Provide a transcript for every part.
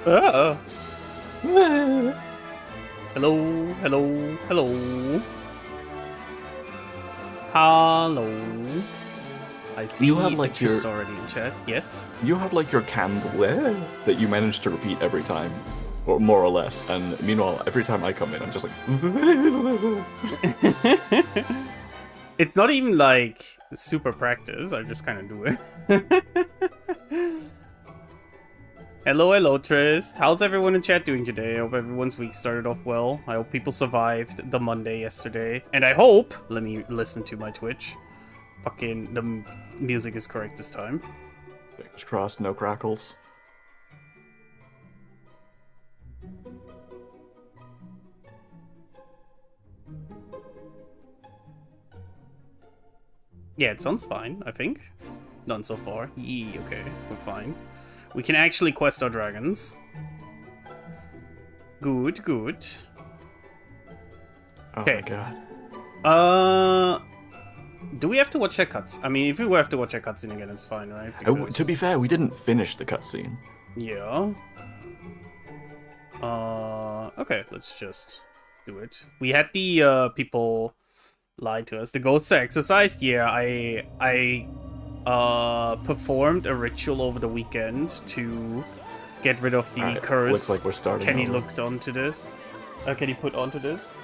Ah. Hello, hello, hello. Hello. I see You had, like, that you're your- already in chat. Yes? You have like your candle that you manage to repeat every time, or more or less. And meanwhile, every time I come in, I'm just like. It's not even like super practice. I just kind of do it. Hello, hello, Trist. How's everyone in chat doing today? I hope everyone's week started off well. I hope people survived the Monday yesterday. And I hope, let me listen to my Twitch, fucking the music is correct this time. Fingers crossed, no crackles. Yeah, it sounds fine, I think. None so far. Yee, okay, we're fine. We can actually quest our dragons. Good, good. Oh Okay. my god. Do we have to watch that cutscene? I mean, if we have to watch that cutscene again, it's fine, right? To be fair, we didn't finish the cutscene. Yeah. Okay, let's just do it. We had the people lie to us. The ghosts are exercised. Yeah, I performed a ritual over the weekend to get rid of the Alright, curse. looks like we're starting Kenny over. looked onto this. Can you put onto this?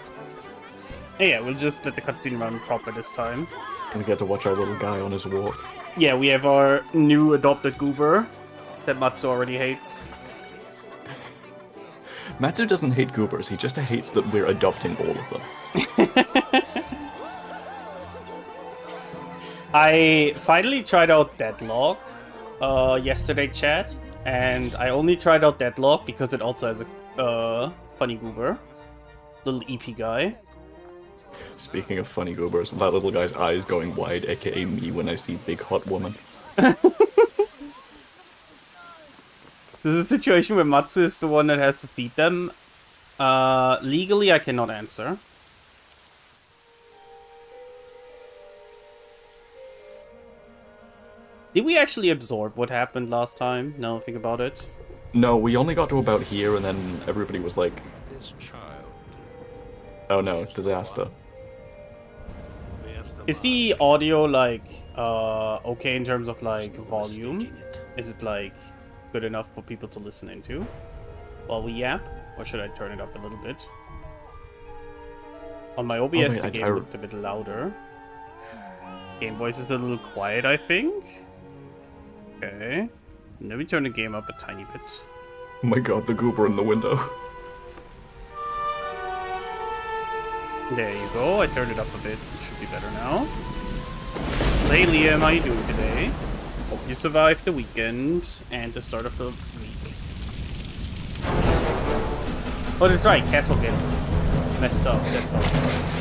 Yeah, we'll just let the cutscene run proper this time. We get to watch our little guy on his walk. Yeah, we have our new adopted goober that Matsu already hates. Matsu doesn't hate goobers, he just hates that we're adopting all of them. I finally tried out Deadlock yesterday, chat, and I only tried out Deadlock because it also has a funny goober, little EP guy. Speaking of funny goobers, that little guy's eyes going wide, aka me when I see big hot woman. This is a situation where Matsu is the one that has to feed them. Legally, I cannot answer. Did we actually absorb what happened last time? No, think about it. No, we only got to about here and then everybody was like, This child. oh no, disaster. Is the audio like okay in terms of like volume? Is it like good enough for people to listen into while we yap, or should I turn it up a little bit? On my OBS, wait, the I- game I- looked a bit louder. Game voice is a little quiet, I think. Okay, let me turn the game up a tiny bit. Oh my god, the goober in the window. There you go. I turned it up a bit. It should be better now. Hey Liam, how you doing today? Hope you survived the weekend and the start of the week. Oh, that's right. Castle gets messed up. That's how it starts.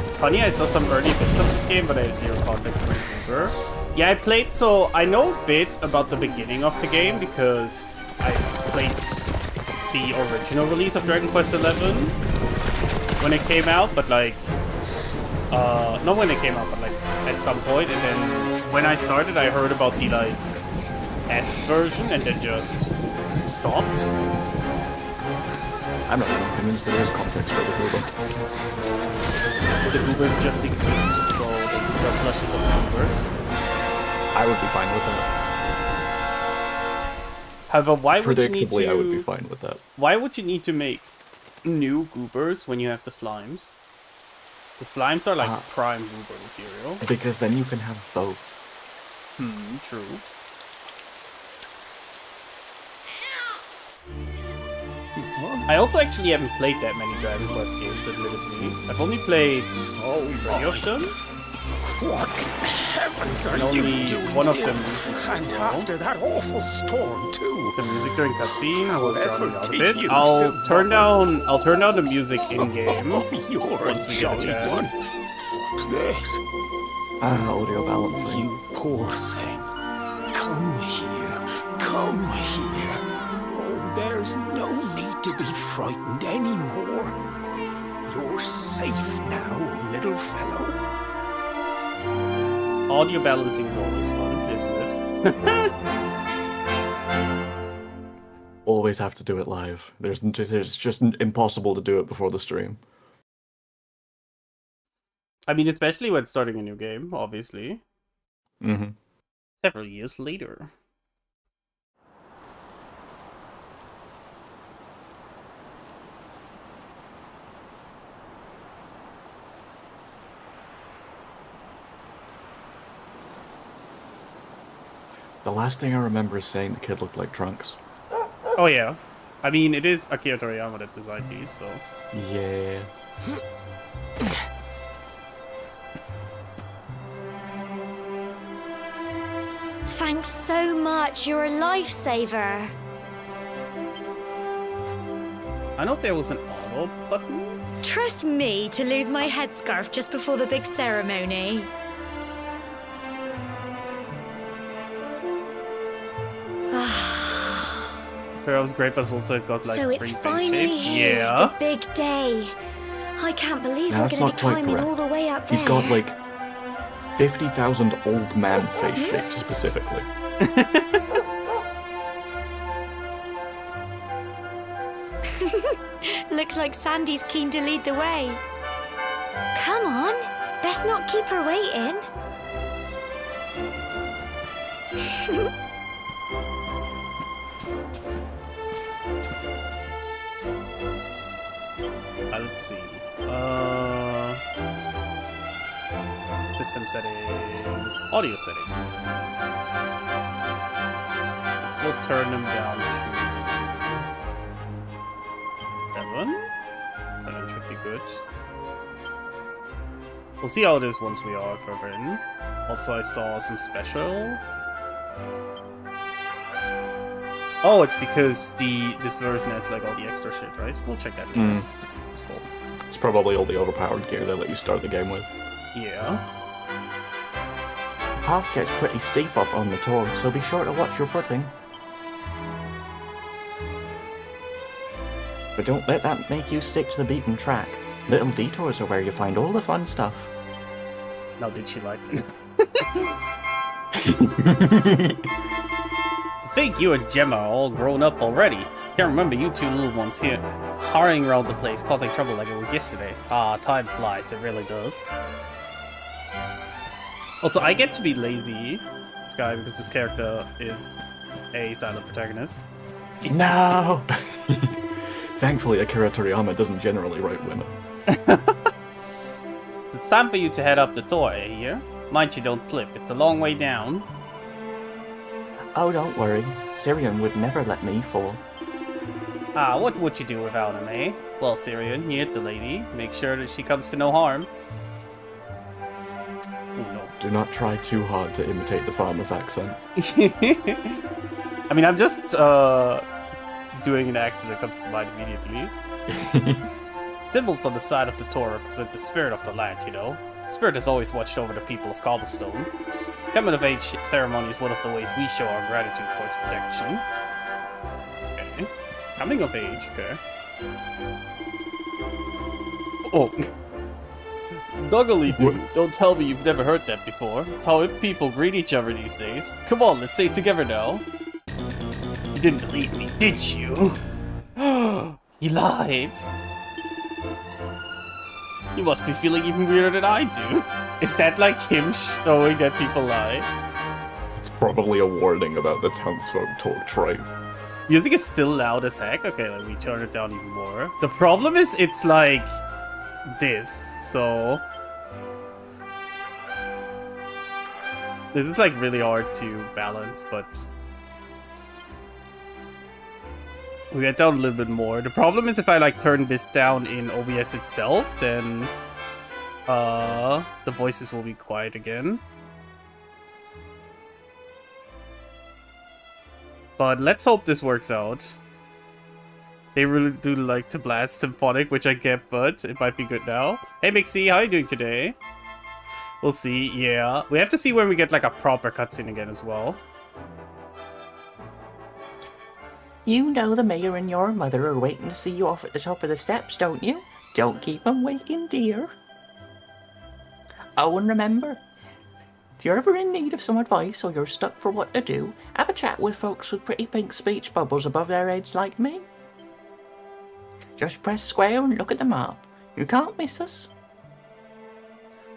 It's funny, I saw some early bits of this game, but I have zero context for Uber. Yeah, I played, so I know a bit about the beginning of the game because I played the original release of Dragon Quest XI when it came out, but like, not when it came out, but like at some point, and then when I started, I heard about the like S version and then just stopped. I'm not even convinced there is context for the goober. The Goobers just exist, so they can sell plushes of Goobers. I would be fine with that. However, why would you need Predictably, to... I would be fine with that. Why would you need to make new Goobers when you have the slimes? The slimes are like prime Goober material. Because then you can have both. True. I also actually haven't played that many Dragon Quest games, admittedly. I've only played 3 of them. What in heavens are And you only doing one of here? them recently. And after that awful storm too. The music during cutscene was However drowning out a did bit. you I'll survive? turn down the music in game Oh, you're once a we get a jolly one. chance. What's this? Audio balancing. You poor thing. Come here. Come here. Oh There's no need to be frightened anymore. You're safe now, little fellow. Audio balancing is always fun, isn't it? Always have to do it live. There's just impossible to do it before the stream. I mean, especially when starting a new game, obviously. Mm-hmm. Several years later. The last thing I remember is saying the kid looked like Trunks. Oh yeah. I mean, it is Akira Toriyama that designed these, so... Yeah. Thanks so much, you're a lifesaver. I know there was an auto button. Trust me to lose my headscarf just before the big ceremony. Pharaoh's Great Bus also got like So it's three face finally shapes. here, Yeah. the big day. I can't believe No, we're that's going to not be quite climbing correct. all the way up there. He's got like 50,000 old man face shapes specifically. Looks like Sandy's keen to lead the way. Come on, best not keep her waiting. Let's see. System settings, audio settings. Let's we'll turn them down to 7. 7 should be good. We'll see how it is once we are further in. Also, I saw some special. Oh, it's because this version has like all the extra shit, right? We'll check that later. It's cool. It's probably all the overpowered gear they let you start the game with. Yeah. The path gets pretty steep up on the tour, so be sure to watch your footing. But don't let that make you stick to the beaten track. Little detours are where you find all the fun stuff. Now, did she like it? I think you and Gemma are all grown up already. Can't remember you two little ones here, hurrying around the place, causing trouble like it was yesterday. Ah, time flies, it really does. Also, I get to be lazy, Sky, because this character is a silent protagonist. No! Thankfully, Akira Toriyama doesn't generally write women. So it's time for you to head up the door, I hear. Mind you don't slip, it's a long way down. Oh, don't worry. Syrian would never let me fall. Ah, what would you do without him, eh? Well, Syrian, you hit the lady. Make sure that she comes to no harm. Oh, no. Do not try too hard to imitate the farmer's accent. I mean, I'm just doing an accent that comes to mind immediately. Symbols on the side of the door represent the spirit of the land, you know. Spirit has always watched over the people of Cobblestone. Coming of age ceremony is one of the ways we show our gratitude for its protection. Okay. Coming of age, okay. Oh. Doggly, dude. Don't tell me you've never heard that before. It's how people greet each other these days. Come on, let's say it together now. You didn't believe me, did you? You lied. You must be feeling even weirder than I do. Is that like him showing that people lie? It's probably a warning about the townsfolk talk tripe. Music is still loud as heck. Okay, let me turn it down even more. The problem is it's like this, so this is like really hard to balance, but we get down a little bit more. The problem is if I like turn this down in OBS itself, then the voices will be quiet again. But let's hope this works out. They really do like to blast symphonic, which I get, but it might be good now. Hey Mixie, how are you doing today? We'll see, yeah. We have to see when we get like a proper cutscene again as well. You know the mayor and your mother are waiting to see you off at the top of the steps, don't you? Don't keep 'em waiting, dear. Oh, and remember, if you're ever in need of some advice or you're stuck for what to do, have a chat with folks with pretty pink speech bubbles above their heads like me. Just press square and look at the map. You can't miss us.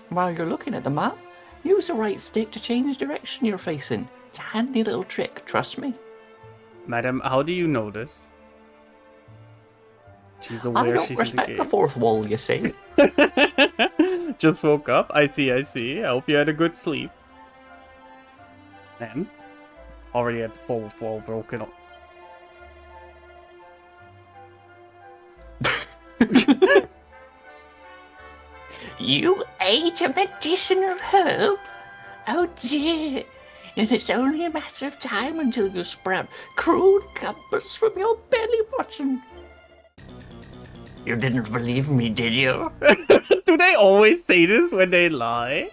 While you're looking at the map, use the right stick to change direction you're facing. It's a handy little trick, trust me. Madam, how do you know this? She's I aware don't she's in the respect game. the fourth wall, you see. Just woke up. I see, I see. I hope you had a good sleep. Ma'am, already had the fourth wall broken up. You ate a medicinal herb? Oh dear. And it's only a matter of time until you sprout crude compass from your belly button. You didn't believe me, did you? Do they always say this when they lie?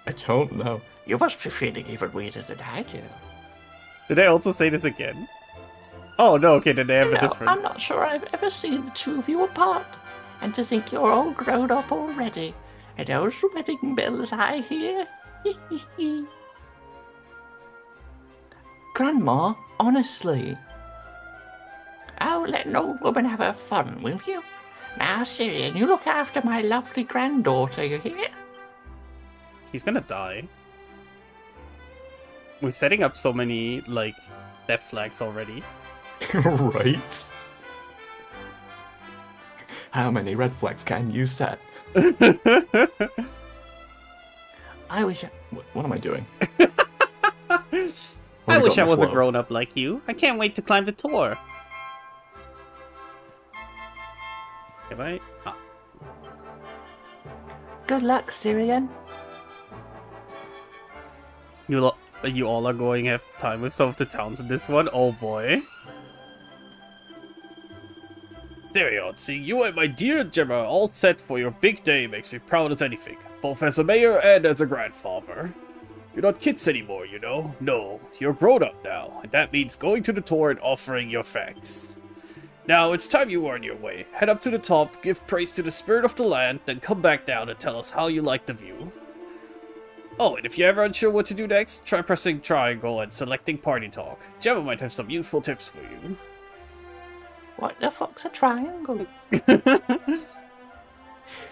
I don't know. You must be feeling even weirder than I do. Did they also say this again? Oh no, okay, then they have a No, different... I'm not sure I've ever seen the two of you apart. And to think you're all grown up already. And those wedding bells I hear. Grandma, honestly. Oh, let an old woman have her fun, will you? Now, Syrian, you look after my lovely granddaughter, you hear? He's gonna die. We're setting up so many, like, death flags already. Right? How many red flags can you set? I wish What am I doing? I wish I was a flow. grown-up like you. I can't wait to climb the tour. Have I? Oh. Good luck, Syrian. You all are going to have time with some of the towns in this one? Oh boy. Stereo, seeing you and my dear Gemma all set for your big day makes me proud as anything, both as a mayor and as a grandfather. You're not kids anymore, you know? No, you're grown up now, and that means going to the tour and offering your thanks. Now, it's time you were on your way. Head up to the top, give praise to the spirit of the land, then come back down and tell us how you like the view. Oh, and if you're ever unsure what to do next, try pressing triangle and selecting party talk. Gemma might have some useful tips for you. What the fuck's a triangle?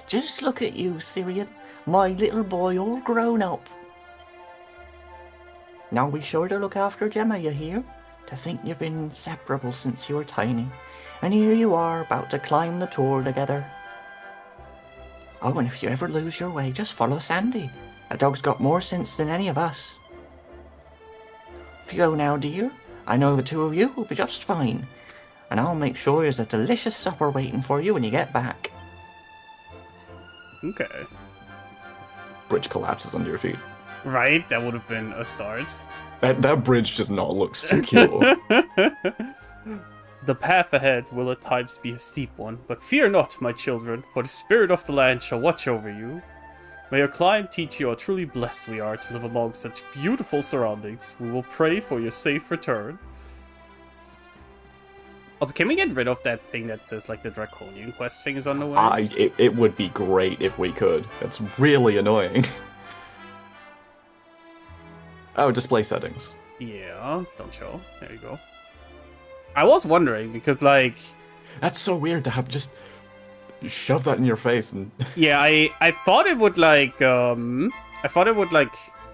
Just look at you, Syrian. My little boy all grown up. Now be sure to look after Gemma, you hear? To think you've been inseparable since you were tiny. And here you are, about to climb the tour together. Oh, and if you ever lose your way, just follow Sandy. That dog's got more sense than any of us. If you go now, dear, I know the two of you will be just fine. And I'll make sure there's a delicious supper waiting for you when you get back. Okay. Bridge collapses under your feet. Right? That would have been a start. That bridge does not look secure. The path ahead will at times be a steep one, but fear not, my children, for the spirit of the land shall watch over you. May your climb teach you how truly blessed we are to live among such beautiful surroundings. We will pray for your safe return. Also, can we get rid of that thing that says, like, the Draconian quest thing is on the way? It would be great if we could. It's really annoying. Oh, display settings. Yeah, don't show. There you go. I was wondering, because, like... That's so weird to have just shove that in your face and... Yeah, I thought it would, like,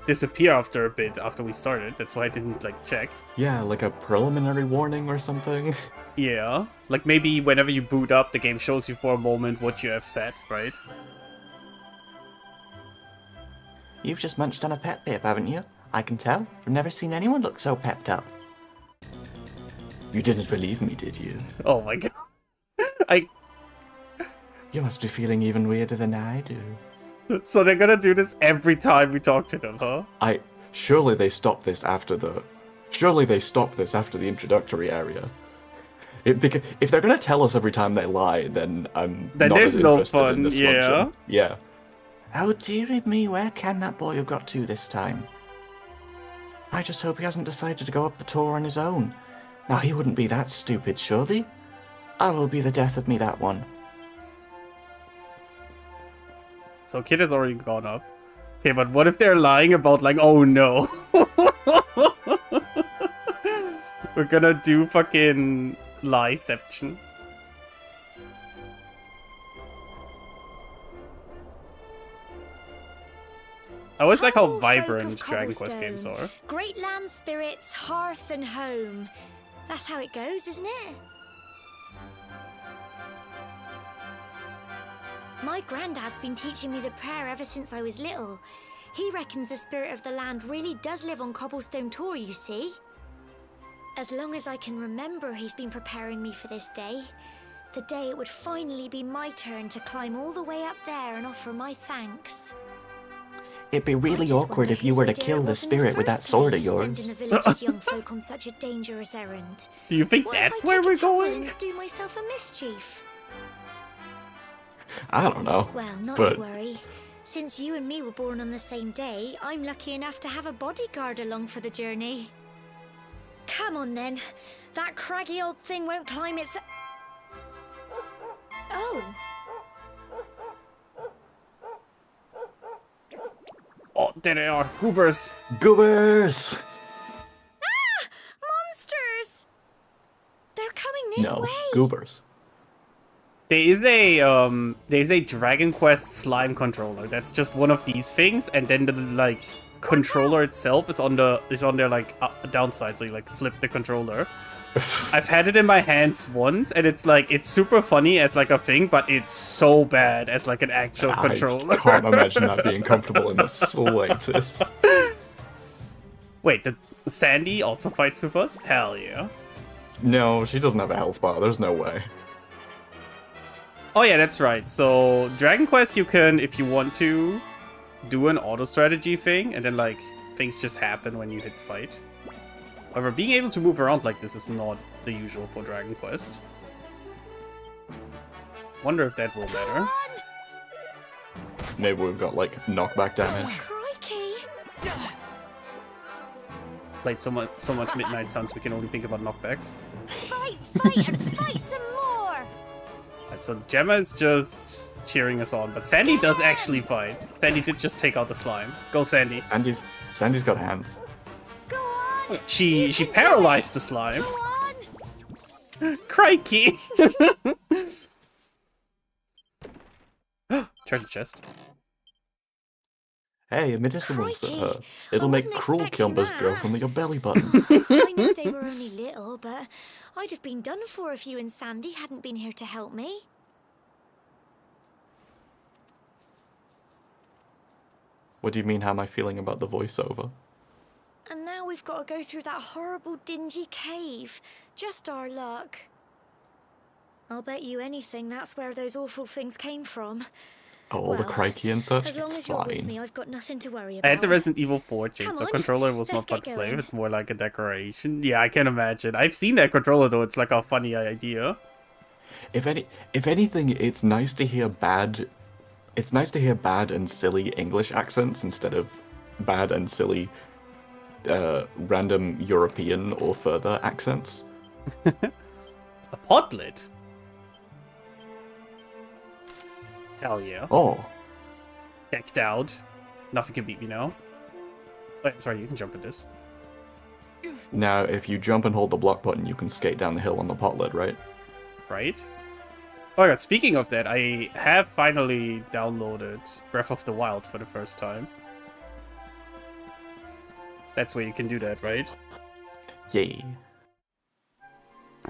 disappear after a bit, after we started. That's why I didn't, like, check. Yeah, like a preliminary warning or something. Yeah. Like, maybe whenever you boot up, the game shows you for a moment what you have set, right? You've just munched on a pep pip, haven't you? I can tell. I've never seen anyone look so pepped up. You didn't believe me, did you? Oh my god. You must be feeling even weirder than I do. So they're gonna do this every time we talk to them, huh? Surely they stopped this after the introductory area. If they're gonna tell us every time they lie, then I'm not there's as no interested fun, in this yeah. function. Yeah. Oh dearie me, where can that boy have got to this time? I just hope he hasn't decided to go up the tour on his own. Now, he wouldn't be that stupid, surely? I will be the death of me, that one. So Kid has already gone up. Okay, but what if they're lying about, like, oh no. We're gonna do fucking lieception. I always like how Humble folk vibrant of Dragon Quest Cobblestone, games are. Great land spirits, hearth and home. That's how it goes, isn't it? My granddad's been teaching me the prayer ever since I was little. He reckons the spirit of the land really does live on Cobblestone Tor, you see. As long as I can remember, he's been preparing me for this day. The day it would finally be my turn to climb all the way up there and offer my thanks. It'd be I really just awkward wonder if you were to whose idea kill it the was in the spirit with that first sword of place, yours. sending the village's young folk on such a dangerous errand. Do you think What that's if I where take a we're tumble going? and do myself a mischief? I don't know. Well, not but to worry. Since you and me were born on the same day, I'm lucky enough to have a bodyguard along for the journey. Come on then. That craggy old thing won't climb its... Oh. Oh, there they are. Goobers. Goobers! Monsters! They're coming this no, way. goobers. There's a Dragon Quest slime controller. That's just one of these things, and then the like controller itself is on their like downside, so you like flip the controller. I've had it in my hands once, and it's super funny as like a thing, but it's so bad as like an actual controller. I can't imagine that being comfortable in the slightest. Wait, did Sandy also fights with us? Hell yeah. No, she doesn't have a health bar. There's no way. Oh yeah, that's right. So Dragon Quest, you can, if you want to, do an auto strategy thing, and then like things just happen when you hit fight. However, being able to move around like this is not the usual for Dragon Quest. Wonder if that will matter. Maybe we've got like knockback damage. Crikey! Played so much Midnight Suns, we can only think about knockbacks. Fight, fight, and fight some more! Right, so Gemma is just cheering us on, but Sandy does actually fight. Sandy did just take out the slime. Go, Sandy. Sandy's got hands. Go on! She paralyzed the slime. Go on! Crikey! Treasure chest. Hey, a medicinal, Crikey, sir. It'll I make wasn't cruel expecting cumbers grow that. from your belly button. I knew they were only little, but I'd have been done for if you and Sandy hadn't been here to help me. What do you mean, how am I feeling about the voiceover? And now we've got to go through that horrible, dingy cave. Just our luck. I'll bet you anything that's where those awful things came from. Oh, all the Well, crikey and such? As long It's as you're with fine. me, I've got nothing to worry I about. had the Resident Evil 4 chain, Come so on, controller was let's not fun get to play going. with. It's more like a decoration. Yeah, I can imagine. I've seen that controller though. It's like a funny idea. If anything, it's nice to hear bad. It's nice to hear bad and silly English accents instead of bad and silly, random European or further accents. A podlet. Hell yeah. Oh, Decked out. Nothing can beat me now. Wait, sorry, you can jump at this. now if you jump and hold the block button, you can skate down the hill on the pot lid, right? Right? Oh my god, speaking of that, I have finally downloaded Breath of the Wild for the first time. That's where you can do that, right? Yay.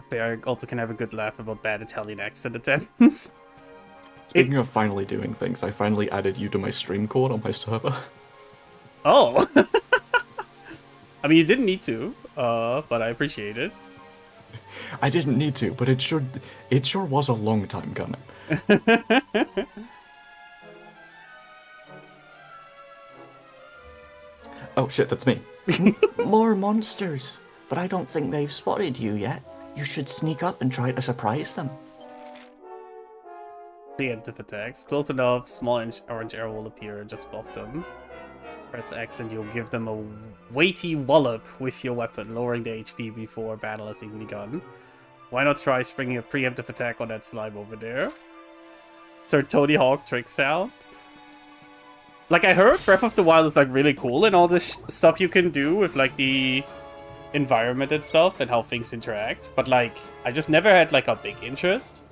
But I also can have a good laugh about bad Italian accent attempts. Speaking of finally doing things, I finally added you to my stream cord on my server. Oh! I mean, you didn't need to, but I appreciate it. I didn't need to, but it sure was a long time coming. Oh shit, that's me. More monsters. But I don't think they've spotted you yet. You should sneak up and try to surprise them. Preemptive attacks. Close enough, small orange arrow will appear just above them. Press X and you'll give them a weighty wallop with your weapon, lowering the HP before battle has even begun. Why not try springing a preemptive attack on that slime over there? Sir Tony Hawk trick sound. Like, I heard Breath of the Wild is, like, really cool and all this stuff you can do with, like, the environment and stuff and how things interact. But, like, I just never had, like, a big interest.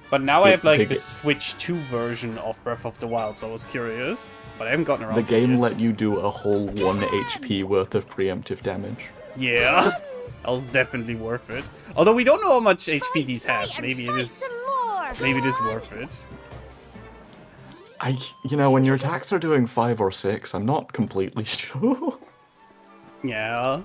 But now I have, like, the Switch 2 version of Breath of the Wild, so I was curious. But I haven't gotten around to it. The game let you do a whole 1 HP worth of preemptive damage. Yeah, that was definitely worth it. Although we don't know how much HP these have. Maybe it is worth it. You know, when your attacks are doing 5 or 6, I'm not completely sure. Yeah.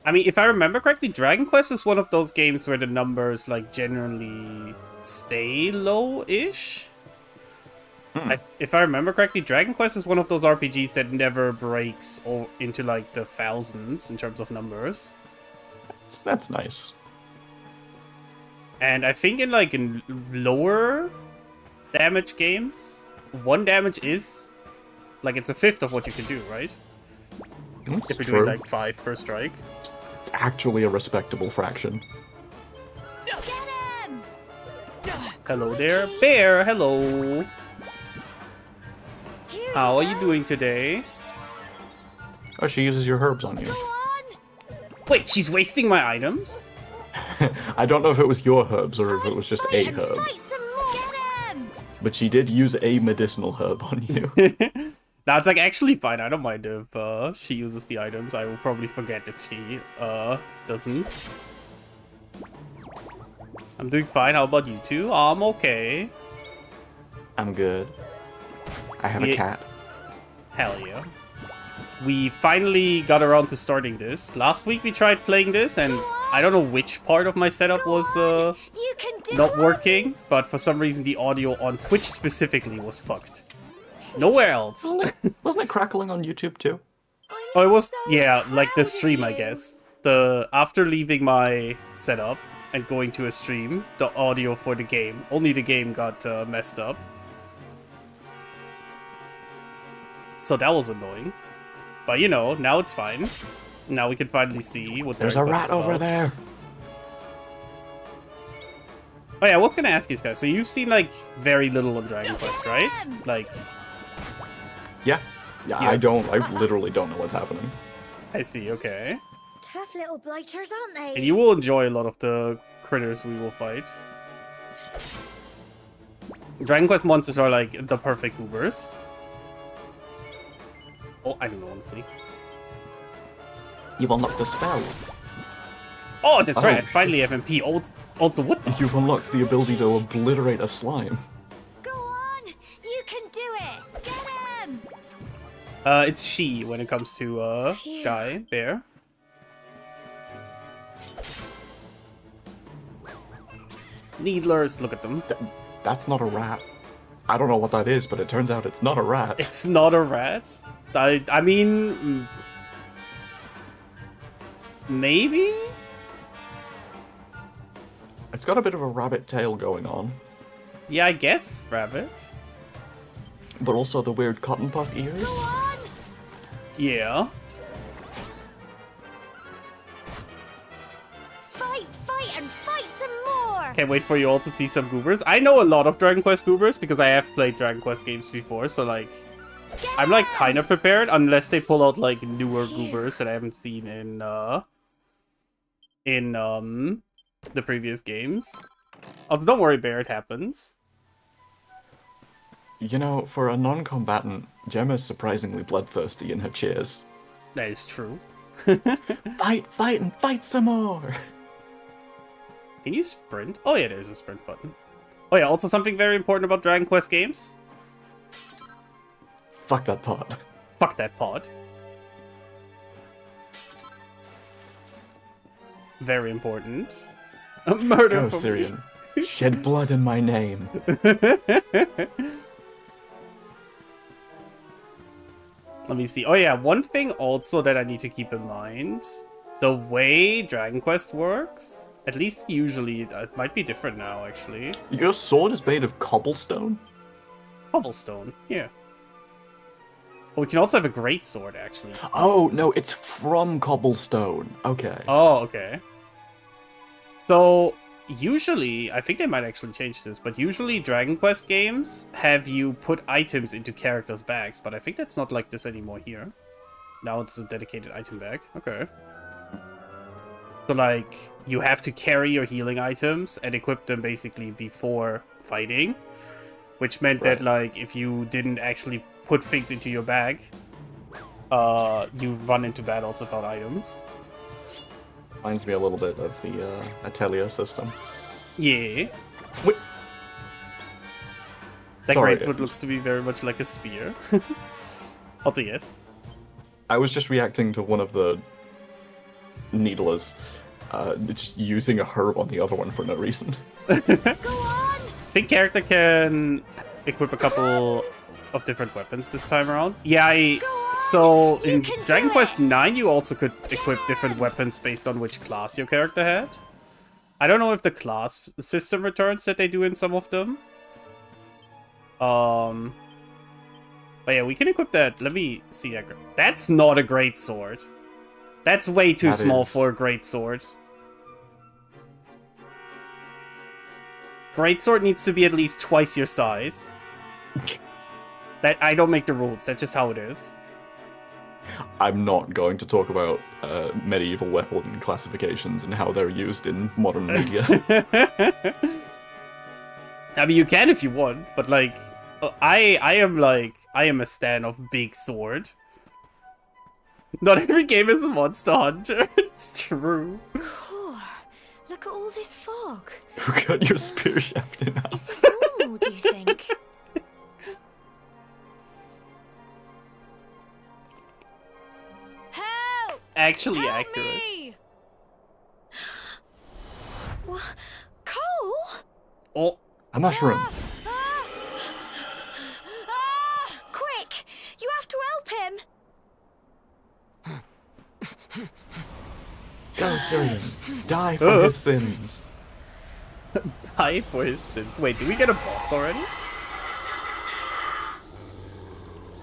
I mean, if I remember correctly, Dragon Quest is one of those games where the numbers, like, generally stay low-ish. If I remember correctly, Dragon Quest is one of those RPGs that never breaks into, like, the thousands in terms of numbers. That's nice. And I think in lower damage games, 1 damage is, like, it's a fifth of what you can do, right? That's if you're true. doing, like, 5 per strike. It's actually a respectable fraction. Get him! Hello there, Bear, hello! Here How we are you go. doing today? Oh, she uses your herbs on you. Go on! Wait, she's wasting my items? I don't know if it was your herbs or if it was just a Fight and herb, fight some more! Get him! but she did use a medicinal herb on you. That's like actually fine. I don't mind if she uses the items. I will probably forget if she doesn't. I'm doing fine. How about you two? I'm okay. I'm good. I have a Yeah. cat. Hell yeah. We finally got around to starting this. Last week we tried playing this and I don't know which part of my setup was You can do not this. working, but for some reason the audio on Twitch specifically was fucked. Nowhere else. Wasn't it crackling on YouTube too? Oh, it was, so yeah, like the proud of stream, I you. guess. After leaving my setup and going to a stream, the audio for the game, only the game got messed up. So that was annoying. But you know, now it's fine. Now we can finally see what There's a Dragon rat Quest is over about. there. Oh yeah, I was gonna ask you guys. So you've seen like very little on Dragon Quest, right? Like, Yeah. Yeah, Yeah. I literally don't know what's happening. I see, okay. Tough little blighters, aren't they? And you will enjoy a lot of the critters we will fight. Dragon Quest monsters are like the perfect goobers. Oh, I don't know, honestly. You've unlocked the spell. Oh, that's Oh. right. Finally, FMP. Also, what the? You've unlocked the ability to obliterate a slime. Go on! You can do it! Get him! It's she when it comes to Sky Bear. Needlers, look at them. That's not a rat. I don't know what that is, but it turns out it's not a rat. It's not a rat. I mean, maybe. It's got a bit of a rabbit tail going on, Yeah, I guess rabbit. but also the weird cotton puff ears. Go on! Yeah. Fight, fight, and fight some more! Can't wait for you all to see some goobers. I know a lot of Dragon Quest goobers because I have played Dragon Quest games before, so like Get I'm like him! kind of prepared unless they pull out like newer goobers that I haven't seen in the previous games. Although don't worry, Bear, it happens. You know, for a non-combatant, Gemma's surprisingly bloodthirsty in her cheers. That is true. Fight, fight, and fight some more! Can you sprint? Oh yeah, there's a sprint button. Oh yeah, also something very important about Dragon Quest games. Fuck that pod. Fuck that pod. Very important. A murder Go, for me. Syrian. Shed blood in my name. Let me see. Oh yeah, one thing also that I need to keep in mind. The way Dragon Quest works, at least usually, it might be different now actually. Your sword is made of cobblestone? Cobblestone, yeah. Oh, we can also have a great sword, actually. Oh, no, it's from Cobblestone. Okay. Oh, okay. So, usually, I think they might actually change this, but usually Dragon Quest games have you put items into characters' bags, but I think that's not like this anymore here. Now it's a dedicated item bag. Okay. So, like, you have to carry your healing items and equip them basically before fighting, which meant that, like, if you didn't actually put things into your bag, you run into battles without items. Reminds me a little bit of the Atelier system. Yeah. Wait. That Sorry. greatwood looks to be very much like a spear. Also, yes. I was just reacting to one of the needlers, just using a herb on the other one for no reason. Go on! I think character can equip a couple of different weapons this time around. Yeah, so You in can do Dragon it. Quest 9 you also could equip different weapons based on which class your character had. I don't know if the class system returns that they do in some of them. But yeah, we can equip that. Let me see that. That's not a great sword. That's way too That small is. for a great sword. Great sword needs to be at least twice your size. That I don't make the rules. That's just how it is. I'm not going to talk about medieval weapon classifications and how they're used in modern media. I mean, you can if you want, but like, I am a stan of big sword. Not every game is a Monster Hunter. It's true. Poor. Look at all this fog. Who cut your spear shaft in half? Is this normal, do you think? Help! Actually Help accurate. me! What? Cole? Oh, A mushroom. Quick! You have to help him! Go, Syrian. Die for his sins. die for his sins. Wait, did we get a boss already?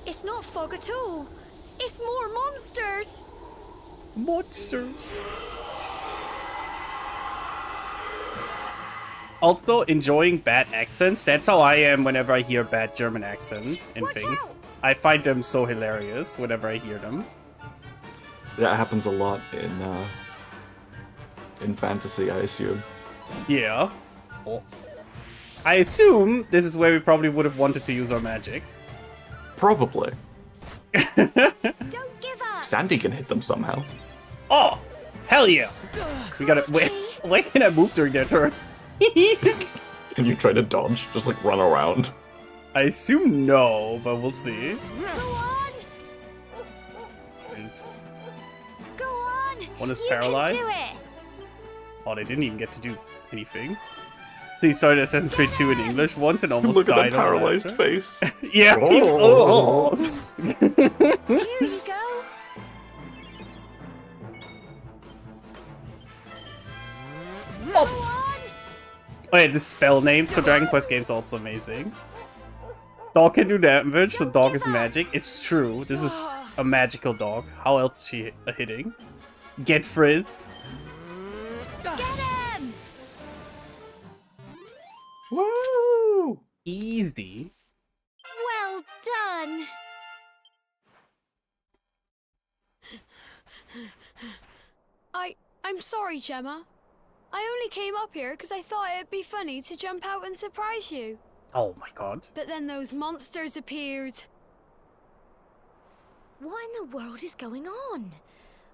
It's not fog at all. It's more monsters. Monsters. Also, enjoying bad accents. That's how I am whenever I hear bad German accent in Watch things. I find them so hilarious whenever I hear them. That happens a lot in fantasy, I assume. Yeah. Oh. I assume this is where we probably would have wanted to use our magic. Probably. Don't give up. Sandy can hit them somehow. Oh! Hell yeah! We gotta. Where can I move during their turn? Can you try to dodge? Just like run around. I assume no, but we'll see. Go on. It's... Go on. One is You paralyzed? Can do it. Oh, they didn't even get to do anything. They started Assassin's Creed 2 in English once and almost Look at died that on paralyzed after. face. Yeah. Oh. Here you go. Go on. Oh yeah, the spell names for Dragon Quest games are also amazing. Dog can do damage, so dog is magic. It's true. This is a magical dog. How else is she hitting? Get frizzed. Get him. Woo! Easy. Well done. I'm sorry, Gemma. I only came up here because I thought it'd be funny to jump out and surprise you. Oh my god. But then those monsters appeared. What in the world is going on?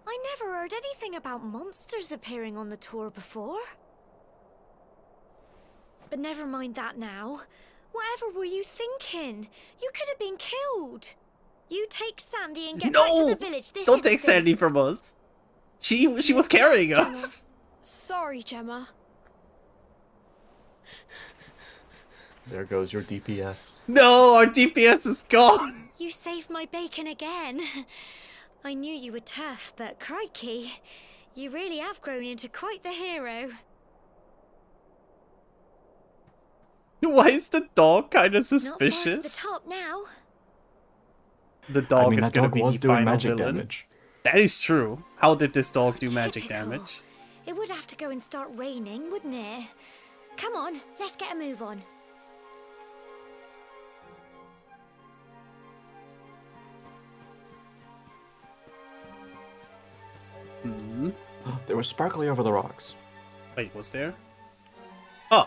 I never heard anything about monsters appearing on the tour before. But never mind that now. Whatever were you thinking? You could have been killed. You take Sandy and get back to No! the village. This Don't take instant. Sandy from us. She was carrying us. Sorry, Gemma. There goes your DPS. No, our DPS is gone. You saved my bacon again. I knew you were tough, but crikey, you really have grown into quite the hero. Why is the dog kind of Not far to the suspicious? top now. The dog I mean, is that gonna dog be was the doing final magic villain. damage. That is true. How did this dog do magic Typical. damage? It would have to go and start raining, wouldn't it? Come on, let's get a move on. Hmm. There was sparkly over the rocks. Wait, was there? Oh!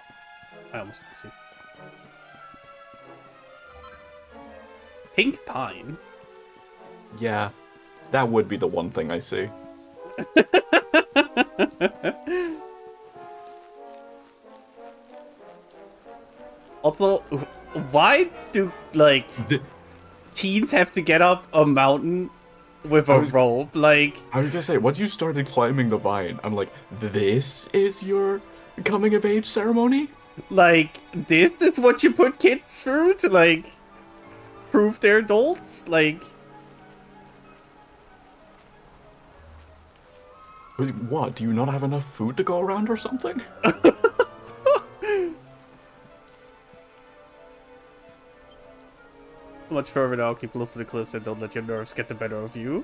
I almost didn't see. Pink pine? Yeah, that would be the one thing I see. Also, why do, like, The- teens have to get up a mountain with a rope? Like, I was gonna say, once you started climbing the vine, I'm like, this is your coming of age ceremony? this is what you put kids through to, like, prove they're adults? Like, Wait, what? Do you not have enough food to go around or something? much further now, keep close to the cliffs and don't let your nerves get the better of you.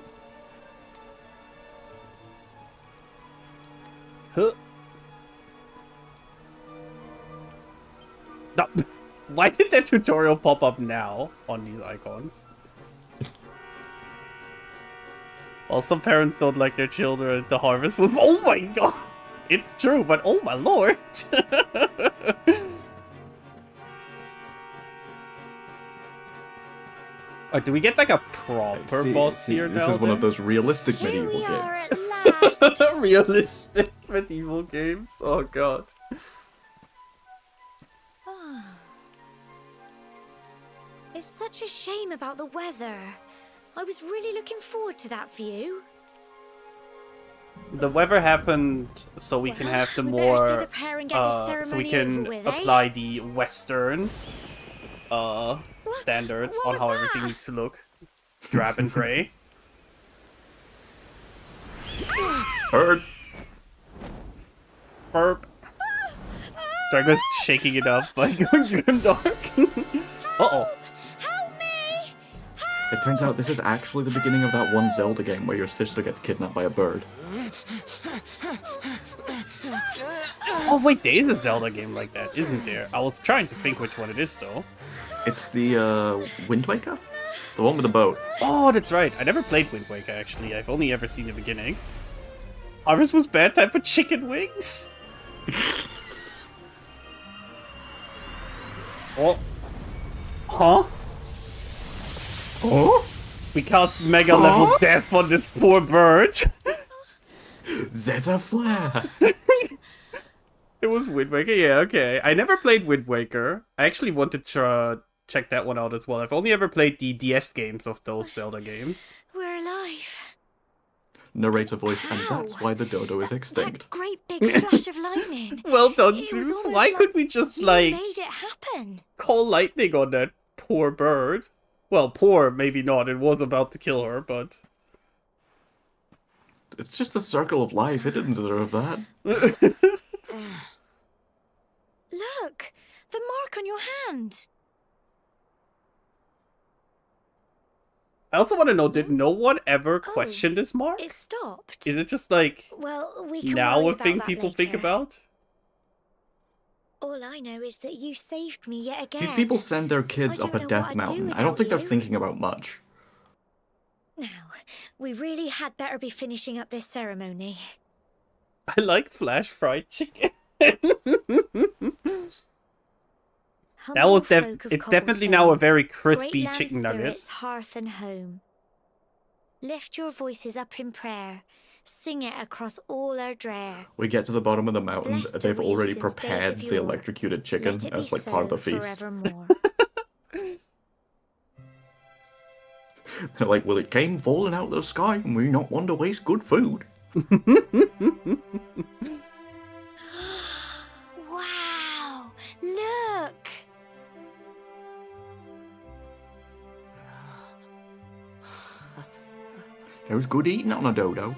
Huh. No. Why did that tutorial pop up now on these icons? Well, some parents don't like their children to harvest with. Oh my god! It's true, but oh my lord! Do we get like a proper boss here this now? is one of those realistic Here medieval we are games. at last. Realistic medieval games? Oh god. It's such a shame about the weather. I was really looking forward to that view. The weather happened so we can have the We better say more, the prayer and get this so we ceremony can over with, eh? apply the Western, standards What on was how that? everything needs to look. Drab and gray. Bird! Burp. Drago's shaking it up by going grim dark. Uh-oh. Help me! It turns out this is actually the beginning of that one Zelda game where your sister gets kidnapped by a bird. Oh wait, there is a Zelda game like that, isn't there? I was trying to think which one it is though. It's the, Wind Waker? The one with the boat. Oh, that's right. I never played Wind Waker, actually. I've only ever seen the beginning. Harvest was bad time for chicken wings? Oh. Huh? Oh? We cast mega level death on this poor bird. Zeta Flare! It was Wind Waker, yeah, okay. I never played Wind Waker. I actually wanted to check that one out as well. I've only ever played the DS games of those Zelda games. We're alive. Narrator voice, and How? that's why the dodo is extinct. That great big flash of lightning. Well done, It was Zeus. almost Why like could we just, you like, made it happen. call lightning on that poor bird? Well, poor, maybe not. It was about to kill her, but... It's just the circle of life, it didn't deserve that. Look, the mark on your hand. I also want to know, did no one ever question this mark? It stopped. Is it just, like, Well, we can now worry a thing about that people think later. about? All I know is that you saved me yet again. These people send their kids I up a don't know what death I'd do mountain. I don't without think they're you. thinking about much. Now, we really had better be finishing up this ceremony. I like flash fried chicken. That was it's definitely now a very crispy chicken nugget. Spirits, hearth and home. Lift your voices up in prayer. Sing it across all our drear. We get to the bottom of the mountain, Blessed they've are we already since prepared days of the yore. electrocuted chicken Let it as be like part of the so feast. forevermore. They're like, well, it came falling out of the sky, and we not want to waste good food. Wow! Look! There's good eating on a dodo.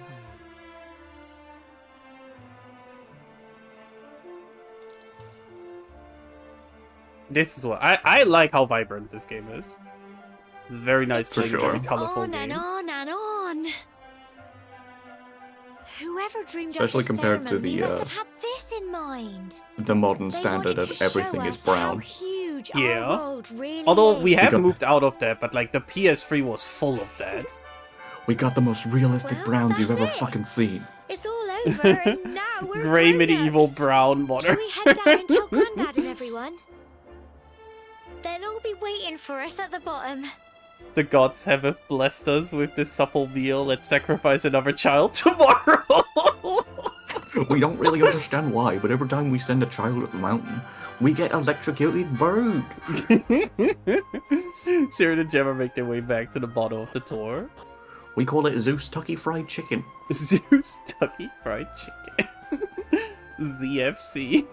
This is what I like how vibrant this game is. It's very nice It playing For a sure. very goes colorful on game. and on and on. Whoever dreamed Especially up the compared to ceremony the, must have had this in mind. The modern They standard wanted of to everything show is us how brown. huge Yeah. our world really Although is. we have got- moved out of that, but like the PS3 was full of that. We got the most realistic Well, browns you've that's ever it. fucking seen. It's all over, and now we're Grey grown-ups. medieval brown Shall modern. we head down and tell Grandad and everyone? They'll all be waiting for us at the bottom. The gods have blessed us with this supple meal. Let's sacrifice another child tomorrow. We don't really understand why, but every time we send a child up the mountain, we get electrocuted bird. Siren and Gemma make their way back to the bottom of the tour. We call it Zeus Tucky Fried Chicken. Zeus Tucky Fried Chicken. ZFC.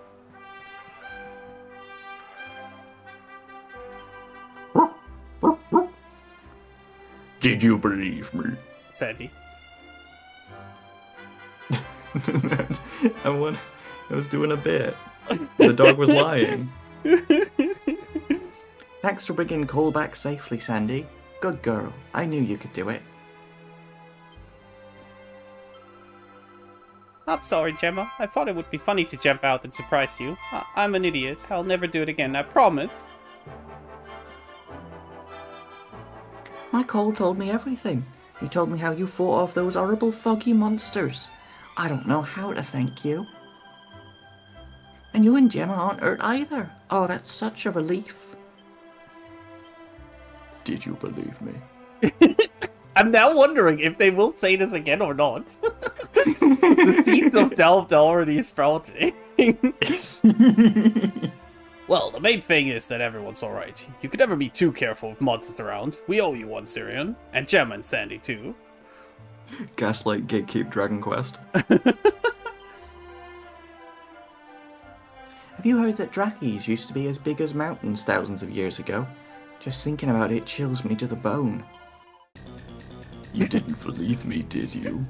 Did you believe me? Sandy. I was doing a bit. The dog was lying. Thanks for bringing Cole back safely, Sandy. Good girl. I knew you could do it. I'm sorry, Gemma. I thought it would be funny to jump out and surprise you. I'm an idiot. I'll never do it again, I promise. My Cole told me everything. He told me how you fought off those horrible foggy monsters. I don't know how to thank you. And you and Gemma aren't hurt either. Oh, that's such a relief. Did you believe me? I'm now wondering if they will say this again or not. The seeds of doubt are already sprouting. Well, the main thing is that everyone's alright. You could never be too careful with monsters around. We owe you one, Syrian. And Gemma and Sandy, too. Gaslight Gatekeep Dragon Quest. Have you heard that Drakis used to be as big as mountains thousands of years ago? Just thinking about it chills me to the bone. You didn't believe me, did you?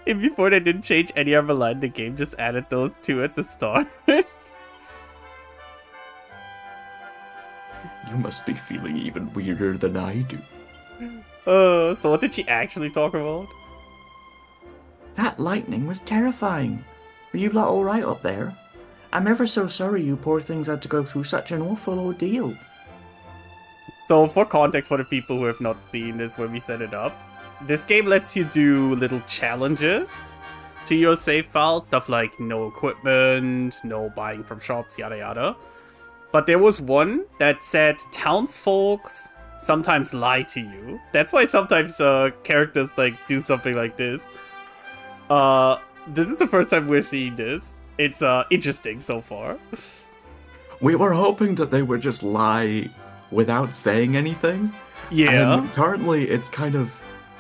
If before they didn't change any other line, the game just added those two at the start. You must be feeling even weirder than I do. So what did she actually talk about? That lightning was terrifying. Were you lot alright up there? I'm ever so sorry you poor things had to go through such an awful ordeal. So for context for the people who have not seen this when we set it up, this game lets you do little challenges to your save file, stuff like no equipment, no buying from shops, yada yada. But there was one that said townsfolk sometimes lie to you. That's why sometimes characters like do something like this. This is the first time we're seeing this. It's interesting so far. We were hoping that they would just lie without saying anything. Yeah. And currently, it's kind of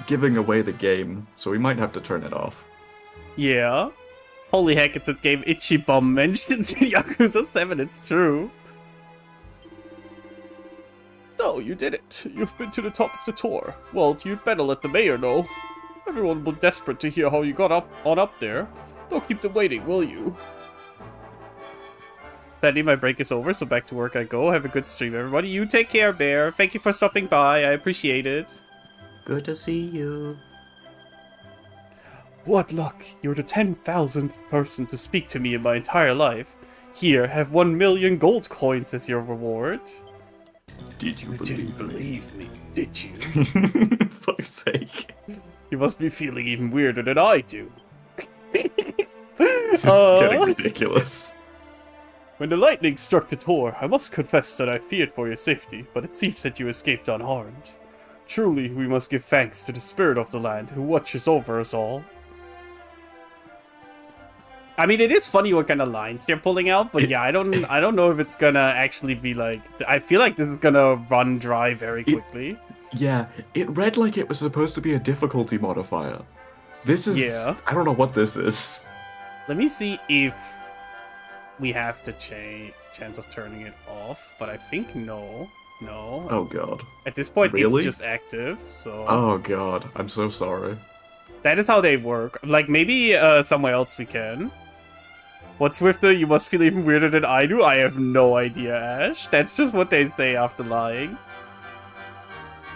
giving away the game, so we might have to turn it off. Yeah. Holy heck, it's a game Ichibum mentions in Yakuza 7, it's true. So, you did it. You've been to the top of the tour. Well, you'd better let the mayor know. Everyone will be desperate to hear how you got up there. Don't keep them waiting, will you? Sadly, my break is over, so back to work I go. Have a good stream, everybody. You take care, Bear. Thank you for stopping by. I appreciate it. Good to see you. What luck! You're the 10,000th person to speak to me in my entire life. Here, have 1 million gold coins as your reward. Did you believe me, did you? me? Fuck's sake. You must be feeling even weirder than I do. This is getting ridiculous. When the lightning struck the tower, I must confess that I feared for your safety, but it seems that you escaped unharmed. Truly, we must give thanks to the spirit of the land who watches over us all. I mean, it is funny what kind of lines they're pulling out, but yeah, I don't know if it's gonna actually be like. I feel like this is gonna run dry very quickly. Yeah, it read like it was supposed to be a difficulty modifier. This is... Yeah. I don't know what this is. Let me see if we have to chance of turning it off, but I think no. No. Oh god. At this point, Really? it's just active, so... Oh god, I'm so sorry. That is how they work. Like, maybe somewhere else we can. What's with the you must feel even weirder than I do? I have no idea, Ash. That's just what they say after lying.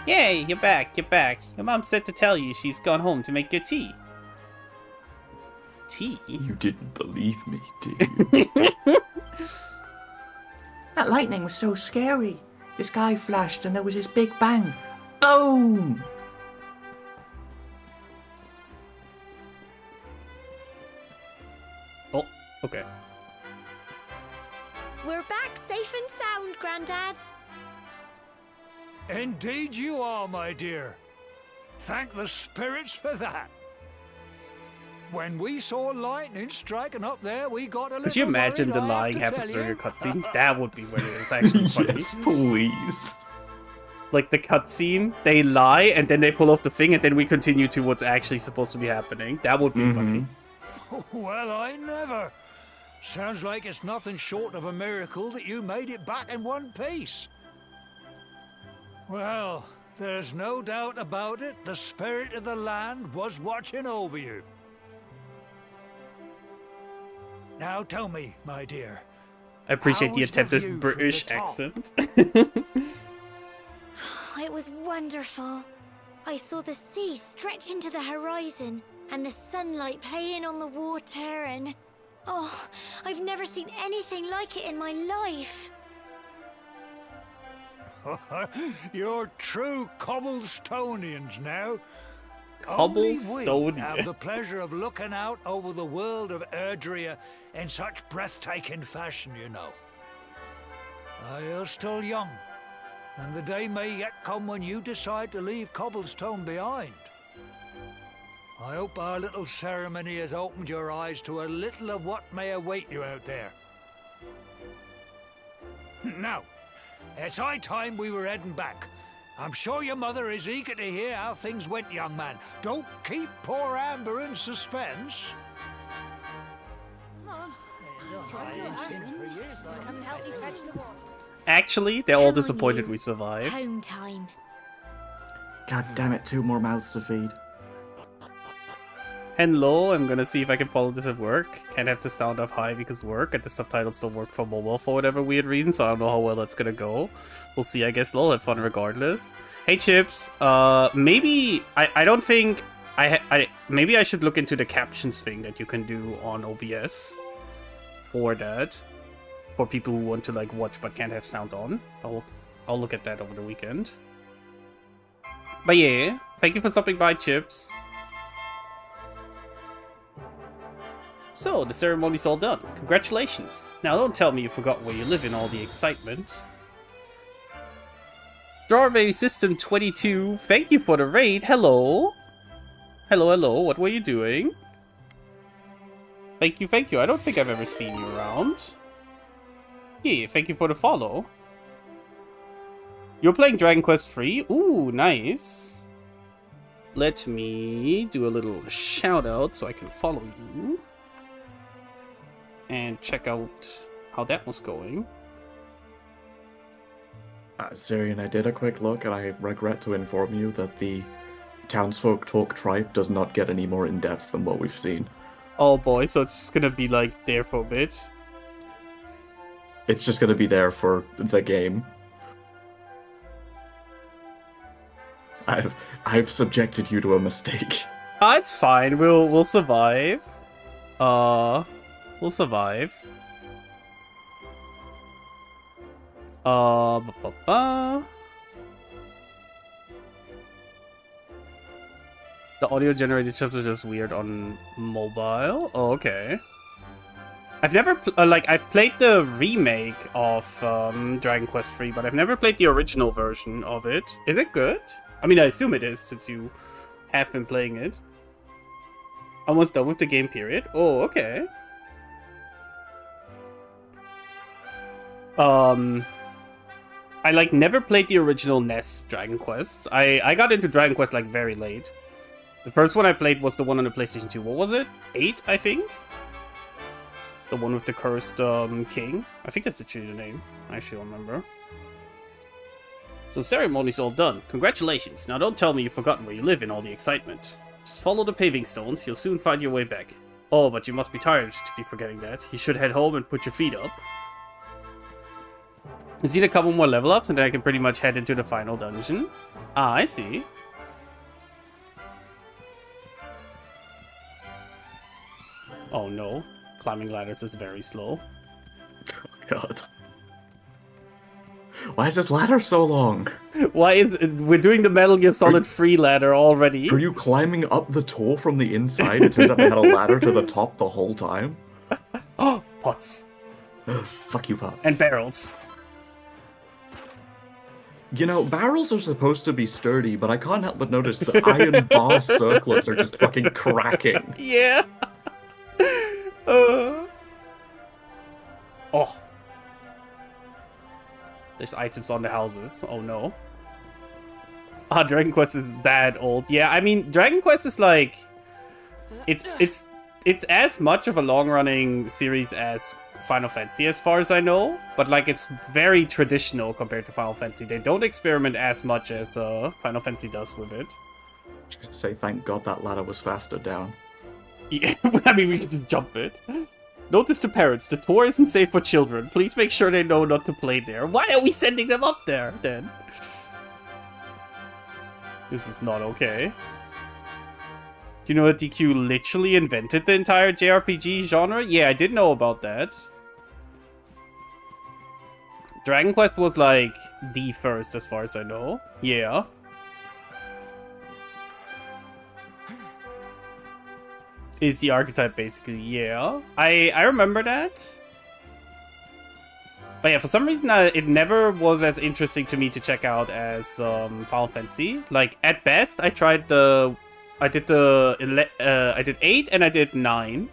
Yay, you're back, you're back. Your mom said to tell you she's gone home to make your tea. Tea? You didn't believe me, did you? That lightning was so scary. The sky flashed and there was this big bang. Boom! Oh, okay. We're back safe and sound, Grandad. Indeed you are, my dear. Thank the spirits for that. When we saw lightning striking up there, we got a little Could you imagine worried, the I have lying to happens tell during a you. cutscene? That would be when it's actually funny. Yes, please. Like the cutscene, they lie and then they pull off the thing and then we continue to what's actually supposed to be happening. That would be funny. Well, I never. Sounds like it's nothing short of a miracle that you made it back in one piece. Well, there's no doubt about it. The spirit of the land was watching over you. Now tell me, my dear. I appreciate How the was the attempted view from British the top? accent. It was wonderful. I saw the sea stretch into the horizon and the sunlight playing on the water and... Oh, I've never seen anything like it in my life. You're true Cobblestonians now. Only we Cobblestonian. have the pleasure of looking out over the world of Erdrea in such breathtaking fashion, you know. You're still young, and the day may yet come when you decide to leave Cobblestone behind. I hope our little ceremony has opened your eyes to a little of what may await you out there. Now, it's high time we were heading back. I'm sure your mother is eager to hear how things went, young man. Don't keep poor Amber in suspense. Actually, they're all disappointed we survived. Home time. God damn it, 2 more mouths to feed. Hello, I'm gonna see if I can follow this at work. Can't have the sound up high because work, and the subtitles still work for mobile for whatever weird reason, so I don't know how well that's gonna go. We'll see, I guess. Lol, have fun regardless. Hey Chips, maybe I don't think maybe I should look into the captions thing that you can do on OBS for that. For people who want to like watch but can't have sound on. I'll look at that over the weekend. But yeah, thank you for stopping by, Chips. So, the ceremony's all done. Congratulations. Now, don't tell me you forgot where you live in all the excitement. Strawberry System 22, thank you for the raid. Hello. Hello, hello. What were you doing? Thank you, thank you. I don't think I've ever seen you around. Yeah, thank you for the follow. You're playing Dragon Quest III? Ooh, nice. Let me do a little shout out so I can follow you. And check out how that was going. Syrian, I did a quick look, and I regret to inform you that the Townsfolk Talk tribe does not get any more in-depth than what we've seen. Oh boy, so it's just gonna be like there for a bit. It's just gonna be there for the game. I've subjected you to a mistake. Ah, it's fine. We'll survive. We'll survive. The audio generated chips are just weird on mobile. Oh, okay. I've never I've played the remake of Dragon Quest III, but I've never played the original version of it. Is it good? I mean, I assume it is since you have been playing it. Almost done with the game period. Oh, okay. I never played the original NES Dragon Quests. I got into Dragon Quest very late. The first one I played was the one on the PlayStation 2. What was it? 8, I think? The one with the cursed king. I think that's actually the name. I actually don't remember. So ceremony's all done. Congratulations. Now don't tell me you've forgotten where you live in all the excitement. Just follow the paving stones. You'll soon find your way back. Oh, but you must be tired to be forgetting that. You should head home and put your feet up. Is it a couple more level ups and then I can pretty much head into the final dungeon? Ah, I see. Oh no. Climbing ladders is very slow. God. Why is this ladder so long? Why is we're doing the Metal Gear Solid free ladder already? Are you climbing up the door from the inside? It turns out they had a ladder to the top the whole time. Oh, pots. Fuck you, Pots. And barrels. You know, barrels are supposed to be sturdy, but I can't help but notice the iron bar circlets are just fucking cracking. Yeah. Oh. There's items on the houses. Oh no. Ah, Dragon Quest is that old. Yeah, I mean, Dragon Quest is like... It's as much of a long-running series as Final Fantasy, as far as I know. But, like, it's very traditional compared to Final Fantasy. They don't experiment as much as Final Fantasy does with it. Just say thank God that ladder was faster down. Yeah, I mean, we can just jump it. Notice to parents, the tour isn't safe for children. Please make sure they know not to play there. Why are we sending them up there, then? This is not okay. Do you know that DQ literally invented the entire JRPG genre? Yeah, I did know about that. Dragon Quest was, like, the first, as far as I know. Yeah. Is the archetype, basically, yeah. I remember that. But yeah, for some reason, it never was as interesting to me to check out as Final Fantasy. Like, at best, I tried the... I did 8 and I did 9.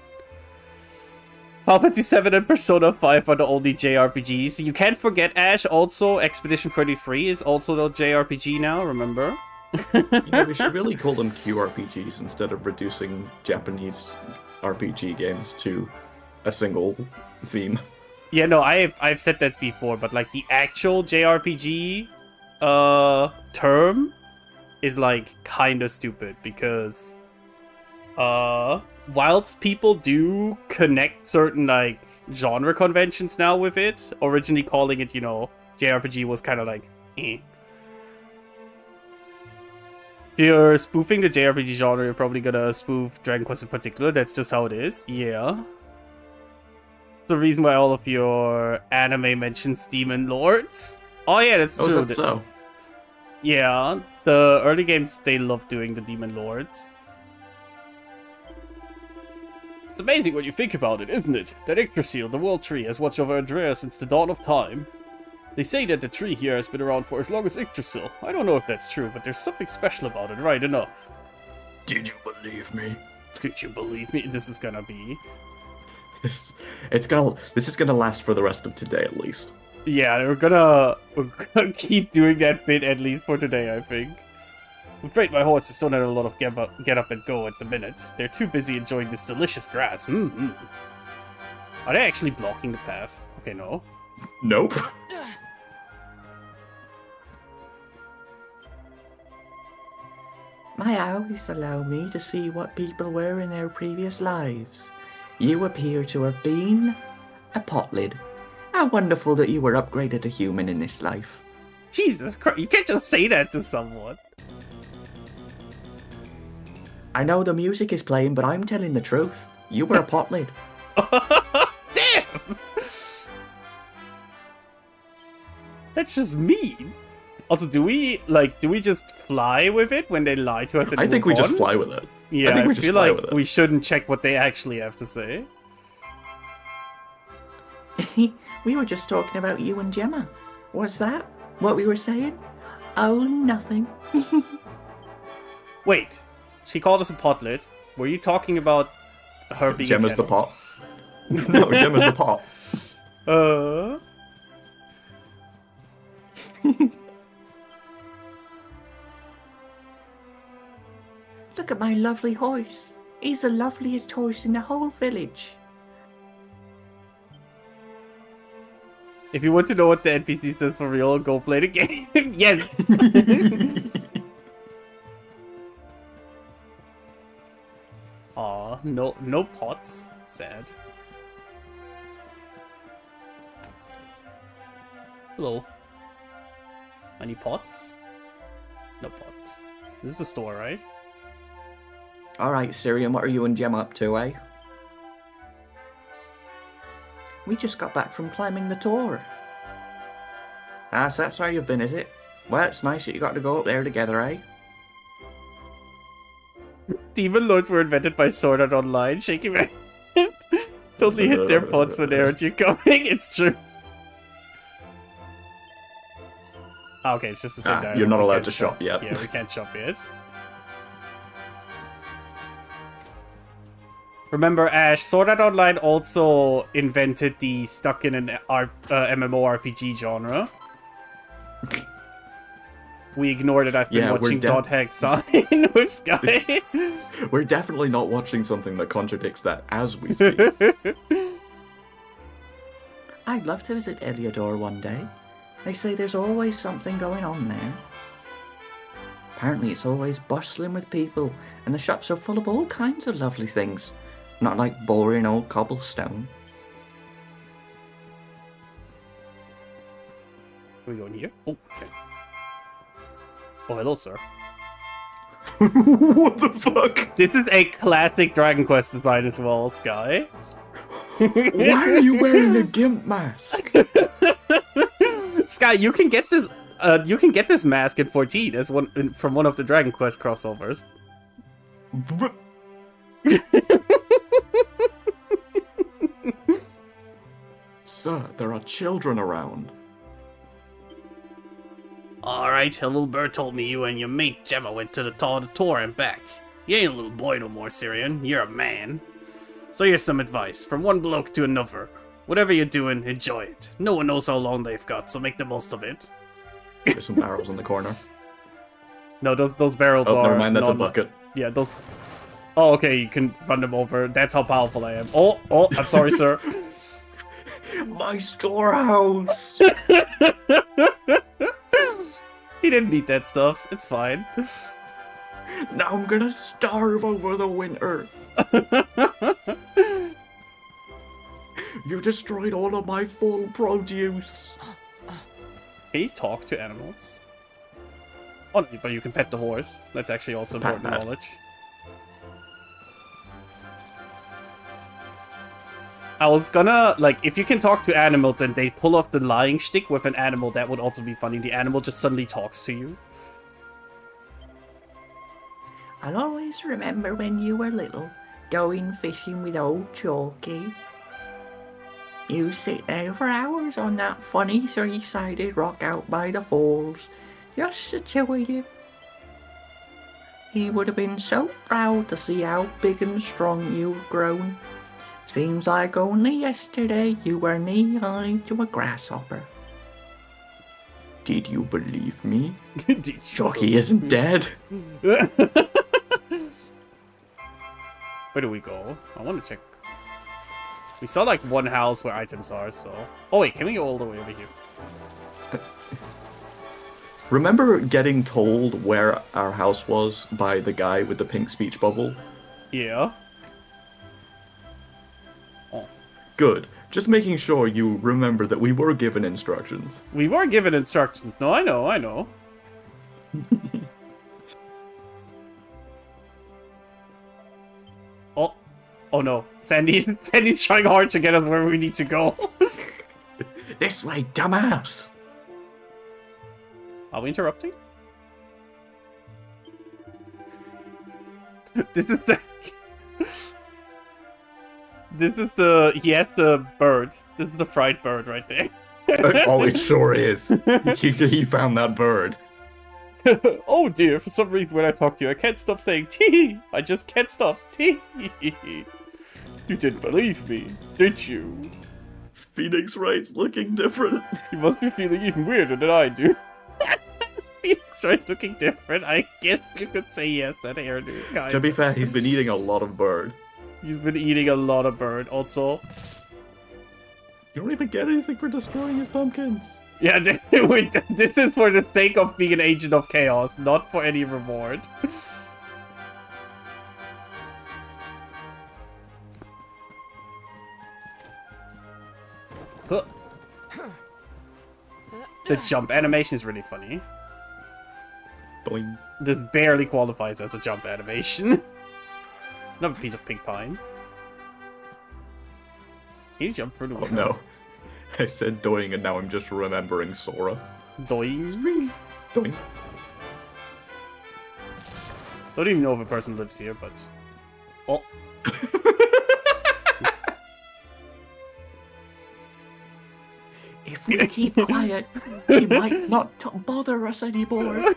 Final Fantasy 7 and Persona 5 are the only JRPGs. You can't forget Ash, also. Expedition 33 is also the JRPG now, remember? Yeah, we should really call them QRPGs instead of reducing Japanese RPG games to a single theme. Yeah, no, I've said that before, but like the actual JRPG term is like kind of stupid because whilst people do connect certain like genre conventions now with it, originally calling it, you know, JRPG was kind of like eh. If you're spoofing the JRPG genre, you're probably gonna spoof Dragon Quest in particular. That's just how it is. Yeah. The reason why all of your anime mentions Demon Lords. Oh yeah, that's true. Oh, is that so? Yeah, the early games, they love doing the Demon Lords. It's amazing when you think about it, isn't it? That Yggdrasil, the world tree, has watched over Erdrea since the dawn of time. They say that the tree here has been around for as long as Yggdrasil. I don't know if that's true, but there's something special about it, right enough. Did you believe me? Did you believe me? This is gonna be... This is gonna last for the rest of today at least. Yeah, we're gonna keep doing that bit at least for today, I think. I'm afraid my horses don't have a lot of get up and go at the minute. They're too busy enjoying this delicious grass. Mm-hmm. Are they actually blocking the path? Okay, no. Nope. My eyes allow me to see what people were in their previous lives. You appear to have been a pot lid. How wonderful that you were upgraded to human in this life. Jesus Christ, you can't just say that to someone. I know the music is playing, but I'm telling the truth. You were a pot lid. Damn! That's just mean. Also, do we just fly with it when they lie to us? And I think we move just on? fly with it. Yeah, I just feel fly like with it. we shouldn't check what they actually have to say. We were just talking about you and Gemma. What's that? What we were saying? Oh, nothing. Wait, she called us a potlet. Were you talking about her being Gemma's a the kettle? pot. No, Gemma's the pot. Look at my lovely horse. He's the loveliest horse in the whole village. If you want to know what the NPC says for real, go play the game. Yes! Aw, No pots. Sad. Hello. Any pots? No pots. This is the store, right? Alright, Syrian, what are you and Gemma up to, eh? We just got back from climbing the tower. Ah, so that's where you've been, is it? Well, it's nice that you got to go up there together, eh? Demon Lords were invented by Sword Art Online. Shaking my head. Totally hit their pots when they heard you coming. It's true. Okay, it's just the same dialogue. You're not We allowed can't to shop yet. Yeah, we can't shop yet. Remember, Ash, Sword Art Online also invented the stuck in an MMORPG genre. We ignored it. I've been Yeah, we're watching dead. .hack sign with Sky. We're definitely not watching something that contradicts that as we speak. I'd love to visit Eliodor one day. They say there's always something going on there. Apparently it's always bustling with people, and the shops are full of all kinds of lovely things. Not like boring old cobblestone. Are we going here? Oh, okay. Oh, hello, sir. What the fuck? This is a classic Dragon Quest design as well, Sky. Why are you wearing a gimp mask? Sky, you can get this. You can get this mask in 14 as from one of the Dragon Quest crossovers. Sir, there are children around. Alright, Hilbert told me you and your mate Gemma went to the tour and back. You ain't a little boy no more, Syrian. You're a man. So here's some advice, from one bloke to another. Whatever you're doing, enjoy it. No one knows how long they've got, so make the most of it. There's some barrels in the corner. No, those barrels Oh, are... never mind, that's a bucket. Yeah, those... Oh, okay, you can run them over. That's how powerful I am. Oh, I'm sorry, sir. My storehouse! He didn't need that stuff. It's fine. Now I'm gonna starve over the winter. You destroyed all of my full produce. Can you talk to animals? Oh, but you can pet the horse. That's actually also Pat, important pat. knowledge. I was gonna, like, if you can talk to animals and they pull off the lying shtick with an animal, that would also be funny. The animal just suddenly talks to you. I'll always remember when you were little, going fishing with old Chalky. You sit there for hours on that funny three-sided rock out by the falls, just the two of you. He would have been so proud to see how big and strong you've grown. Seems like only yesterday you were knee-high to a grasshopper. Did you believe me? Did you Jockey isn't dead. Where do we go? I want to check. We saw like one house where items are, so... Oh wait, can we go all the way over here? Remember getting told where our house was by the guy with the pink speech bubble? Yeah. Good. Just making sure you remember that we were given instructions. We were given instructions. No, I know. Oh no. Sandy's trying hard to get us where we need to go. This way, dumbass! Are we interrupting? This is the... He has the bird. This is the fried bird right there. Oh, it sure is. He found that bird. Oh dear, for some reason when I talk to you, I can't stop saying tee. I just can't stop tee. You didn't believe me, did you? Phoenix Wright's looking different. You must be feeling even weirder than I do. Phoenix Wright looking different? I guess you could say yes, that hairdo. Kind To be fair, he's been eating a lot of bird. He's been eating a lot of bird, also. You don't even get anything for destroying his pumpkins. Yeah, this is for the sake of being an agent of chaos, not for any reward. Huh. The jump animation is really funny. Boing. This barely qualifies as a jump animation. Another piece of pink pine. He jumped through the Oh window. no. I said doing and now I'm just remembering Sora. Doing. Doing. Don't even know if a person lives here, but... Oh. If we keep quiet, he might not bother us anymore.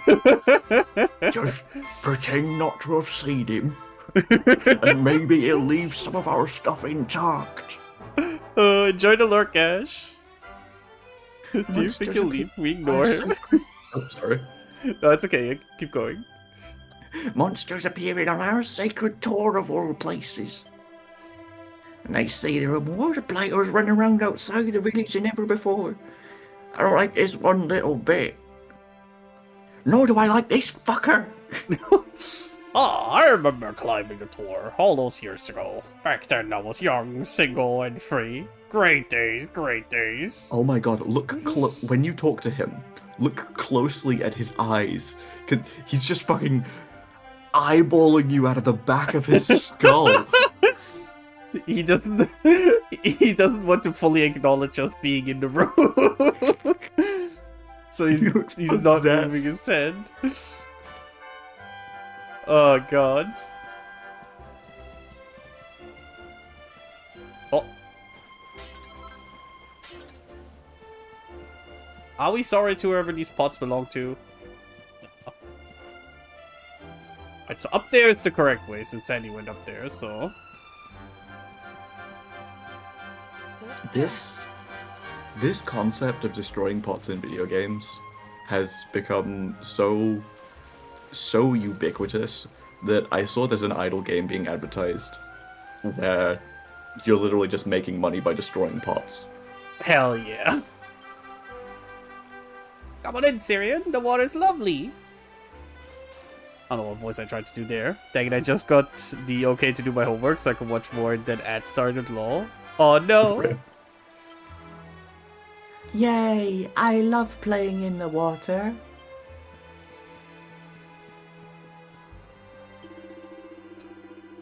Just pretend not to have seen him. And maybe he'll leave some of our stuff intact. Enjoy the lurk, Ash. Do you Monsters think he'll are leave? We ignore him. Oh, sorry. No, it's okay. Keep going. Monsters appearing on our sacred tour of all places. And they say there are more blighters running around outside the village than ever before. I don't like this one little bit. Nor do I like this fucker. I remember climbing the tour all those years ago. Back then I was young, single, and free. Great days, great days. Oh my god, look when you talk to him, look closely at his eyes. He's just fucking eyeballing you out of the back of his skull. He doesn't want to fully acknowledge us being in the room. So he's looks not possessed. moving his head. Oh god. Oh. Are we sorry to whoever these pots belong to? No. Right, so up there is the correct way since Sandy went up there, so... This concept of destroying pots in video games has become so ubiquitous that I saw there's an idle game being advertised where you're literally just making money by destroying pots. Hell yeah. Come on in, Syrian. The water's lovely. I don't know what voice I tried to do there. Dang it, I just got the okay to do my homework so I can watch more and then ad started lol. Oh no. Yay, I love playing in the water.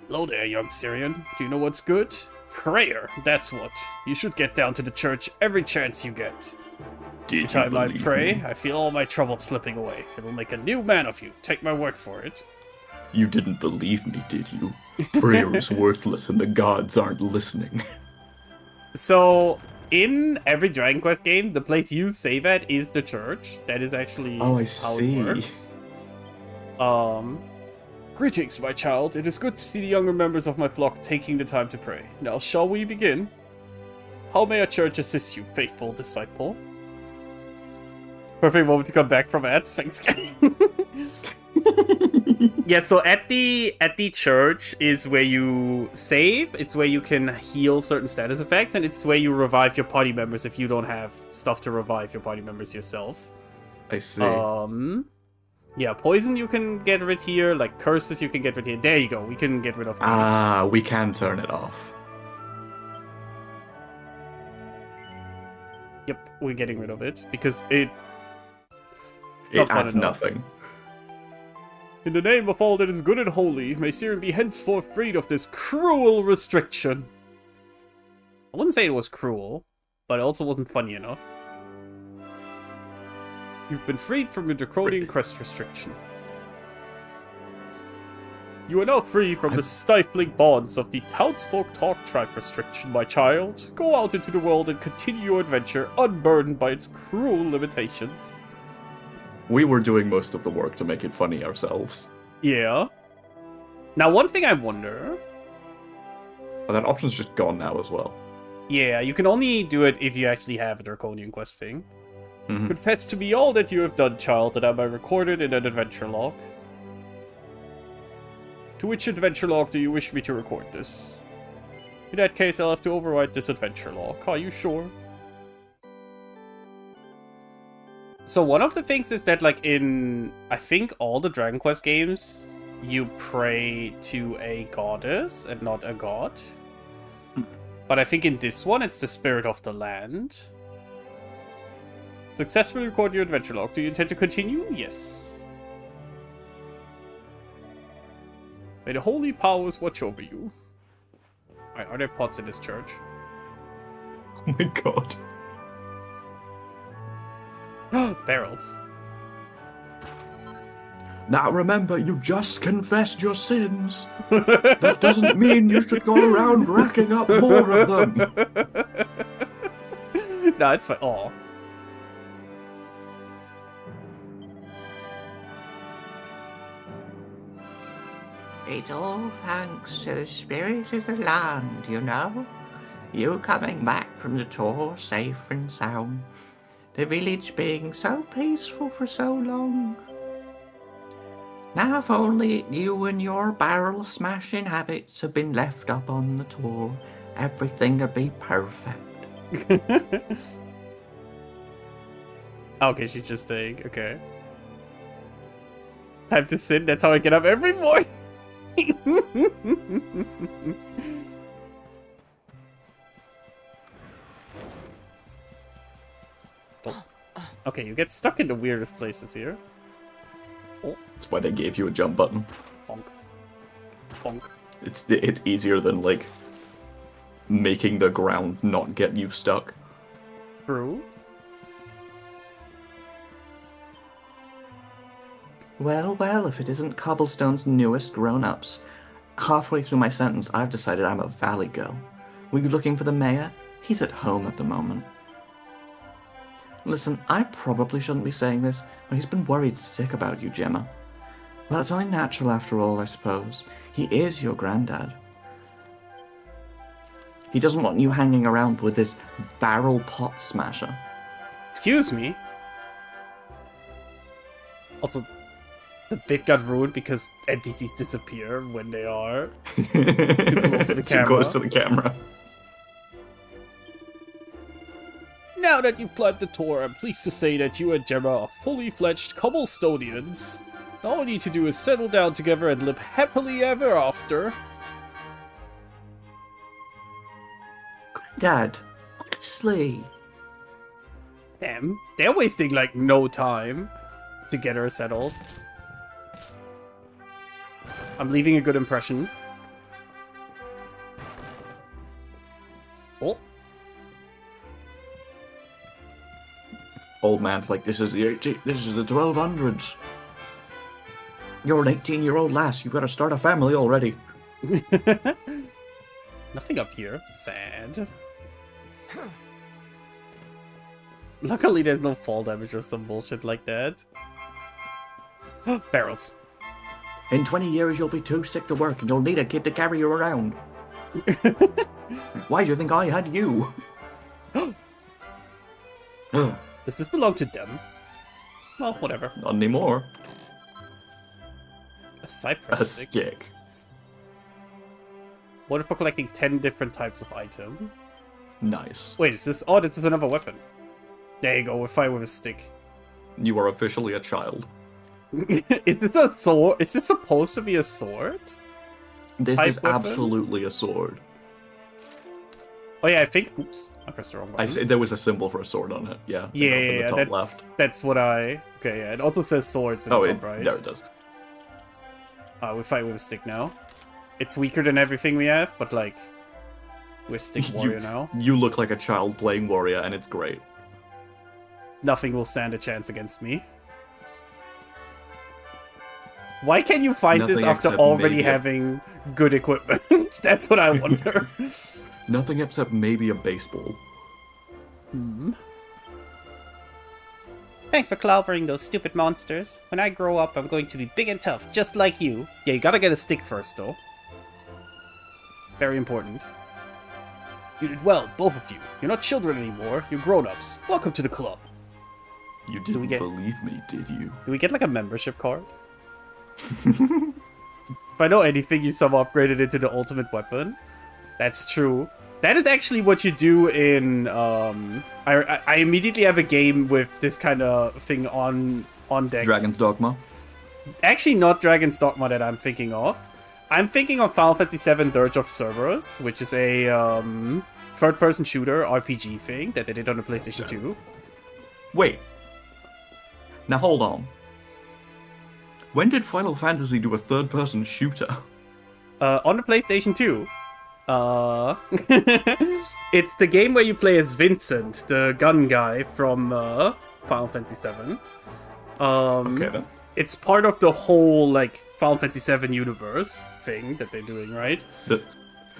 Hello there, young Syrian. Do you know what's good? Prayer, that's what. You should get down to the church every chance you get. Did Each time I pray, I feel all my troubles slipping away. It will make a new man of you. Take my word for it. You didn't believe me, did you? Prayer is worthless and the gods aren't listening. So, in every Dragon Quest game, the place you save at is the church. That is actually Oh, I how see. it works. Greetings, my child. It is good to see the younger members of my flock taking the time to pray. Now, shall we begin? How may a church assist you, faithful disciple? Perfect moment to come back from ads. Thanks, Yeah, so at the church is where you save. It's where you can heal certain status effects, and it's where you revive your party members if you don't have stuff to revive your party members yourself. I see. Yeah, poison you can get rid here, like curses you can get rid here. There you go. We can get rid of that. Ah, we can turn it off. Yep, we're getting rid of it because it It fun adds enough. nothing. In the name of all that is good and holy, may Siren be henceforth freed of this cruel restriction. I wouldn't say it was cruel, but it also wasn't funny enough. You've been freed from your draconian crest restriction. You are now free from the stifling bonds of the townsfolk talk tribe restriction, my child. Go out into the world and continue your adventure unburdened by its cruel limitations. We were doing most of the work to make it funny ourselves. Yeah. Now, one thing I wonder... But that option's just gone now as well. Yeah, you can only do it if you actually have a Draconian Quest thing. Mhm. Confess to me all that you have done, child, that I may record it in an adventure log. To which adventure log do you wish me to record this? In that case, I'll have to overwrite this adventure log. Are you sure? So one of the things is that, like, in, I think, all the Dragon Quest games, you pray to a goddess and not a god. But I think in this one, it's the spirit of the land. Successfully record your adventure log. Do you intend to continue? Yes. May the holy powers watch over you. Alright, are there pots in this church? Oh my god. Barrels. Now remember, you just confessed your sins. That doesn't mean you should go around racking up more of them. No, it's fine. Oh. It's all thanks to the spirit of the land, you know. You coming back from the tour safe and sound. The village being so peaceful for so long. Now if only you and your barrel-smashing habits had been left up on the tour, everything would be perfect. Okay, she's just saying, okay. Time to sin, that's how I get up every morning. Oh. Okay, you get stuck in the weirdest places here. Oh, That's why they gave you a jump button. bonk. Bonk. It's easier than, like, making the ground not get you stuck. True. Well, if it isn't Cobblestone's newest grown-ups. Halfway through my sentence, I've decided I'm a valley girl. Were you looking for the mayor? He's at home at the moment. Listen, I probably shouldn't be saying this, but he's been worried sick about you, Gemma. Well, it's only natural after all, I suppose. He is your granddad. He doesn't want you hanging around with this barrel pot smasher. Excuse me? Also, the bit got ruined because NPCs disappear when they are too close to the Too camera. close to the camera. Now that you've climbed the tour, I'm pleased to say that you and Gemma are fully fledged Cobblestonians. All you need to do is settle down together and live happily ever after. Dad, honestly. Damn, they're wasting like no time to get her settled. I'm leaving a good impression. Oh. Old man's like, this is the 1200s. You're an 18-year-old lass. You've got to start a family already. Nothing up here. Sad. Luckily there's no fall damage or some bullshit like that. Barrels. In 20 years, you'll be too sick to work, and you'll need a kid to carry you around. Why do you think I had you? Not Does this belong to them? Well, whatever. anymore. A cypress A stick. stick. What if we're collecting 10 different types of item? Nice. Wait, is this... Oh, this is another weapon. There you go, we fight with a stick. You are officially a child. Is this a sword? Is this supposed to be a sword? This Type is weapon? absolutely a sword. Oh yeah, I think... Oops, I pressed the wrong button. I say there was a symbol for a sword on it. Yeah. Yeah, in the yeah, top that's, left. that's what I... Okay, yeah, it also says swords in Oh, the top right. there it does. We fight with a stick now. It's weaker than everything we have, but like... We're stick warrior now. You look like a child playing warrior, and it's great. Nothing will stand a chance against me. Why can you find this Nothing after except already maybe a- having good equipment? That's what I wonder. Nothing except maybe a baseball. Thanks for clobbering those stupid monsters. When I grow up, I'm going to be big and tough, just like you. Yeah, you gotta get a stick first, though. Very important. You did well, both of you. You're not children anymore, you're grown-ups. Welcome to the club. You we didn't get- believe me, did you? Do we get like a membership card? If I know anything, you somehow upgraded into the ultimate weapon. That's true. That is actually what you do in, I immediately have a game with this kind of thing on deck. Dragon's Dogma. Actually, not Dragon's Dogma that I'm thinking of. I'm thinking of Final Fantasy VII Dirge of Cerberus, which is a third-person shooter RPG thing that they did on the PlayStation 2. Wait. Now hold on. When did Final Fantasy do a third-person shooter? On the PlayStation 2. It's the game where you play as Vincent, the gun guy from Final Fantasy VII. Okay then. It's part of the whole like Final Fantasy VII universe thing that they're doing, right? The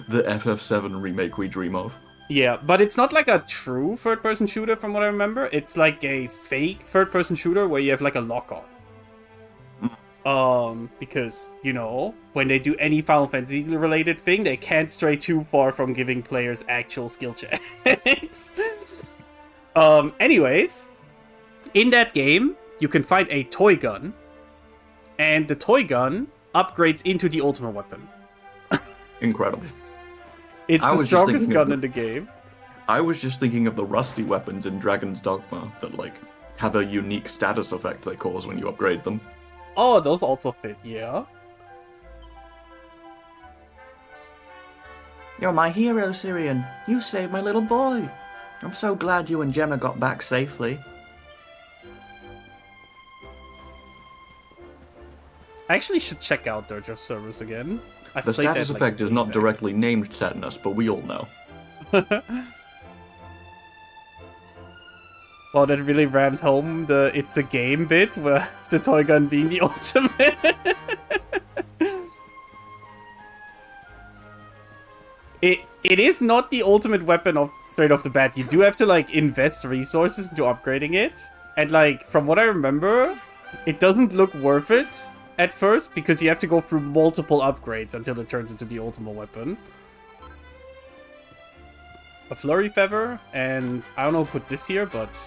FF7 remake we dream of. Yeah, but it's not like a true third-person shooter from what I remember. It's like a fake third-person shooter where you have like a lock-on. Because, you know, when they do any Final Fantasy related thing, they can't stray too far from giving players actual skill checks. Anyways, in that game, you can find a toy gun, and the toy gun upgrades into the ultimate weapon. Incredible. It's I the was just strongest thinking gun of in the game. I was just thinking of the rusty weapons in Dragon's Dogma that, like, have a unique status effect they cause when you upgrade them. Oh, those also fit, yeah. You're my hero, Syrian. You saved my little boy. I'm so glad you and Gemma got back safely. I actually should check out their just servers again. I've The played status that, like, effect is way not back. directly named tetanus, but we all know. Well, that really rammed home the "it's a game" bit, where the toy gun being the ultimate. It is not the ultimate weapon of straight off the bat. You do have to like invest resources into upgrading it, and like from what I remember, it doesn't look worth it at first because you have to go through multiple upgrades until it turns into the ultimate weapon. A flurry feather, and I don't know who put this here, but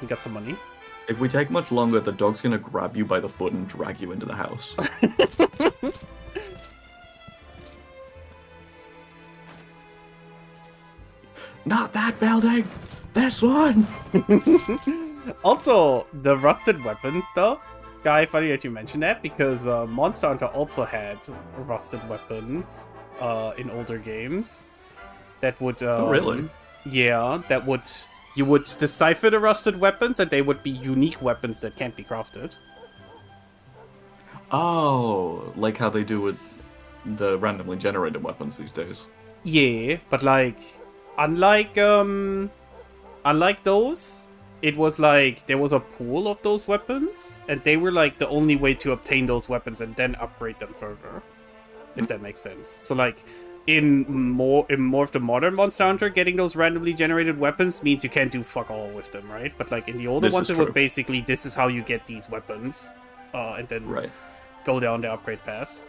we got some money. If we take much longer, the dog's gonna grab you by the foot and drag you into the house. Not that building! This one! Also, the rusted weapon stuff. Sky, funny that you mentioned that, because Monster Hunter also had rusted weapons in older games. That would... Oh, really? Yeah, that would... You would decipher the rusted weapons, and they would be unique weapons that can't be crafted. Oh, like how they do with the randomly generated weapons these days. Yeah, but like... Unlike those, it was like there was a pool of those weapons, and they were like the only way to obtain those weapons and then upgrade them further. If that makes sense. So like in more of the modern Monster Hunter, getting those randomly generated weapons means you can't do fuck all with them, right? But like in the older This ones, is it was true. basically this is how you get these weapons, and then Right. go down the upgrade paths.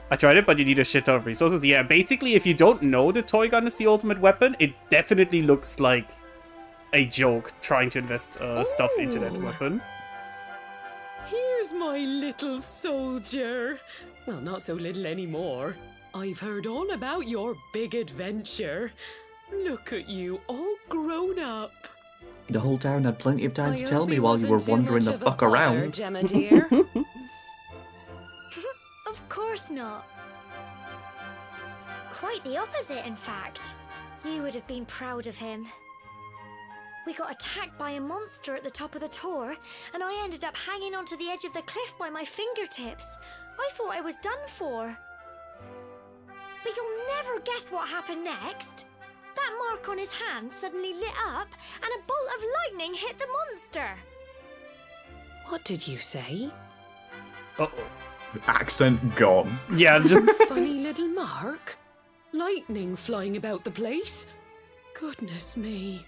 I tried it, but you need a shit ton of resources. Yeah, basically, if you don't know the toy gun is the ultimate weapon, it definitely looks like a joke trying to invest stuff into that Ooh. weapon. Here's my little soldier. Well, not so little anymore. I've heard all about your big adventure. Look at you, all grown up. The whole town had plenty of time I to tell hope me he while you were wasn't too wandering much the of a fuck bother, around. Gemma dear. Of course not. Quite the opposite, in fact. You would have been proud of him. We got attacked by a monster at the top of the tour, and I ended up hanging onto the edge of the cliff by my fingertips. I thought I was done for. But you'll never guess what happened next. That mark on his hand suddenly lit up, and a bolt of lightning hit the monster. What did you say? Uh-oh. Accent gone. Yeah, just... Funny little mark? Lightning flying about the place? Goodness me.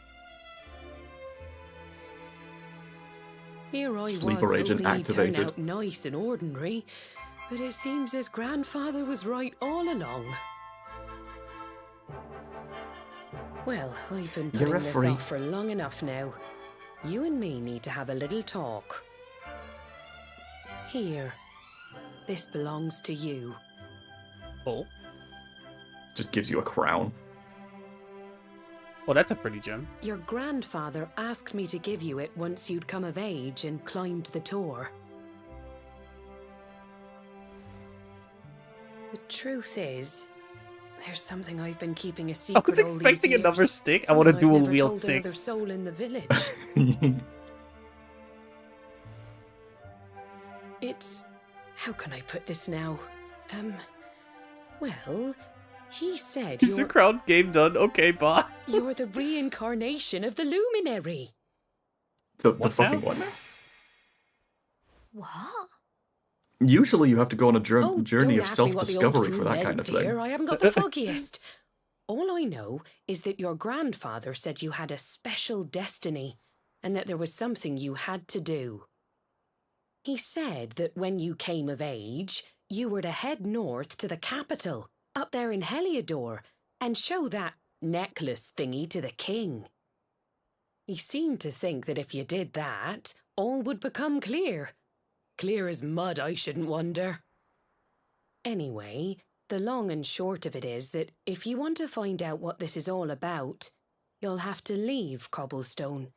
Here I Sleeper was agent hoping he'd turn activated. out nice and ordinary, but it seems his grandfather was right all along. Well, I've been You're a putting this freak. off for long enough now. You and me need to have a little talk. Here. This belongs to you. Oh. Just gives you a crown. Well, that's a pretty gem. Your grandfather asked me to give you it once you'd come of age and climbed the Tor. The truth is, There's something I've been keeping a I secret was all these expecting another years. stick. I want a Something I've dual never wield told another sticks. soul in the village. It's... how can I put this now? Well, he said Is the crown game done? Okay, bye. you're the reincarnation of the luminary. The What fucking now? one. What? Usually you have to go on a journey don't of ask me what the old self-discovery fool for that meant, kind of dear. thing. I haven't got the foggiest. All I know is that your grandfather said you had a special destiny and that there was something you had to do. He said that when you came of age, you were to head north to the capital, up there in Heliodor, and show that necklace thingy to the king. He seemed to think that if you did that, all would become clear. Clear as mud, I shouldn't wonder. Anyway, the long and short of it is that if you want to find out what this is all about, you'll have to leave Cobblestone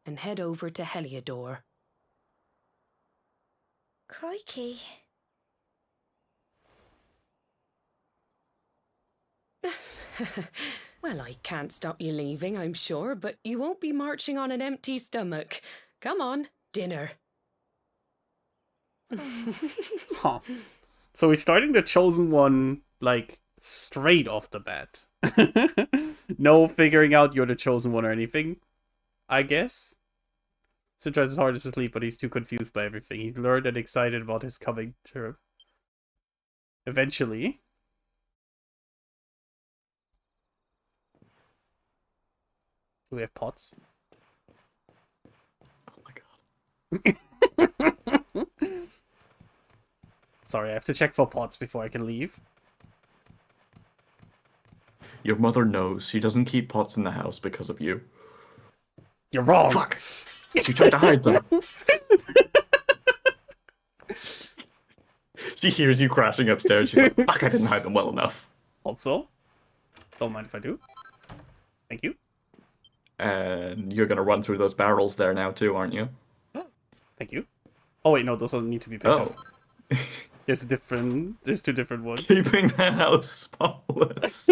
and head over to Heliodor. Crikey. Well, I can't stop you leaving, I'm sure, but you won't be marching on an empty stomach. Come on, dinner. Huh. So we're starting the Chosen One, like, straight off the bat. No figuring out you're the Chosen One or anything, I guess. So tries his hardest to sleep, but he's too confused by everything. He's learned and excited about his coming term. Eventually. Do we have pots? Oh my god. Sorry, I have to check for pots before I can leave. Your mother knows. She doesn't keep pots in the house because of you. You're wrong! Fuck! She tried to hide them. She hears you crashing upstairs. She's like, fuck, I didn't hide them well enough. Also, don't mind if I do. Thank you. And you're gonna run through those barrels there now too, aren't you? Thank you. Oh wait, no, those don't need to be picked Oh. up. There's two different ones. Keeping the house spotless.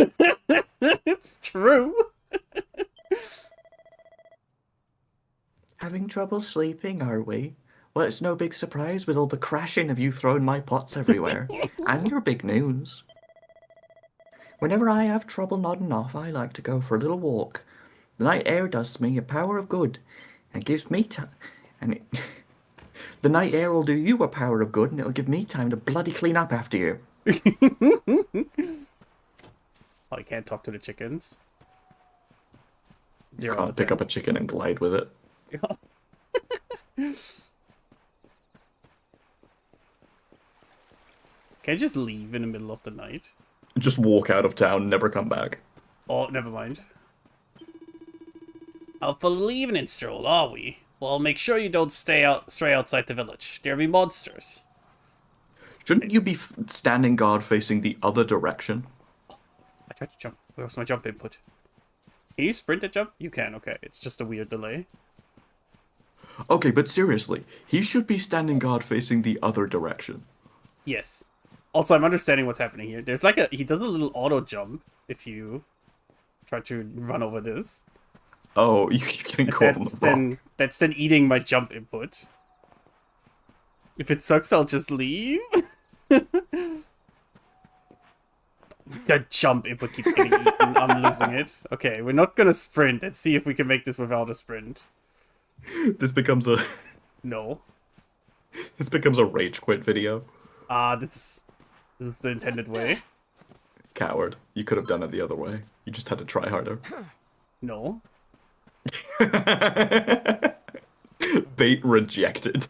It's true. Having trouble sleeping, are we? Well, it's no big surprise with all the crashing of you throwing my pots everywhere. And your big news. Whenever I have trouble nodding off, I like to go for a little walk. The night air does me a power of good, and gives me time. The night air will do you a power of good, and it'll give me time to bloody clean up after you. I can't talk to the chickens. You 0 out can't of pick 10. up a chicken and glide with it. Can I just leave in the middle of the night? Just walk out of town, never come back. Oh, never mind. Out for the evening stroll, are we? Well, make sure you don't stray outside the village. There'll be monsters. Shouldn't you be standing guard facing the other direction? I tried to jump. Where was my jump input? Can you sprint and jump? You can, okay. It's just a weird delay. Okay, but seriously, he should be standing guard facing the other direction. Yes. Also, I'm understanding what's happening here. There's like he does a little auto jump if you try to run over this. Oh, you're getting caught on the rock. That's then eating my jump input. If it sucks, I'll just leave. The jump input keeps getting eaten. I'm losing it. Okay, we're not gonna sprint. Let's see if we can make this without a sprint. This becomes a No. rage quit video. This is the intended way. Coward. You could have done it the other way. You just had to try harder. No. Bait rejected.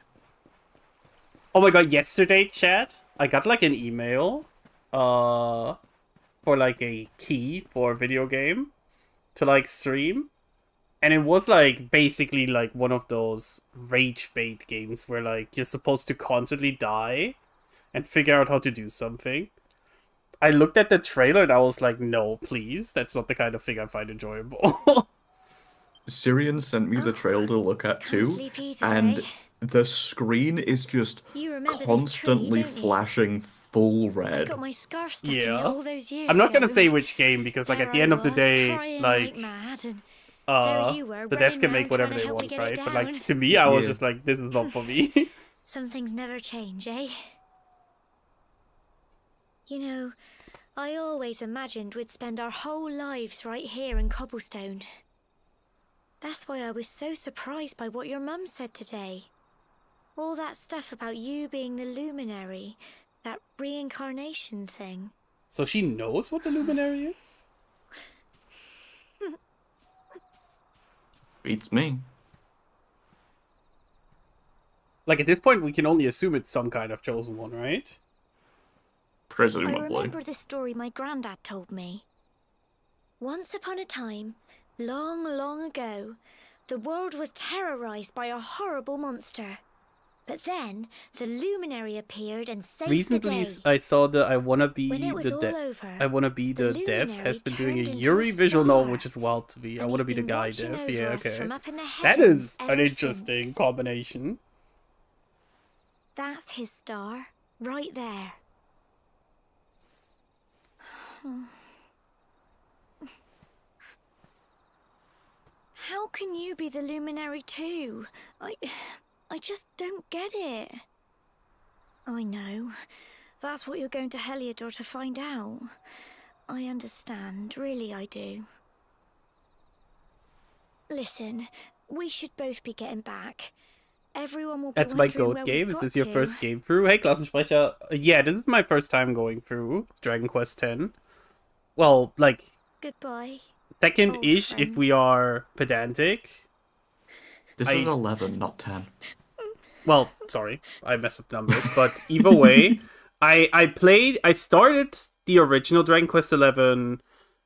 Oh my god, yesterday, chat, I got like an email for like a key for a video game to like stream. And it was like basically like one of those rage bait games where like you're supposed to constantly die and figure out how to do something. I looked at the trailer and I was like, no, please, that's not the kind of thing I find enjoyable. Syrian sent me the trailer to look at Can't too, sleep either, and eh? the screen is just You remember this tree, constantly don't you? flashing full I red. got my scarf stuck in it Yeah. all those years I'm not ago. gonna say which game because, like, There at the end of the I was, day, crying like, mad, and there you were, the devs running can make round whatever trying to they help me want, get it right? But down. like, to me, I was Yeah. just like, this is not for me. Some things never change, eh? You know, I always imagined we'd spend our whole lives right here in Cobblestone. That's why I was so surprised by what your mum said today. All that stuff about you being the luminary, that reincarnation thing. So she knows what the luminary is? Beats me. Like, at this point, we can only assume it's some kind of chosen one, right? I Presumably. remember the story my granddad told me. Once upon a time, long, long ago, the world was terrorized by a horrible monster. But then, the luminary appeared and saved Recently, the day. I saw the I Wanna Be When it was the all Dev. over, I Wanna Be the the Dev luminary has been doing a turned into Yuri a visual novel, star. which is wild to me. I And Wanna he's Be the been Guy watching Dev. over Yeah, us okay. from up in the That heavens is an ever interesting since. combination. That's his star, right there. How can you be the luminary too? I just don't get it. I know. That's what you're going to Heliodor to find out. I understand, really I do. Listen, we should both be getting back. Everyone will be That's my wondering goat where game. we've Is got this your to. first game through? Hey, Klassensprecher. Yeah, this is my first time going through Dragon Quest X. Well, like, Goodbye. second-ish old if friend. we are pedantic. This I- is 11, not 10. Well, sorry, I mess up numbers, but either way, I started the original Dragon Quest XI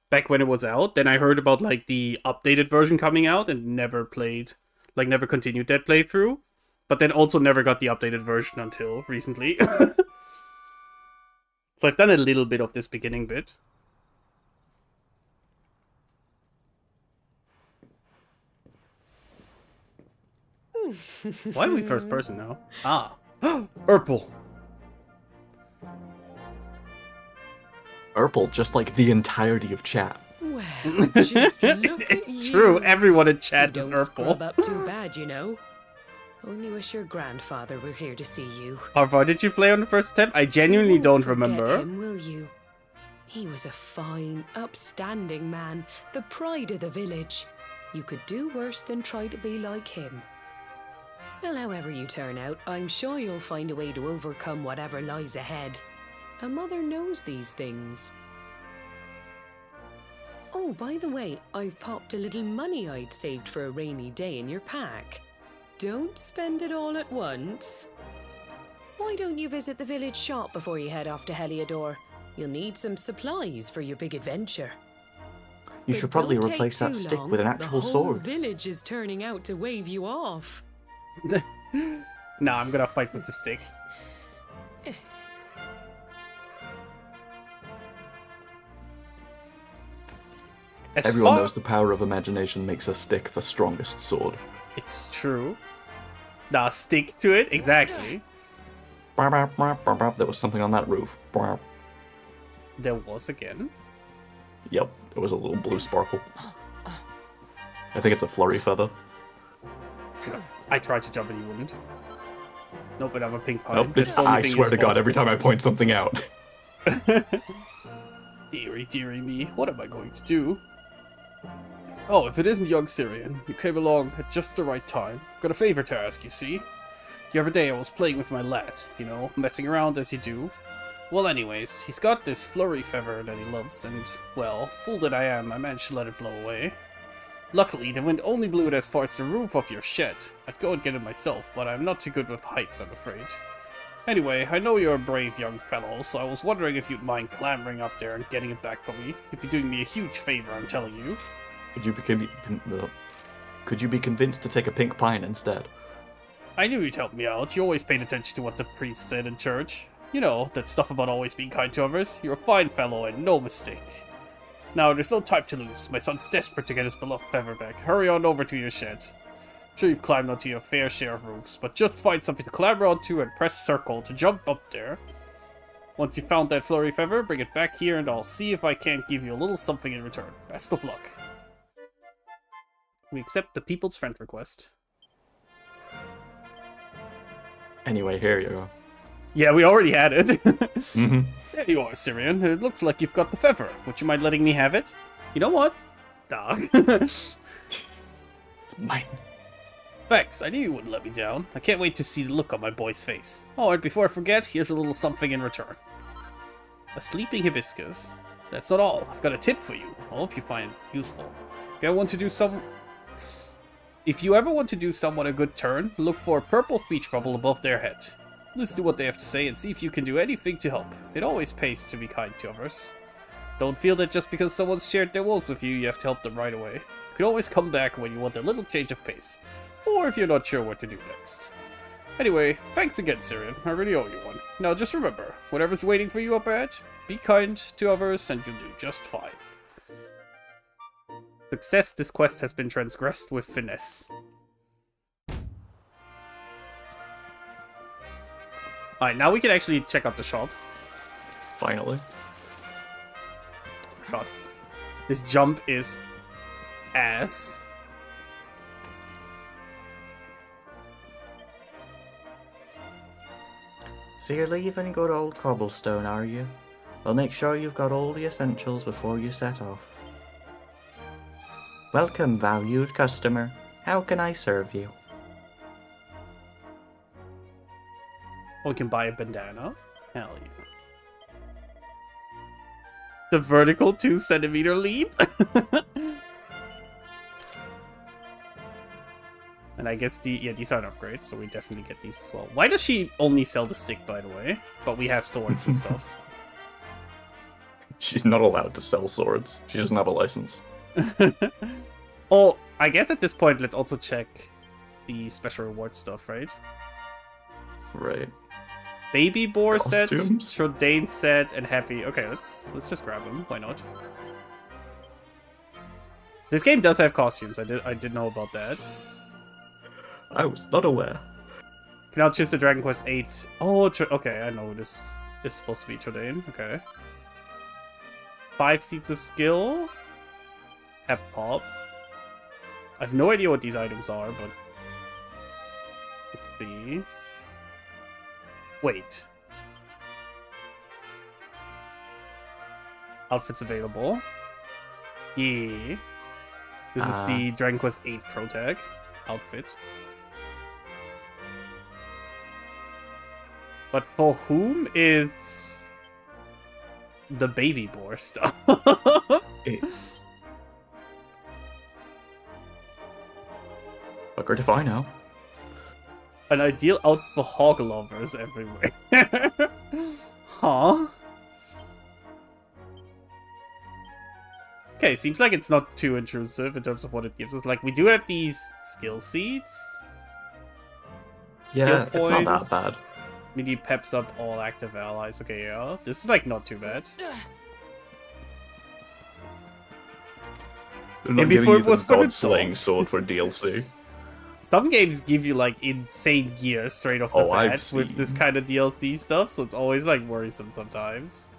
back when it was out. Then I heard about like the updated version coming out and never continued that playthrough. But then also never got the updated version until recently. So I've done a little bit of this beginning bit. Why are we first person now? Ah. Urpel. Urpel, just like the entirety of chat. Well, just look at It's you. true, everyone in You chat is don't scrub Urpel. up too bad, you know. Only wish your grandfather were here to see you. How far did you play on the first attempt? I genuinely You don't won't forget remember. him, will you? He was a fine, upstanding man, the pride of the village. You could do worse than try to be like him. Well, however you turn out, I'm sure you'll find a way to overcome whatever lies ahead. A mother knows these things. Oh, by the way, I've popped a little money I'd saved for a rainy day in your pack. Don't spend it all at once. Why don't you visit the village shop before you head off to Heliodor? You'll need some supplies for your big adventure. You But should probably don't take replace that too stick long. with an The actual whole sword. village is turning out to wave you off. Nah, I'm gonna fight with the stick. As Everyone far- knows the power of imagination makes a stick the strongest sword. It's true. Nah, stick to it, exactly. There was something on that roof. There was again. Yep, there was a little blue sparkle. I think it's a flurry feather. I tried to jump and you wouldn't. Nope, but I'm a pink pine. Nope, That's it's, the only I thing swear you to God, spotted. every time I point something out. Dearie, dearie me, what am I going to do? Oh, if it isn't young Syrian, you came along at just the right time. Got a favor to ask, you see. The other day I was playing with my lad, you know, messing around as you do. Well, anyways, he's got this flurry feather that he loves, and, well, fool that I am, I managed to let it blow away. Luckily, the wind only blew it as far as the roof of your shed. I'd go and get it myself, but I'm not too good with heights, I'm afraid. Anyway, I know you're a brave young fellow, so I was wondering if you'd mind clambering up there and getting it back for me. You'd be doing me a huge favor, I'm telling you. Could you be convinced to take a pink pine instead? I knew you'd help me out. You always paid attention to what the priest said in church. You know, that stuff about always being kind to others. You're a fine fellow and no mistake. Now, there's no time to lose. My son's desperate to get his beloved feather back. Hurry on over to your shed. I'm sure you've climbed onto your fair share of roofs, but just find something to clamber onto and press circle to jump up there. Once you found that flurry feather, bring it back here and I'll see if I can't give you a little something in return. Best of luck. We accept the people's friend request. Anyway, here you go. Yeah, we already had it. Mm-hmm. There you are, Syrian. It looks like you've got the feather. Would you mind letting me have it? You know what? Dog. It's mine. Thanks, I knew you wouldn't let me down. I can't wait to see the look on my boy's face. Oh, and before I forget, here's a little something in return. A sleeping hibiscus. That's not all. I've got a tip for you. I hope you find it useful. If you ever want to do someone a good turn, look for a purple speech bubble above their head. Listen to what they have to say and see if you can do anything to help. It always pays to be kind to others. Don't feel that just because someone's shared their woes with you, you have to help them right away. You can always come back when you want a little change of pace. Or if you're not sure what to do next. Anyway, thanks again, Syrian. I really owe you one. Now just remember, whatever's waiting for you up ahead, be kind to others and you'll do just fine. Success, this quest has been transgressed with finesse. Alright, now we can actually check out the shop. Finally. God. This jump is ass. So you're leaving good old Cobblestone, are you? Well, make sure you've got all the essentials before you set off. Welcome, valued customer. How can I serve you? We can buy a bandana. Hell yeah. The vertical 2-centimeter leap. And I guess these are an upgrade, so we definitely get these as well. Why does she only sell the stick, by the way? But we have swords and stuff. She's not allowed to sell swords. She doesn't have a license. Oh, I guess at this point, let's also check the special reward stuff, right? Right. Baby boar set, Costumes? Trodane set, and happy. Okay, let's just grab them. Why not? This game does have costumes. I did know about that. I was not aware. Can now choose the Dragon Quest 8. Oh, okay, I know this is supposed to be Trodane. Okay. 5 seeds of skill. Pep pop. I have no idea what these items are, but let's see. Wait. Outfits available. Yeah. This is the Dragon Quest 8 Pro Tag outfit. But for whom is the baby boar stuff? It's... Fucker if I know. An ideal outfit for hog lovers everywhere. Huh? Okay, seems like it's not too intrusive in terms of what it gives us. Like, we do have these skill seeds. Yeah, it's not that bad. Mini peps up all active allies. Okay, yeah. This is, like, not too bad. They're not And giving before you it was the for the God-slaying dog. sword for DLC. Some games give you, like, insane gear straight off the Oh, I've bat with this seen. kind of DLC stuff, so it's always, like, worrisome sometimes.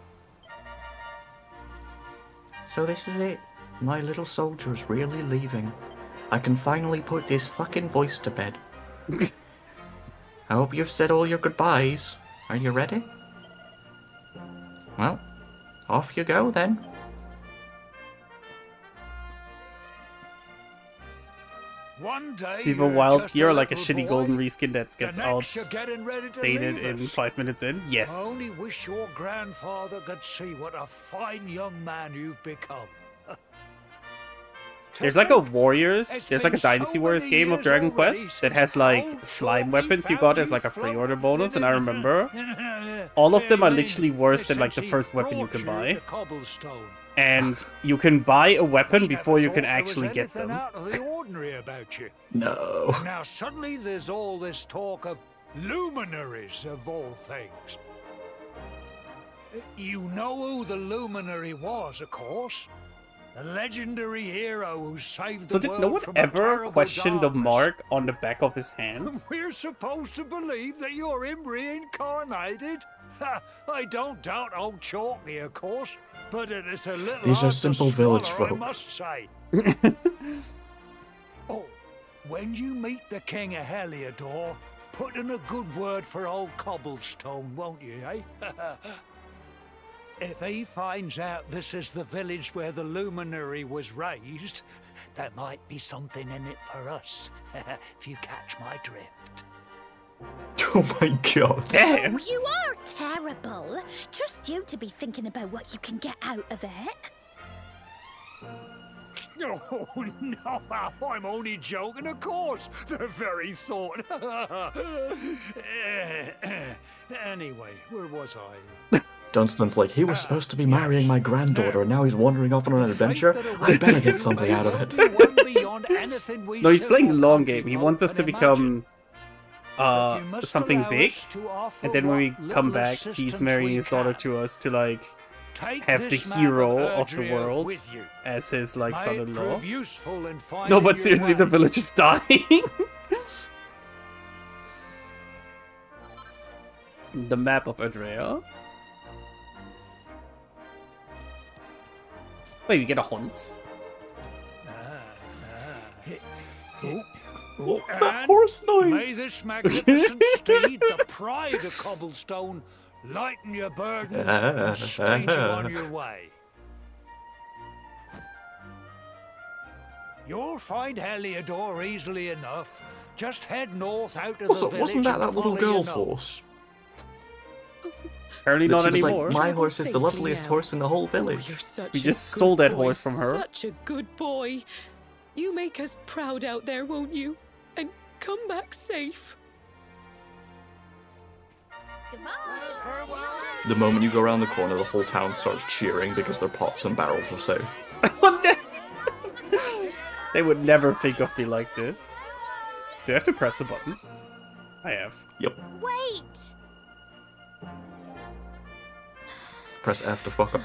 So this is it. My little soldier's really leaving. I can finally put this fucking voice to bed. I hope you've said all your goodbyes. Are you ready? Well, off you go then. One day It's either you're wild just gear or like a little shitty boy, golden reskin that the gets next you're getting ready to outdated leave in us. 5 minutes in. Yes. I only wish your grandfather could see what a fine young man you've become. To There's like a think Warriors, it's there's like a been so Dynasty Warriors many game of years Dragon already Quest that since has like old slime Froggy weapons you found got as like a floating pre-order bonus, and I living- remember all of them are I mean, literally worse than like the since he first weapon you brought can buy. to Cobblestone. And you can buy a weapon We never before you thought can there was actually get anything them. out of the ordinary about you. No. Now suddenly there's all this talk of luminaries of all things. You know who the luminary was, of course. The legendary hero who saved So the did world no one from a ever terrible question the darkness. mark on the back of his hand? We're supposed to believe that you're him reincarnated? Ha, I don't doubt old Chalky, of course, but it is a little These are hard to simple village swallow, I folk. must say. Oh, when you meet the King of Heliodor, put in a good word for old Cobblestone, won't you, eh? If he finds out this is the village where the luminary was raised, there might be something in it for us, if you catch my drift. Oh my god. Damn! You are terrible. Trust you to be thinking about what you can get out of it. Oh, no, I'm only joking, of course. The very thought. Anyway, where was I? Dunstan's like, he was supposed to be marrying my granddaughter, and now he's wandering off on an adventure. I better get something out of it. No, he's playing the long game. He wants us to become something big, and then when we come back, he's marrying his daughter to us to like have the hero of the world as his like son-in-law. No, but seriously, the village is dying. The map of Erdrea. Wait, we get a hunt. What's that horse noise? May this magnificent steed, the pride of Cobblestone, lighten your burden and stage you on your way. You'll find Heliodor easily enough. Just head north out of Also, the village wasn't that and that little follow your girl's nose. horse? Apparently That not she was anymore. like, my Travel horse is the safely loveliest now. horse in the whole Oh, village. you're such We a just good stole that boy, horse from her. Such a good boy. You make us proud out there, won't you? And come back safe. The moment you go around the corner, the whole town starts cheering because their pots and barrels are safe. They would never think of me like this. Do I have to press a button? I have. Yep. Wait! Press F to fuck up.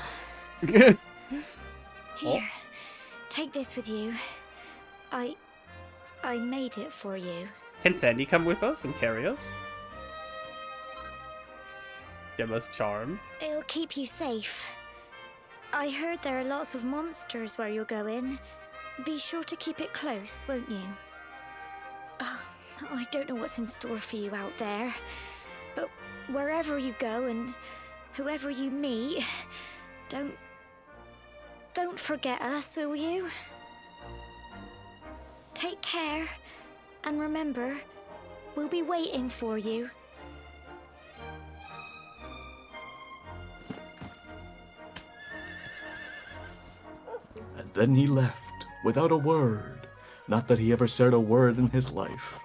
Here, take this with you. I made it for you. Can Sandy come with us and carry us? Gemma's charm. It'll keep you safe. I heard there are lots of monsters where you're going. Be sure to keep it close, won't you? Oh, I don't know what's in store for you out there. But wherever you go and whoever you meet, don't forget us, will you? Take care, and remember, we'll be waiting for you. And then he left, without a word. Not that he ever said a word in his life.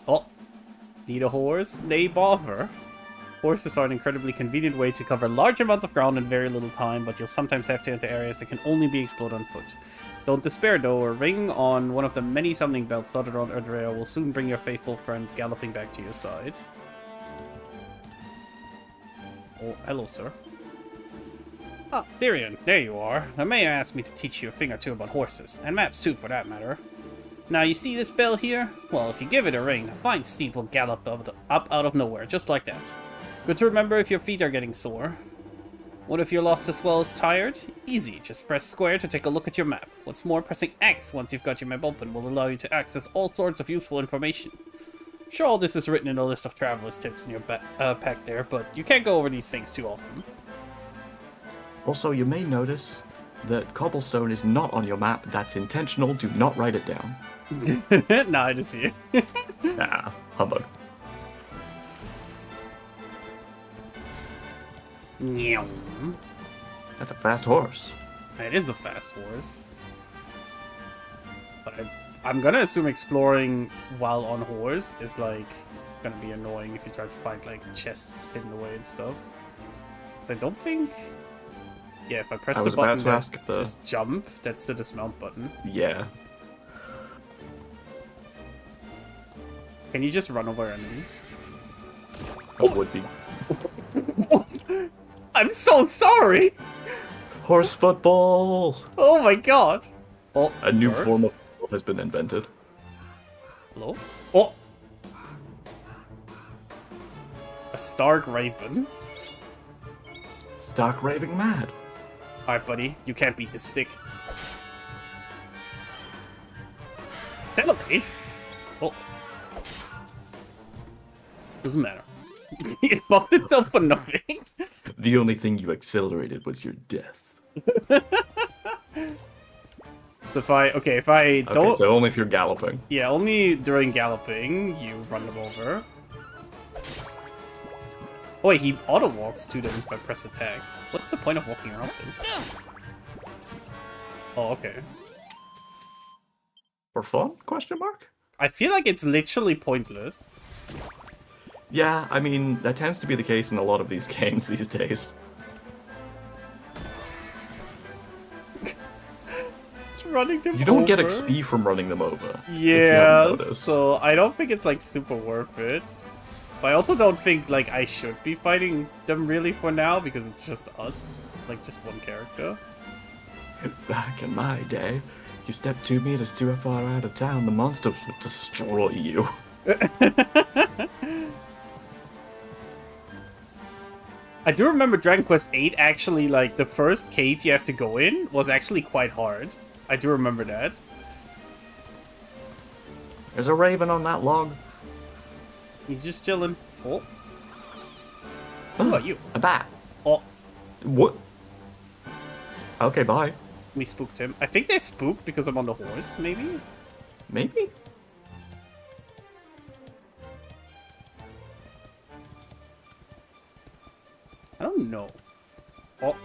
Oh, need a horse? Nay, bother. Horses are an incredibly convenient way to cover large amounts of ground in very little time, but you'll sometimes have to enter areas that can only be explored on foot. Don't despair though, a ring on one of the many summoning belts dotted around Erdrea will soon bring your faithful friend galloping back to your side. Oh, hello, sir. Ah, Therion, there you are. The mayor asked me to teach you a thing or two about horses, and maps too, for that matter. Now, you see this bell here? Well, if you give it a ring, a fine steed will gallop up out of nowhere, just like that. Good to remember if your feet are getting sore. What if you're lost as well as tired? Easy, just press square to take a look at your map. What's more, pressing X once you've got your map open will allow you to access all sorts of useful information. Sure, all this is written in a list of traveler's tips in your pack there, but you can't go over these things too often. Also, you may notice that cobblestone is not on your map. That's intentional. Do not write it down. Nah, I just see it. Nah, humbug. Meow. That's a fast horse. It is a fast horse. But I'm gonna assume exploring while on horse is like gonna be annoying if you try to find like chests hidden away and stuff. So I don't think. Yeah, if I press I the was button about to that ask if the- just jump, that's the dismount button. Yeah. Can you just run over enemies? That would be. I'm so sorry. Horse football! Oh my god. Oh, A new bird? form of football has been invented. Hello? Oh. A Stark Raven. Stark raving mad. Alright, buddy. You can't beat the stick. Celebrate? Oh. Doesn't matter. It buffed itself for nothing. The only thing you accelerated was your death. So if I don't... Okay, so only if you're galloping. Yeah, only during galloping, you run them over. Oh wait, he auto-walks to them if I press attack. What's the point of walking around them? Oh, okay. For fun? Question mark? I feel like it's literally pointless. Yeah, I mean, that tends to be the case in a lot of these games these days. Running them You don't get over? XP from running them over. if you Yeah, haven't noticed. so I don't think it's like super worth it. But I also don't think like I should be fighting them really for now because it's just us. Like just one character. Back in my day, you step 2 meters too far out of town, the monsters would destroy you. I do remember Dragon Quest VIII actually, like, the first cave you have to go in was actually quite hard. I do remember that. There's a raven on that log. He's just chilling. Oh. Who are you? A bat. Oh, What? Okay, bye. we spooked him. I think they spooked because I'm on the horse, maybe? Maybe? I don't know. Oh,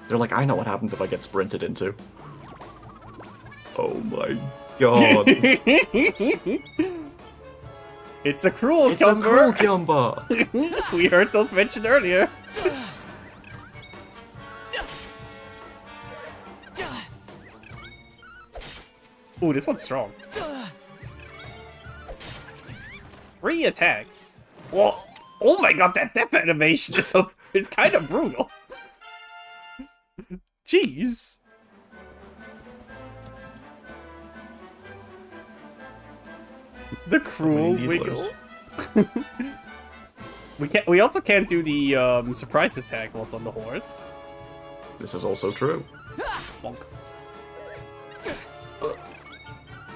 They're like, I know what happens if I get sprinted into. Oh my god. it's a cruel It's a Cumber. cruel Cumber. We heard those mentioned earlier. Ooh, this one's strong. 3 attacks. Oh, oh my god, that death animation is so, it's kind of brutal. Jeez. The cruel needless. wiggle. We also can't do the surprise attack while it's on the horse. This is also true. Bonk.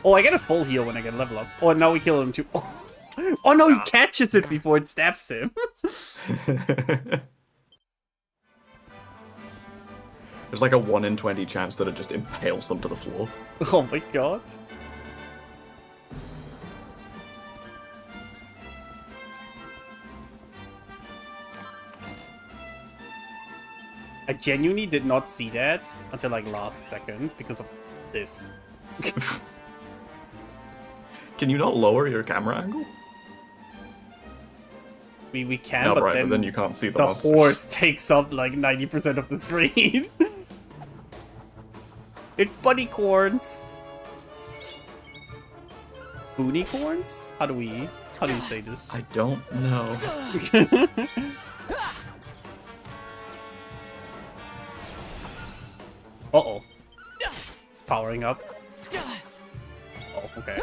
Oh, I get a full heal when I get level up. Oh, now we kill him too. Oh no, he catches it before it stabs him. There's like a 1 in 20 chance that it just impales them to the floor. Oh my god. I genuinely did not see that until like last second because of this. Can you not lower your camera angle? I mean, we can, No, but right, then, but then you can't see the the monsters. horse takes up like 90% of the screen. It's bunnycorns. Boonicorns? How do you say this? I don't know. Uh-oh. It's powering up. Oh, okay.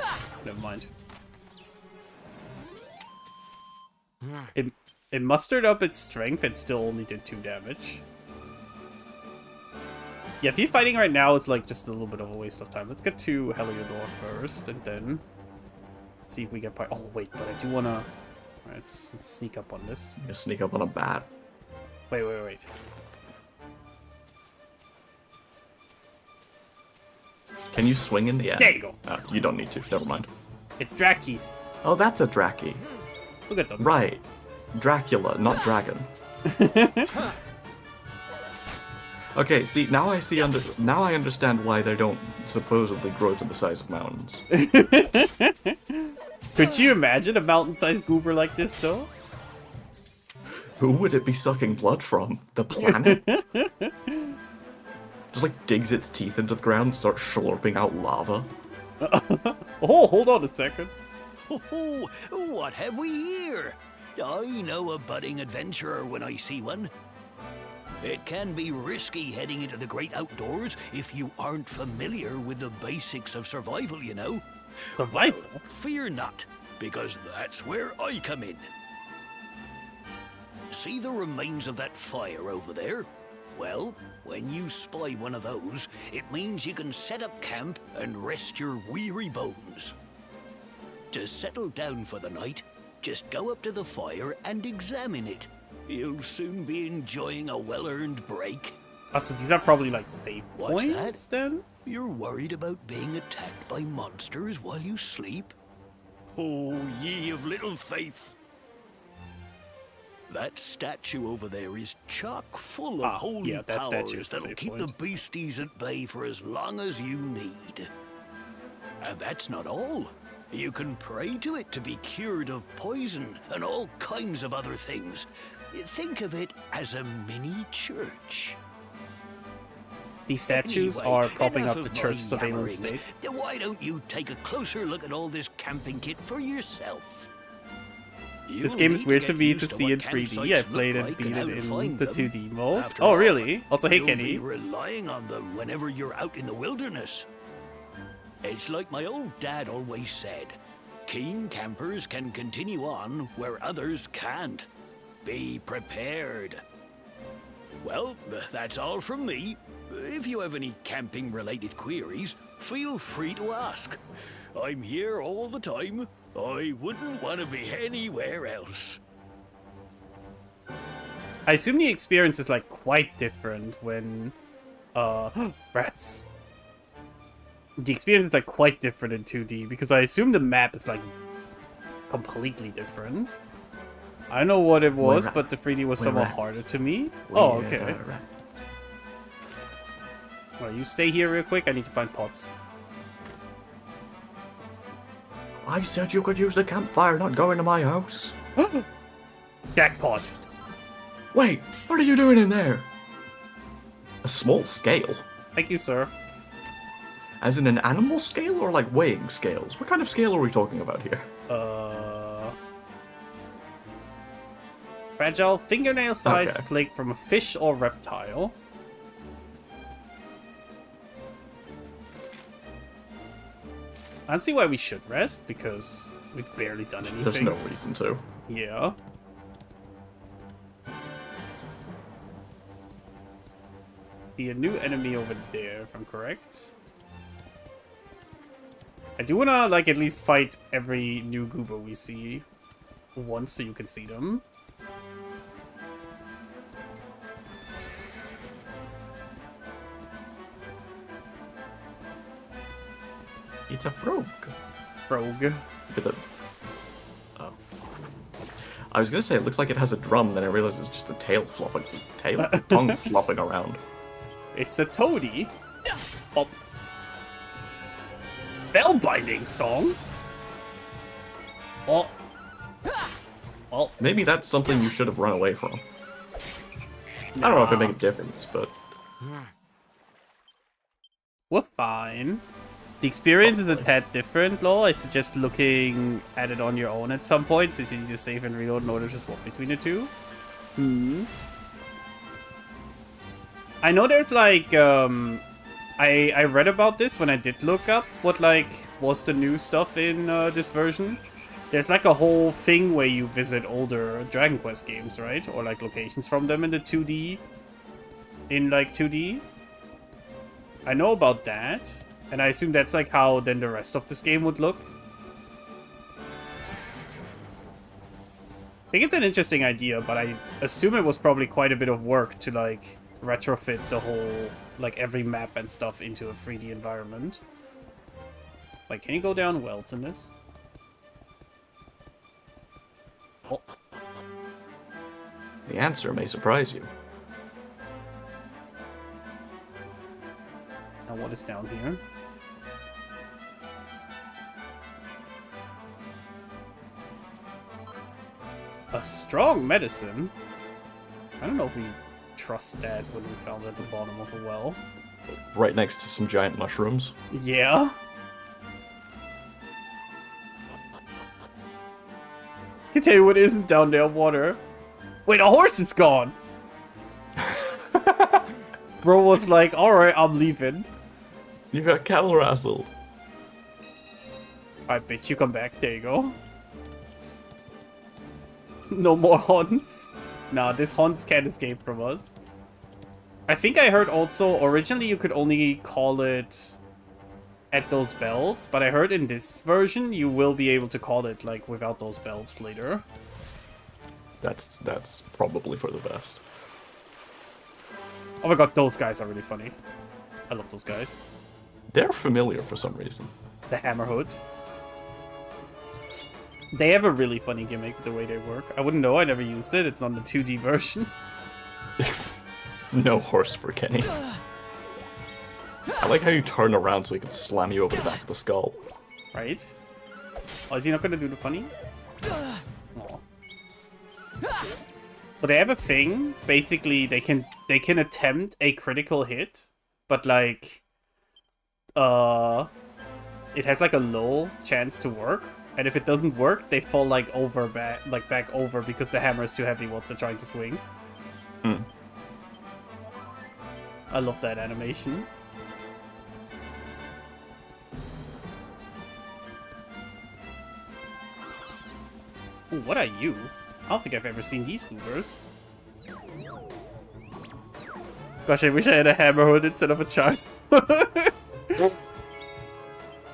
Never mind. It mustered up its strength and still only did 2 damage. Yeah, if you're fighting right now, it's like just a little bit of a waste of time. Let's get to Heliodor first, and then see if we get Oh, wait, but I do wanna... Alright, let's sneak up on this. You sneak up on a bat. Wait. Can you swing in the air? There you go. Oh, you don't need to. Never mind. It's Drakis. Oh, that's a Draki. Look at them. Right. Dracula, not dragon. Okay, see, now I understand why they don't supposedly grow to the size of mountains. Could you imagine a mountain-sized goober like this, though? Who would it be sucking blood from? The planet? Just like digs its teeth into the ground and starts slurping out lava. Oh, hold on a second. Oh, what have we here? I know a budding adventurer when I see one. It can be risky heading into the great outdoors if you aren't familiar with the basics of survival, you know. Survival? Fear not, because that's where I come in. See the remains of that fire over there? Well, when you spy one of those, it means you can set up camp and rest your weary bones. To settle down for the night, just go up to the fire and examine it. You'll soon be enjoying a well-earned break. Oh, so these are probably like save What's points then? You're worried about being attacked by monsters while you sleep? Oh, ye of little faith. That statue over there is chock full of holy yeah, that statue powers is the that'll save keep point. the beasties at bay for as long as you need. And that's not all. You can pray to it to be cured of poison and all kinds of other things. Think of it as a mini church. These statues Anyway, are propping enough up the of church my surveillance yammering. state. Why don't you take a closer look at all this camping kit for yourself? This game is weird to me to see in 3D. I played and beat it in the 2D mode. Oh, really? Also, hey, You'll Kenny. be relying on them whenever you're out in the wilderness. It's like my old dad always said, keen campers can continue on where others can't. Be prepared. Well, that's all from me. If you have any camping-related queries, feel free to ask. I'm here all the time. I wouldn't want to be anywhere else. I assume the experience is like quite different when rats. The experience is like quite different in 2D because I assume the map is like completely different. I don't know what it was, We're but the rats. 3D was We're somewhat rats. harder to me. We're Oh, okay. rats. Well, you stay here real quick. I need to find pots. I said you could use the campfire, not go into my house. Jackpot. Wait, what are you doing in there? A small scale? Thank you, sir. As in an animal scale or like weighing scales? What kind of scale are we talking about here? Fragile fingernail-sized Okay. flake from a fish or reptile. I don't see why we should rest, because we've barely done anything. There's no reason to. Yeah. See a new enemy over there, if I'm correct. I do wanna, like, at least fight every new goober we see once so you can see them. It's a frog. Rogue. Look at that. Oh. I was gonna say it looks like it has a drum, then I realized it's just a tail flopping. Tongue flopping around. It's a toady. Oh. Spellbinding song? Oh. Oh. Maybe that's something you should have run away from. I don't know if it makes a difference, but We're fine. The experience is a tad different, lol. I suggest looking at it on your own at some point, since you just save and reload in order to swap between the two. I know there's like, I read about this when I did look up what like was the new stuff in this version. There's like a whole thing where you visit older Dragon Quest games, right? Or like locations from them in the 2D. In like 2D. I know about that. And I assume that's like how then the rest of this game would look. I think it's an interesting idea, but I assume it was probably quite a bit of work to like retrofit the whole, like every map and stuff into a 3D environment. Like, can you go down wells in this? Oh. the answer may surprise you. Now what is down here? A strong medicine? I don't know if we trust that when we found it at the bottom of the well. Right next to some giant mushrooms. Yeah? I can tell you what isn't down there, water. Wait, a horse is gone! Bro was like, alright, I'm leaving. You got cattle wrestled. Alright, bitch, you come back. There you go. No more Hunts. Nah, this Hunts can't escape from us. I think I heard also, originally you could only call it at those belts, but I heard in this version you will be able to call it, like, without those belts later. That's probably for the best. Oh my god, those guys are really funny. I love those guys. They're familiar for some reason. The Hammerhood. They have a really funny gimmick, the way they work. I wouldn't know, I never used it. It's on the 2D version. No horse for Kenny. I like how you turn around so he can slam you over the back of the skull. Right? Oh, is he not gonna do the funny? Aw. But they have a thing. Basically, they can attempt a critical hit, but like, it has like a low chance to work. And if it doesn't work, they fall like back over because the hammer is too heavy once they're trying to swing. Hmm. I love that animation. Ooh, what are you? I don't think I've ever seen these goobers. Gosh, I wish I had a hammerhood instead of a charm.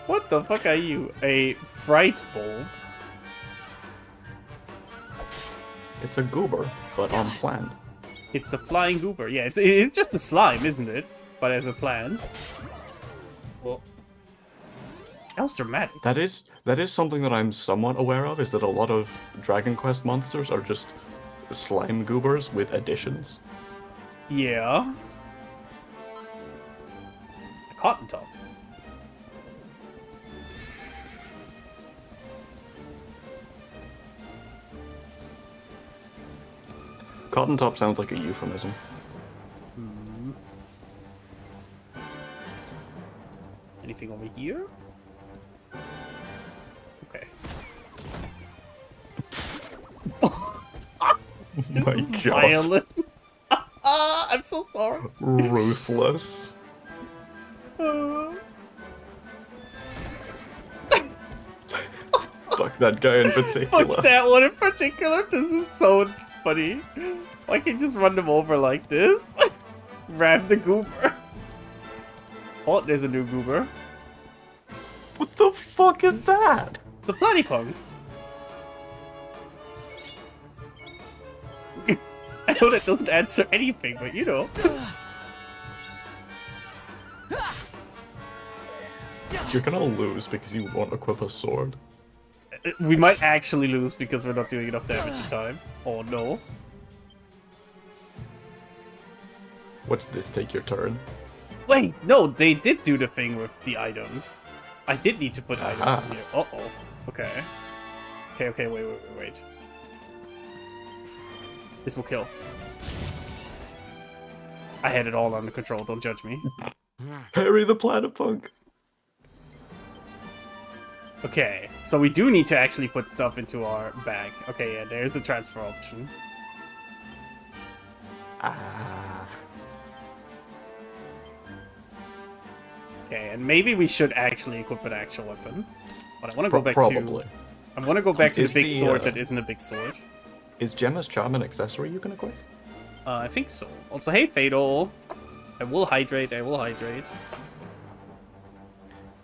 What the fuck are you? A fright bulb? It's a goober, but unplanned. It's a flying goober. Yeah, it's just a slime, isn't it? But as a plant. Well, that was dramatic. That is something that I'm somewhat aware of, is that a lot of Dragon Quest monsters are just slime goobers with additions. Yeah. A cotton top. Cotton top sounds like a euphemism. Anything over here? Okay. My god. Violent. I'm so sorry. Ruthless. Fuck that guy in particular. Fuck that one in particular. This is so funny. Why can't you just run them over like this? Ram the goober. Oh, there's a new goober. What the fuck is that? The Platypunk. I know that doesn't answer anything, but you know. You're gonna lose because you won't equip a sword. We might actually lose because we're not doing enough damage in time. Oh no. Watch this take your turn. Wait, no, they did do the thing with the items. I did need to put items in here. Uh-oh. Okay. Okay, wait. This will kill. I had it all under control, don't judge me. Harry the Platypunk. Okay, so we do need to actually put stuff into our bag. Okay, yeah, there's a transfer option. Okay, and maybe we should actually equip an actual weapon. But I want to go back Probably. to... I want to go back to the Is big the, sword that isn't a big sword. Is Gemma's charm an accessory you can equip? I think so. Also, hey, Fatal. I will hydrate.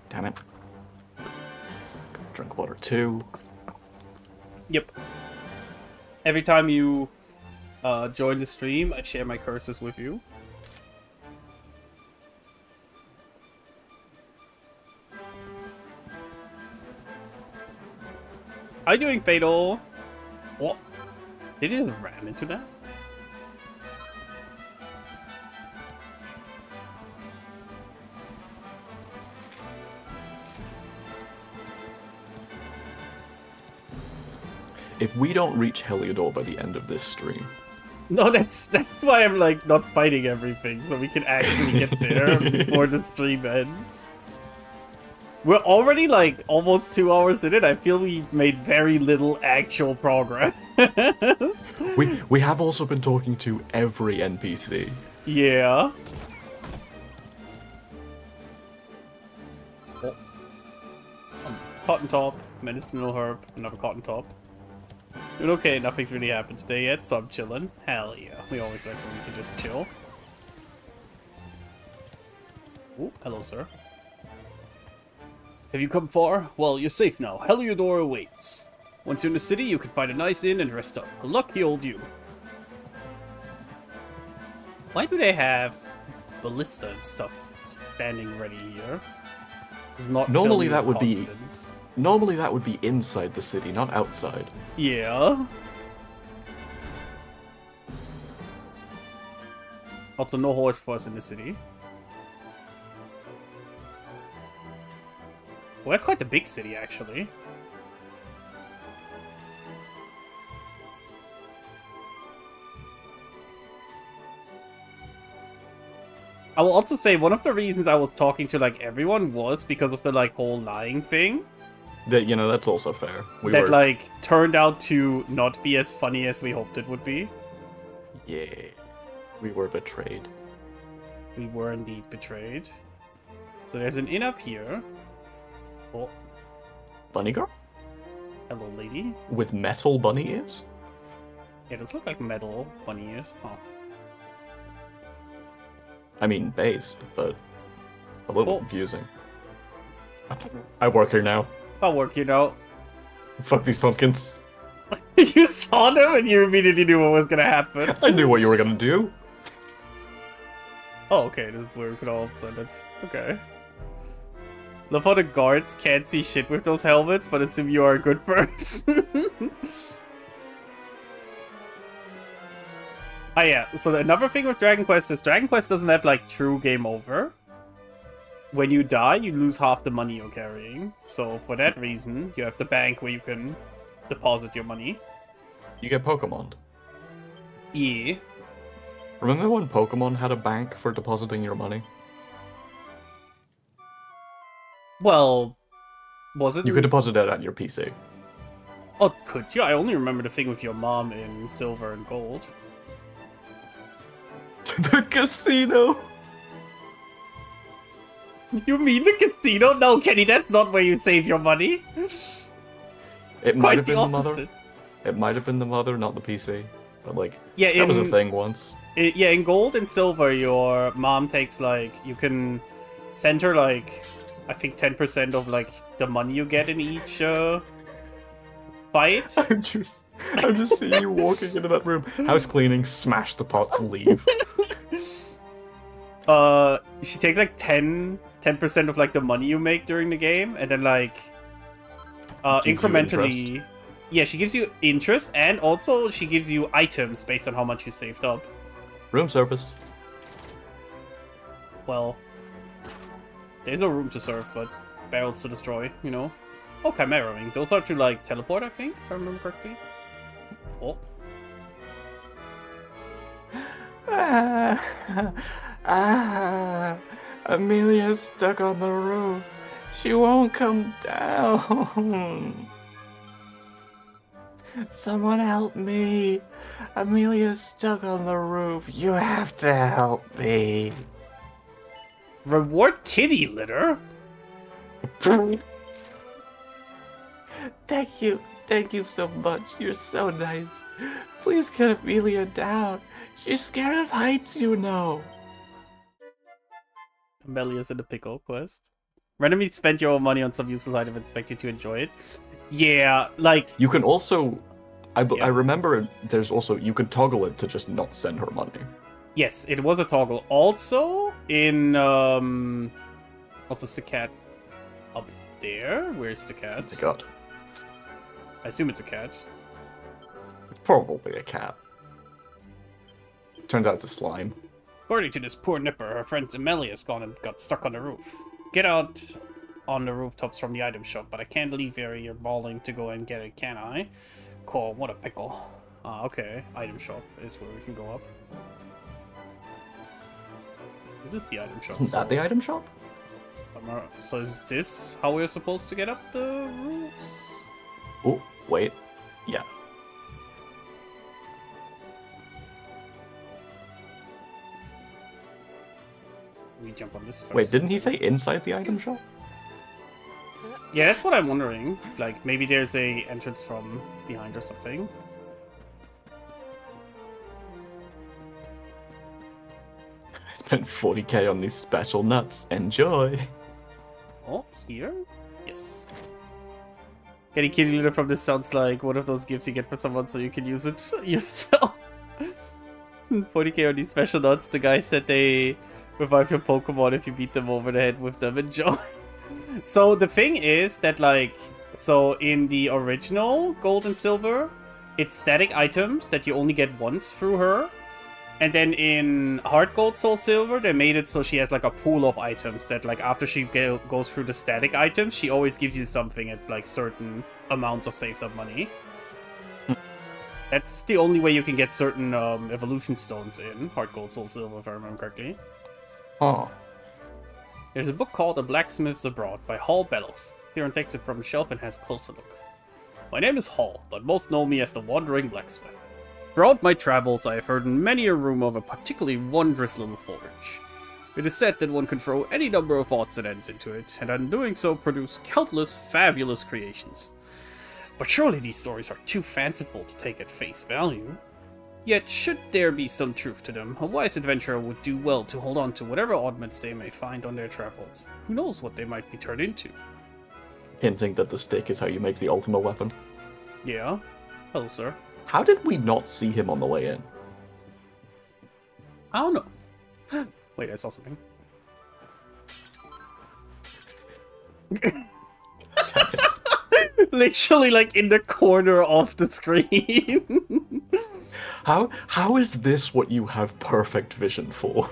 Damn it. Drink water too. Yep. Every time you join the stream, I share my curses with you. How you doing, Fatal? What? Did he just ram into that? If we don't reach Heliodor by the end of this stream... No, that's why I'm like not fighting everything, so we can actually get there before the stream ends. We're already like almost 2 hours in it. I feel we've made very little actual progress. We have also been talking to every NPC. Yeah. Oh. Cotton top, medicinal herb, another cotton top. Doing okay, nothing's really happened today yet, so I'm chilling. Hell yeah, we always like when we can just chill. Ooh, hello sir. Have you come far? Well, you're safe now. Heliodor awaits. Once you're in the city, you can find a nice inn and rest up. Lucky old you. Why do they have ballista and stuff standing ready here? Does not Normally fill me that with would be confidence. normally that would be inside the city, not outside. Yeah. Also, no horse for us in the city. Well, that's quite a big city, actually. I will also say one of the reasons I was talking to like everyone was because of the like whole lying thing. That that's also fair. That like turned out to not be as funny as we hoped it would be. Yeah, we were betrayed. We were indeed betrayed. So there's an inn up here. Oh, Bunny girl hello, lady. with metal bunny ears. Yeah, it does look like metal bunny ears. Huh. I mean, based, but a little Oh. confusing. I work here now. I'll work, you know. Fuck these pumpkins. You saw them and you immediately knew what was gonna happen. I knew what you were gonna do. Oh, okay, this is where we could all send it. Okay. Love how the guards can't see shit with those helmets, but assume you are a good person. Oh yeah, so another thing with Dragon Quest is Dragon Quest doesn't have like true game over. When you die, you lose half the money you're carrying. So for that reason, you have the bank where you can deposit your money. You get Pokemon. Yeah. Remember when Pokemon had a bank for depositing your money? Well, was it? You could deposit it on your PC. Oh, could you? I only remember the thing with your mom in Silver and Gold. The casino! You mean the casino? No, Kenny, that's not where you save your money. It might Quite have the been the mother. opposite. It might have been the mother, not the PC. But like, Yeah, that was a thing once. Yeah, in Gold and Silver, your mom takes like you can send her like I think 10% of like the money you get in each fight. I'm just seeing you walking into that room, house cleaning, smash the pots, and leave. She takes like 10% of like the money you make during the game, and then like Gives you incrementally. Yeah, she gives you interest, and also she gives you items based on how much you saved up. Room service. Well, there's no room to serve, but barrels to destroy, you know. Oh, Chimera Ring. Those are to like teleport, I think, if I remember correctly. Oh. Amelia's stuck on the roof. She won't come down. Someone help me. Amelia's stuck on the roof. You have to help me. Reward kitty litter? Thank you. Thank you so much. You're so nice. Please get Amelia down. She's scared of heights, you know. Amelia's in the pickle quest. Randomly spend your own money on some useless item and expect you to enjoy it. Yeah, like... You can also... I Yeah. remember there's also... You can toggle it to just not send her money. Yes, it was a toggle. Also, in... What's this, the cat? Up there? Where's the cat? Oh my god. I assume it's a cat. It's probably a cat. Turns out it's a slime. According to this poor nipper, her friend Amelia's gone and got stuck on the roof. Get out on the rooftops from the item shop, but I can't leave here. You're bawling to go and get it, can I? Cool, what a pickle. Ah, okay. Item shop is where we can go up. This is the item shop. Isn't that the item shop? Somewhere. So is this how we're supposed to get up the roofs? Oh, wait. Yeah. We jump on this first. Wait, didn't he say inside the item shop? Yeah, that's what I'm wondering. Like, maybe there's a entrance from behind or something. I spent 40k on these special nuts. Enjoy. Oh, here? Yes. Getting kitty litter from this sounds like one of those gifts you get for someone so you can use it yourself. 40k on these special nuts. The guy said they revive your Pokemon if you beat them over the head with them. Enjoy. So the thing is that, like, so in the original Gold and Silver, it's static items that you only get once through her. And then in Heart Gold, Soul Silver, they made it so she has like a pool of items that, like, after she goes through the static items, she always gives you something at like certain amounts of saved up money. That's the only way you can get certain evolution stones in Heart Gold, Soul Silver, if I remember correctly. Oh. There's a book called The Blacksmiths Abroad by Hall Bellows. Theron takes it from the shelf and has a closer look. My name is Hall, but most know me as the Wandering Blacksmith. Throughout my travels, I have heard many a rumor of a particularly wondrous little forge. It is said that one can throw any number of odds and ends into it, and in doing so produce countless fabulous creations. But surely these stories are too fanciful to take at face value. Yet, should there be some truth to them, a wise adventurer would do well to hold on to whatever oddments they may find on their travels. Who knows what they might be turned into? Hinting that the stick is how you make the ultimate weapon. Yeah? Hello, sir. How did we not see him on the way in? I don't know. Wait, I saw something. Literally, like, in the corner of the screen. How is this what you have perfect vision for?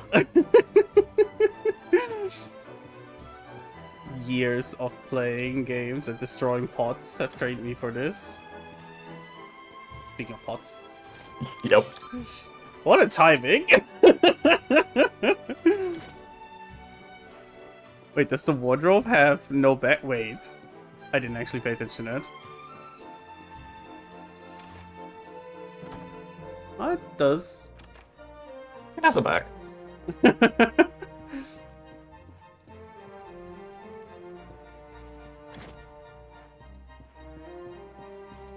Years of playing games and destroying pots have trained me for this. Speaking of pots. Yep. What a timing! Wait, does the wardrobe have no back? Wait. I didn't actually pay attention to that. Oh, it does. It has a back.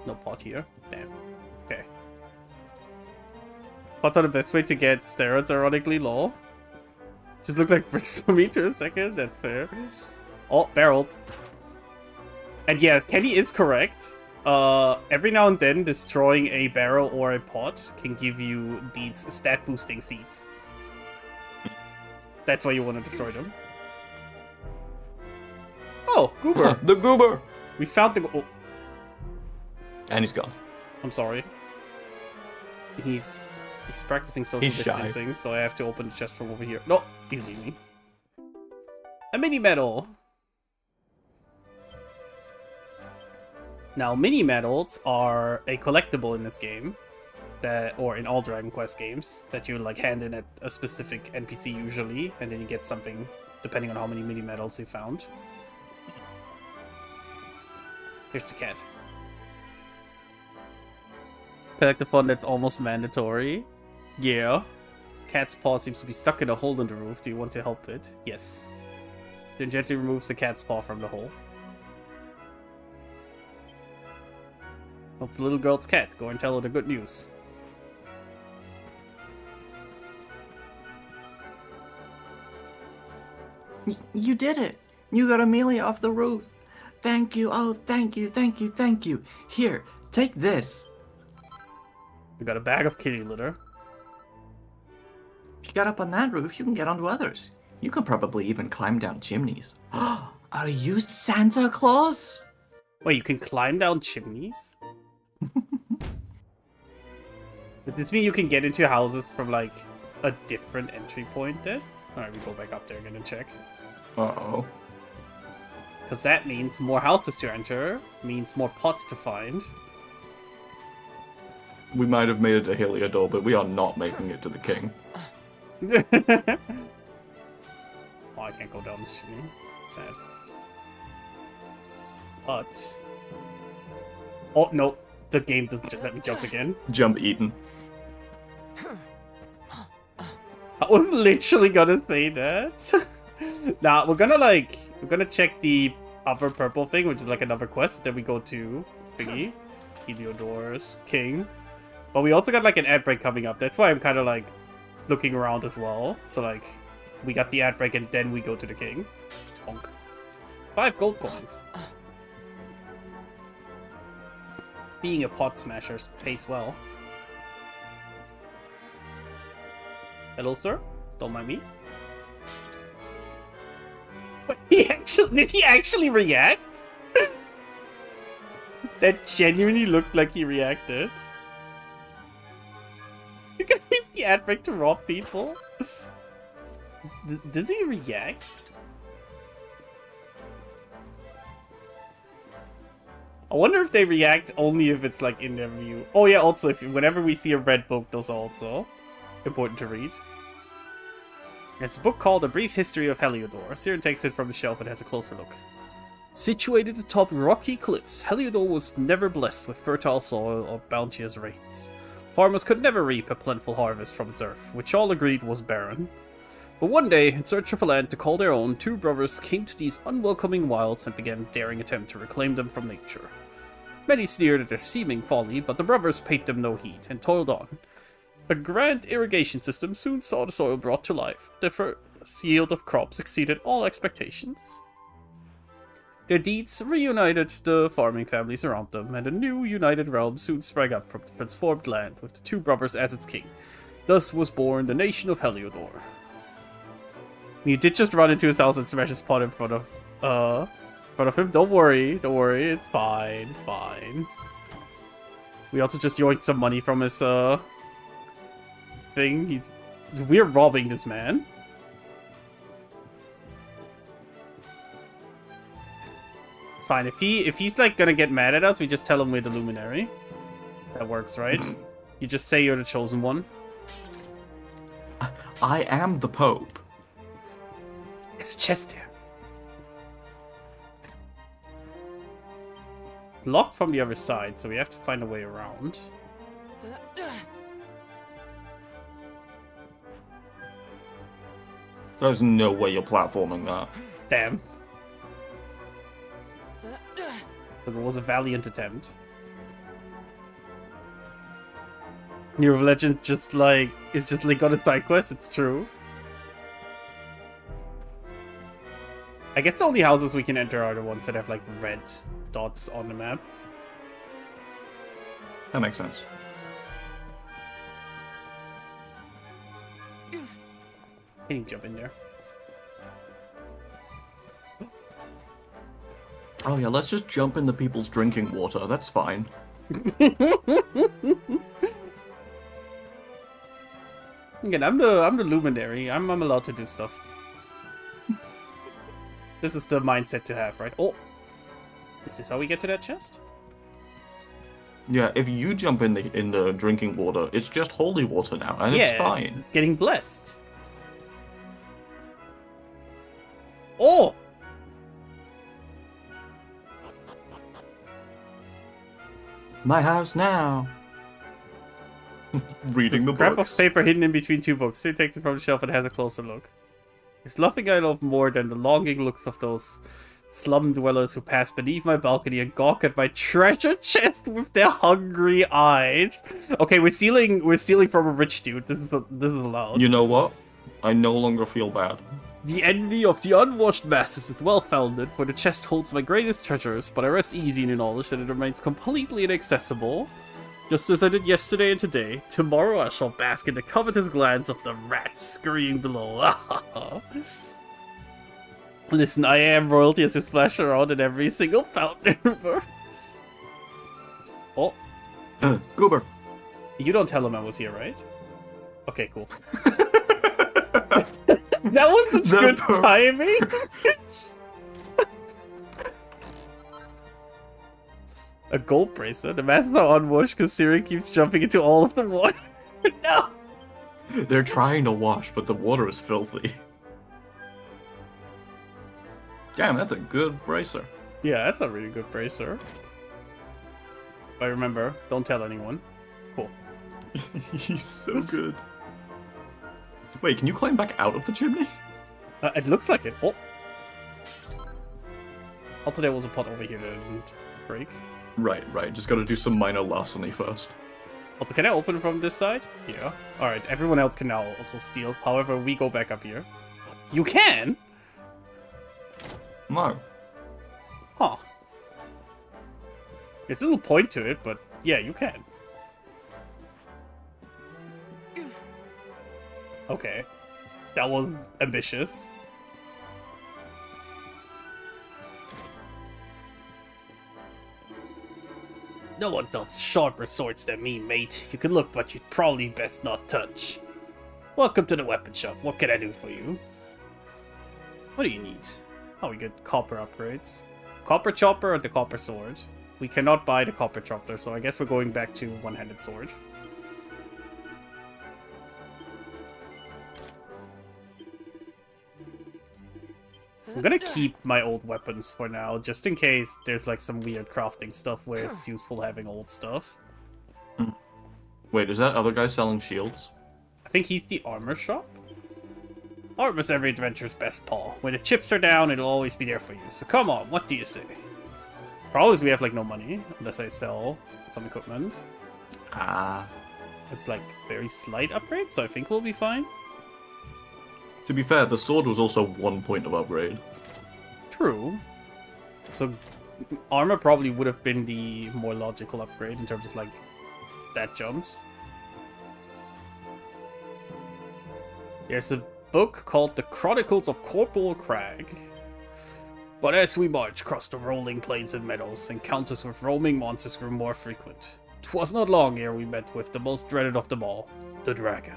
No pot here. Damn. Okay. Pots are the best way to get steroids, ironically, lol. Just look like bricks for me to a second, that's fair. Oh, barrels. And yeah, Kenny is correct. Every now and then, destroying a barrel or a pot can give you these stat boosting seeds. That's why you want to destroy them. Oh, Goober! The Goober! We found the... Oh, And he's gone. I'm sorry. He's practicing social He's shy. distancing, so I have to open the chest from over here. No, he's leaving me. A mini medal. Now, mini medals are a collectible in this game, that, or in all Dragon Quest games, that you like hand in at a specific NPC usually, and then you get something depending on how many mini medals you found. Here's the cat. Collectathon that's almost mandatory. Yeah. Cat's paw seems to be stuck in a hole in the roof. Do you want to help it? Yes. Then gently removes the cat's paw from the hole. Help the little girl's cat. Go and tell her the good news. You did it! You got Amelia off the roof! Thank you, oh, thank you, thank you, thank you. Here, take this. We got a bag of kitty litter. If you got up on that roof, you can get onto others. You can probably even climb down chimneys. Are you Santa Claus? Wait, you can climb down chimneys? Does this mean you can get into houses from, like, a different entry point then? Alright, we go back up there again and check. Uh-oh. Because that means more houses to enter, means more pots to find. We might have made it to Heliodor, but we are not making it to the king. Oh, I can't go down this chimney. Sad. But... Oh, no. The game doesn't let me jump again. Jump Eden. I was literally gonna say that. Nah, we're gonna check the other purple thing, which is like another quest. Then we go to thingy, Heliodor's king. But we also got like an ad break coming up. That's why I'm kind of like looking around as well. So like, we got the ad break and then we go to the king. Bonk. 5 gold coins. Being a pot smasher pays well. Hello, sir. Don't mind me. Wait, did he actually react? That genuinely looked like he reacted. You can use the ad break to rob people. Does he react? I wonder if they react only if it's like in their view. Oh yeah, also if whenever we see a red book, those are also important to read. It's a book called A Brief History of Heliodor. Siren takes it from the shelf and has a closer look. Situated atop rocky cliffs, Heliodor was never blessed with fertile soil or bounteous rains. Farmers could never reap a plentiful harvest from its earth, which all agreed was barren. But one day, in search of a land to call their own, 2 brothers came to these unwelcoming wilds and began a daring attempt to reclaim them from nature. Many sneered at their seeming folly, but the brothers paid them no heed and toiled on. A grand irrigation system soon saw the soil brought to life. The first yield of crops exceeded all expectations. Their deeds reunited the farming families around them, and a new united realm soon sprang up from the transformed land, with the 2 brothers as its king. Thus was born the nation of Heliodor. You did just run into his house and smash his pot in front of him. Don't worry, it's fine, fine. We also just yoinked some money from his thing. We're robbing this man. It's fine. If he's like gonna get mad at us, we just tell him we're the luminary. That works, right? You just say you're the chosen one. I am the Pope. There's a chest there. It's locked from the other side, so we have to find a way around. There's no way you're platforming that. Damn. But it was a valiant attempt. Hero of Legend is just like on a side quest, it's true. I guess the only houses we can enter are the ones that have like red dots on the map. That makes sense. Can you jump in there? Oh yeah, let's just jump into people's drinking water. That's fine. Again, I'm the luminary. I'm allowed to do stuff. This is the mindset to have, right? Oh, is this how we get to that chest? Yeah, if you jump in the drinking water, it's just holy water now, and Yeah, it's fine. Getting blessed. Oh! My house now. Reading the Scrap books. of paper hidden in between 2 books. He takes it from the shelf and has a closer look. There's nothing I love more than the longing looks of those slum dwellers who pass beneath my balcony and gawk at my treasure chest with their hungry eyes. Okay, we're stealing from a rich dude. This is allowed. You know what? I no longer feel bad. The envy of the unwashed masses is well founded, for the chest holds my greatest treasures, but I rest easy in the knowledge that it remains completely inaccessible. Just as I did yesterday and today, tomorrow I shall bask in the covetous glance of the rats scurrying below. Listen, I am royalty as you splash around in every single fountain river. Oh. Goober. You don't tell him I was here, right? Okay, cool. That was such good timing! A gold bracelet? The mask is now unwashed because Siren keeps jumping into all of the water. No! They're trying to wash, but the water is filthy. Damn, that's a good bracer. Yeah, that's a really good bracer. But remember, don't tell anyone. Cool. He's so good. Wait, can you climb back out of the chimney? It looks like it. Oh. Also, there was a pot over here that I didn't break. Right. Just gotta do some minor larceny first. Also, can I open from this side? Yeah. Alright, everyone else can now also steal. However, we go back up here. You can? No. Huh. There's a little point to it, but yeah, you can. Okay. That was ambitious. No one else sharper swords than me, mate. You can look, but you'd probably best not touch. Welcome to the weapon shop. What can I do for you? What do you need? Oh, we get copper upgrades. Copper chopper or the copper sword? We cannot buy the copper chopper, so I guess we're going back to one-handed sword. I'm gonna keep my old weapons for now, just in case there's like some weird crafting stuff where it's useful having old stuff. Wait, is that other guy selling shields? I think he's the armor shop? Armor's every adventure's best paw. When the chips are down, it'll always be there for you. So come on, what do you say? Problem is we have like no money, unless I sell some equipment. Ah. It's like very slight upgrades, so I think we'll be fine. To be fair, the sword was also 1 point of upgrade. True. So armor probably would have been the more logical upgrade in terms of like stat jumps. There's a book called The Chronicles of Corporal Crag. But as we marched across the rolling plains and meadows, encounters with roaming monsters grew more frequent. 'Twas not long ere we met with the most dreaded of them all, the dragon.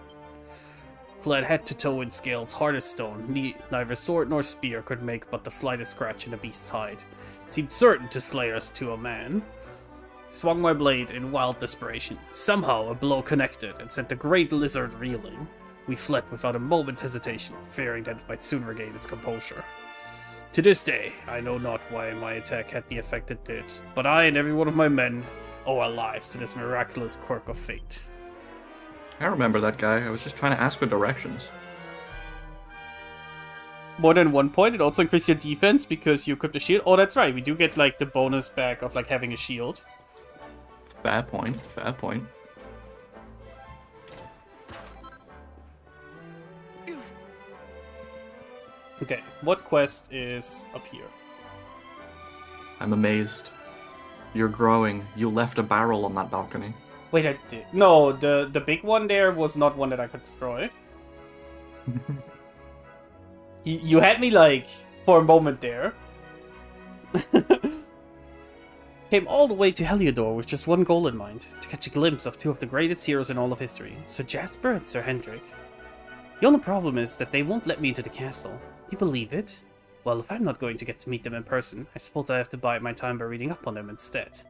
Clad head to toe in scales hard as stone, neither sword nor spear could make but the slightest scratch in the beast's hide. It seemed certain to slay us to a man. Swung my blade in wild desperation. Somehow a blow connected and sent the great lizard reeling. We fled without a moment's hesitation, fearing that it might soon regain its composure. To this day, I know not why my attack had the effect it did, but I and every one of my men owe our lives to this miraculous quirk of fate. I remember that guy. I was just trying to ask for directions. More than 1 point, it also increases your defense because you equip the shield. Oh, that's right, we do get like the bonus back of like having a shield. Fair point, fair point. Okay, what quest is up here? I'm amazed. You're growing. You left a barrel on that balcony. Wait, I did. No, the big one there was not one that I could destroy. You had me like for a moment there. Came all the way to Heliodor with just one goal in mind, to catch a glimpse of two of the greatest heroes in all of history, Sir Jasper and Sir Hendrik. The only problem is that they won't let me into the castle. You believe it? Well, if I'm not going to get to meet them in person, I suppose I have to bide my time by reading up on them instead.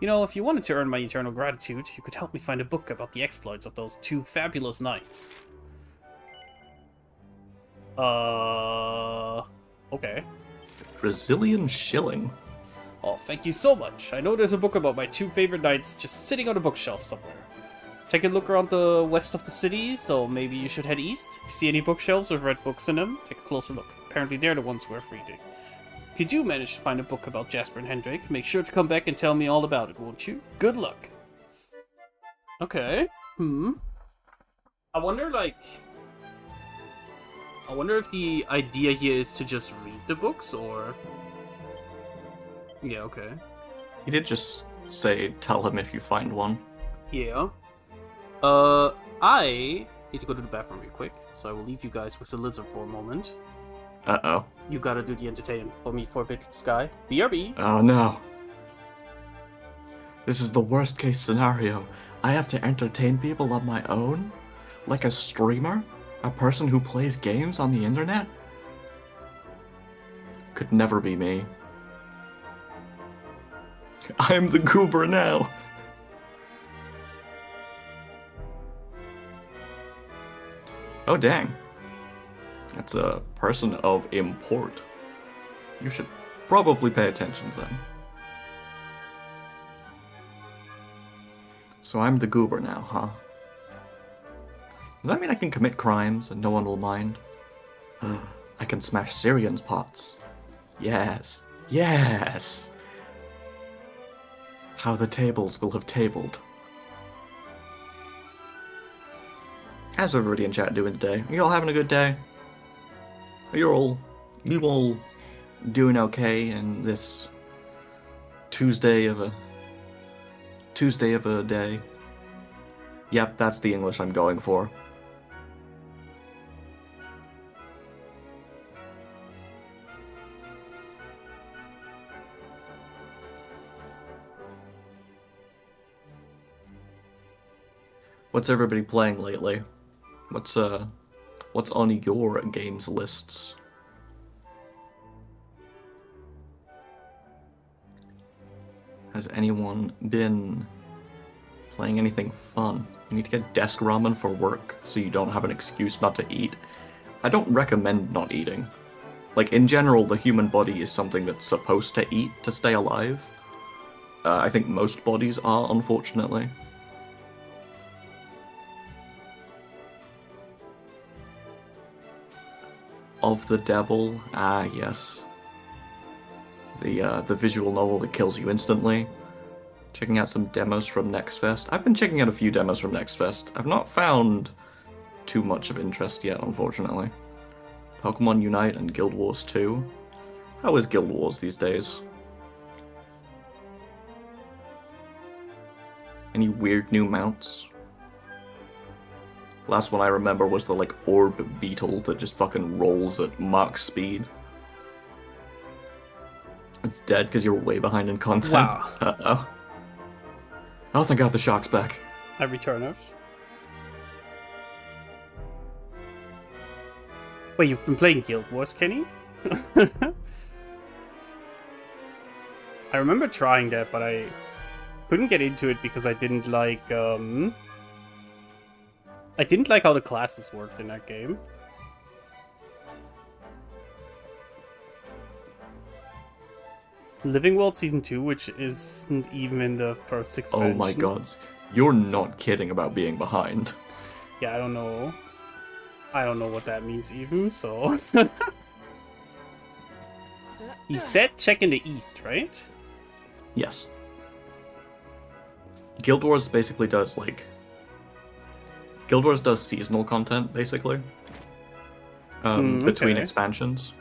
You know, if you wanted to earn my eternal gratitude, you could help me find a book about the exploits of those two fabulous knights. Okay. Brazilian shilling. Oh, thank you so much. I know there's a book about my two favorite knights just sitting on a bookshelf somewhere. Take a look around the west of the city, so maybe you should head east. If you see any bookshelves with red books in them, take a closer look. Apparently they're the ones worth reading. If you do manage to find a book about Jasper and Hendrik, make sure to come back and tell me all about it, won't you? Good luck. Okay. I wonder if the idea here is to just read the books, or... Yeah, okay. He did just say, tell him if you find one. Yeah. I need to go to the bathroom real quick, so I will leave you guys with the lizard for a moment. Uh-oh. You gotta do the entertainment for me for a bit, Sky. BRB. Oh no. This is the worst case scenario. I have to entertain people on my own? Like a streamer? A person who plays games on the internet? Could never be me. I'm the goober now. Oh dang. That's a person of import. You should probably pay attention to them. So I'm the goober now, huh? Does that mean I can commit crimes and no one will mind? I can smash Syrian's pots. Yes, Yes! How the tables will have tabled. How's everybody in chat doing today? Are you all having a good day? Are you all doing okay in this Tuesday of a day? Yep, that's the English I'm going for. What's everybody playing lately? What's on your games lists? Has anyone been playing anything fun? You need to get desk ramen for work so you don't have an excuse not to eat. I don't recommend not eating. Like, in general, the human body is something that's supposed to eat to stay alive. I think most bodies are, unfortunately. Of the Devil, ah yes. The visual novel that kills you instantly. Checking out some demos from Next Fest. I've been checking out a few demos from Next Fest. I've not found too much of interest yet, unfortunately. Pokemon Unite and Guild Wars 2. How is Guild Wars these days? Any weird new mounts? Last one I remember was the, like, orb beetle that just fucking rolls at max speed. It's dead because you're way behind in content. Wow. Uh-oh. Oh, thank God the shock's back. I return it. Wait, you've been playing Guild Wars, Kenny? I remember trying that, but I couldn't get into it because I didn't like, I didn't like how the classes worked in that game. Living World Season 2, which isn't even in the first expansion. Oh my God. You're not kidding about being behind. Yeah, I don't know. I don't know what that means even, so... He said check in the east, right? Yes. Guild Wars basically does, like... Guild Wars does seasonal content, basically. Between okay. expansions.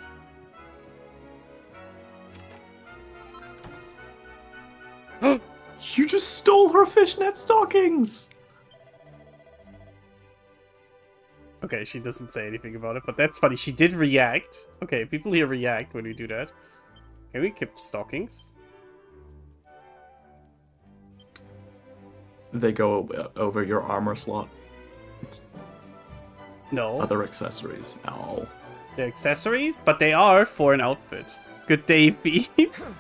You just stole her fishnet stockings! Okay, she doesn't say anything about it, but that's funny. She did react. Okay, people here react when we do that. Can we keep stockings? They go over your armor slot. No. Other accessories. No. They're accessories, but they are for an outfit. Good day, thieves.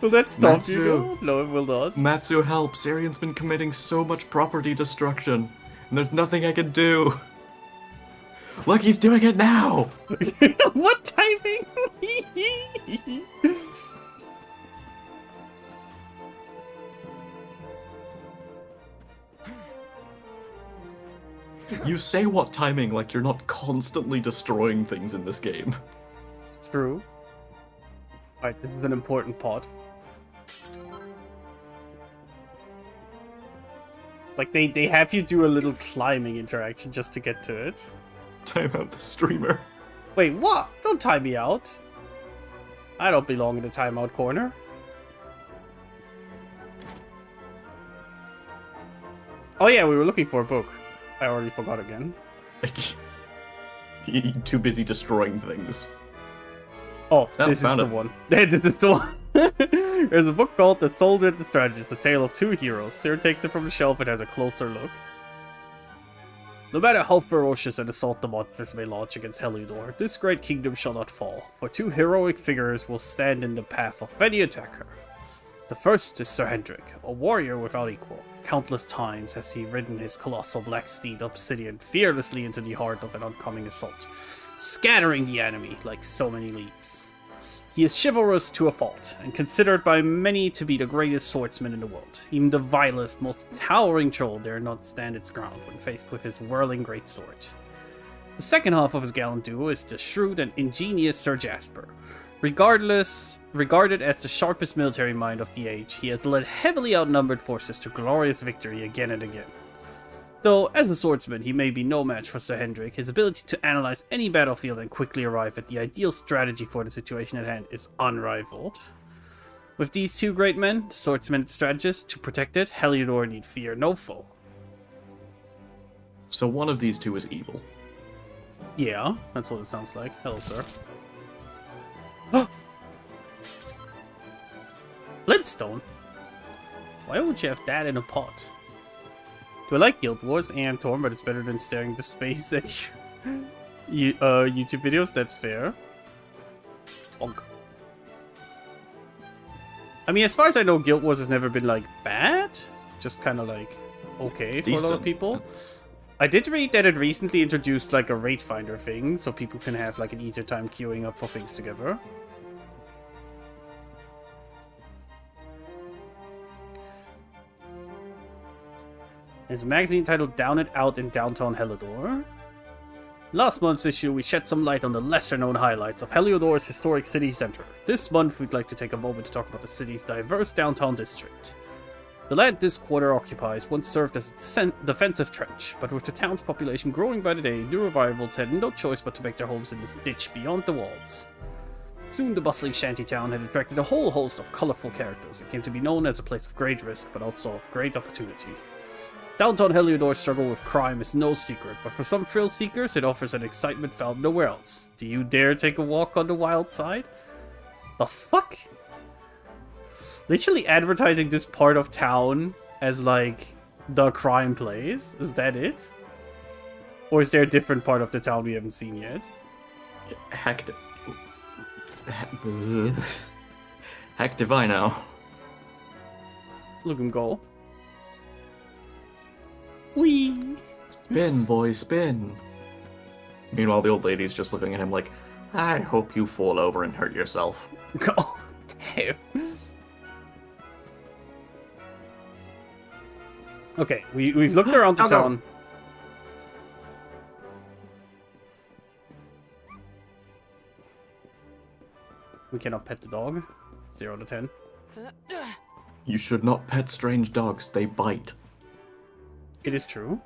Will that stop you? Though? No, it will not. Matsu, help. Syrian's been committing so much property destruction, and there's nothing I can do. Look, he's doing it now! What timing? You say what timing like you're not constantly destroying things in this game. It's true. Alright, this is an important part. Like, they have you do a little climbing interaction just to get to it. Time out the streamer. Wait, what? Don't time me out. I don't belong in the timeout corner. Oh yeah, we were looking for a book. I already forgot again. You're too busy destroying things. Oh, this is the one. This is the one. There's a book called The Soldier and the Strategist, the tale of two heroes. Sarah takes it from the shelf and has a closer look. No matter how ferocious an assault the monsters may launch against Heludor, this great kingdom shall not fall, for two heroic figures will stand in the path of any attacker. The first is Sir Hendrik, a warrior without equal. Countless times has he ridden his colossal black steed Obsidian fearlessly into the heart of an oncoming assault, scattering the enemy like so many leaves. He is chivalrous to a fault, and considered by many to be the greatest swordsman in the world. Even the vilest, most towering troll dare not stand its ground when faced with his whirling greatsword. The second half of his gallant duo is the shrewd and ingenious Sir Jasper, Regarded as the sharpest military mind of the age, he has led heavily outnumbered forces to glorious victory again and again. Though, as a swordsman, he may be no match for Sir Hendrik, his ability to analyze any battlefield and quickly arrive at the ideal strategy for the situation at hand is unrivaled. With these two great men, the swordsman and the strategist, to protect it, Heliodor need fear no foe. So one of these two is evil. Yeah, that's what it sounds like. Hello, sir. Flintstone? Why would you have that in a pot? Do I like Guild Wars and Torm, but it's better than staring into space at YouTube videos? That's fair. Bonk. I mean, as far as I know, Guild Wars has never been, like, bad. Just kind of, like, okay for a lot of people. I did read that it recently introduced, like, a rate finder thing, so people can have, like, an easier time queuing up for things together. There's a magazine titled Down and Out in Downtown Heliodor. Last month's issue, we shed some light on the lesser-known highlights of Heliodor's historic city center. This month, we'd like to take a moment to talk about the city's diverse downtown district. The land this quarter occupies once served as a defensive trench, but with the town's population growing by the day, new revivals had no choice but to make their homes in this ditch beyond the walls. Soon the bustling shantytown had attracted a whole host of colorful characters and came to be known as a place of great risk, but also of great opportunity. Downtown Heliodor's struggle with crime is no secret, but for some thrill seekers, it offers an excitement found nowhere else. Do you dare take a walk on the wild side? The fuck? Literally advertising this part of town as, like, the crime place? Is that it? Or is there a different part of the town we haven't seen yet? Heck if I know. Look him go. Whee! Spin, boy, spin. Meanwhile, the old lady's just looking at him like, I hope you fall over and hurt yourself. Oh, damn. Okay, we've looked around the town. We cannot pet the dog. 0 to 10. You should not pet strange dogs, they bite. It is true.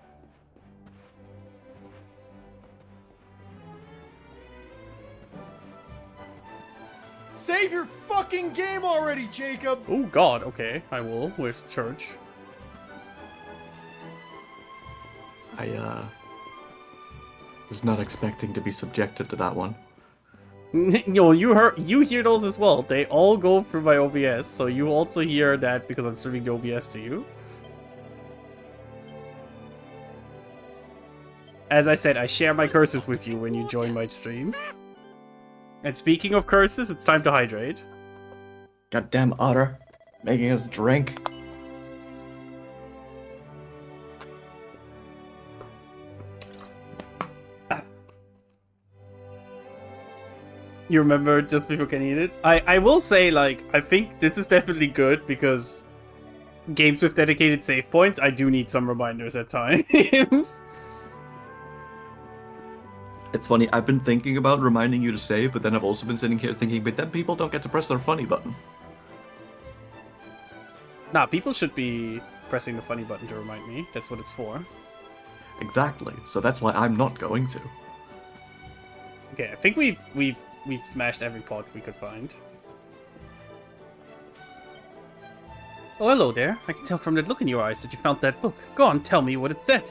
Save your fucking game already, Jacob! Oh god, okay, I will. Where's the church? I was not expecting to be subjected to that one. Yo, you hear those as well. They all go through my OBS, so you also hear that because I'm streaming the OBS to you. As I said, I share my curses with you when you join my stream. And speaking of curses, it's time to hydrate. Goddamn otter, making us drink. You remember just people can eat it? I will say, like, I think this is definitely good because games with dedicated save points, I do need some reminders at times. It's funny, I've been thinking about reminding you to save, but then I've also been sitting here thinking, but then people don't get to press their funny button. Nah, people should be pressing the funny button to remind me. That's what it's for. Exactly, so that's why I'm not going to. Okay, I think we've smashed every pot we could find. Oh, hello there. I can tell from the look in your eyes that you found that book. Go on, tell me what it said.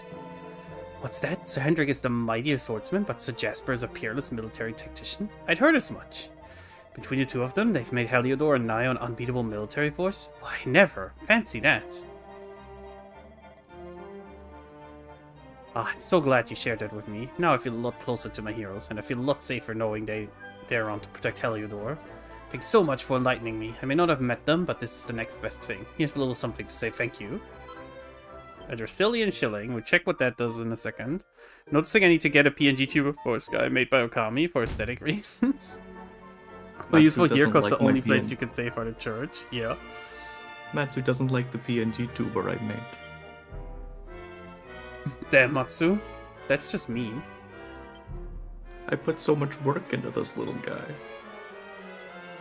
What's that? Sir Hendrik is the mightiest swordsman, but Sir Jasper is a peerless military tactician? I'd heard as much. Between the two of them, they've made Heliodor a nigh on unbeatable military force? Why, never. Fancy that. Ah, I'm so glad you shared that with me. Now I feel a lot closer to my heroes, and I feel a lot safer knowing they're around to protect Heliodor. Thanks so much for enlightening me. I may not have met them, but this is the next best thing. Here's a little something to say thank you. A Dracilian shilling. We'll check what that does in a second. Noticing I need to get a PNG tuber for Sky made by Okami for aesthetic reasons. Well, useful here because the only place you can save are the church. Yeah. Matsu doesn't like the PNG tuber I made. Damn, Matsu. That's just mean. I put so much work into this little guy.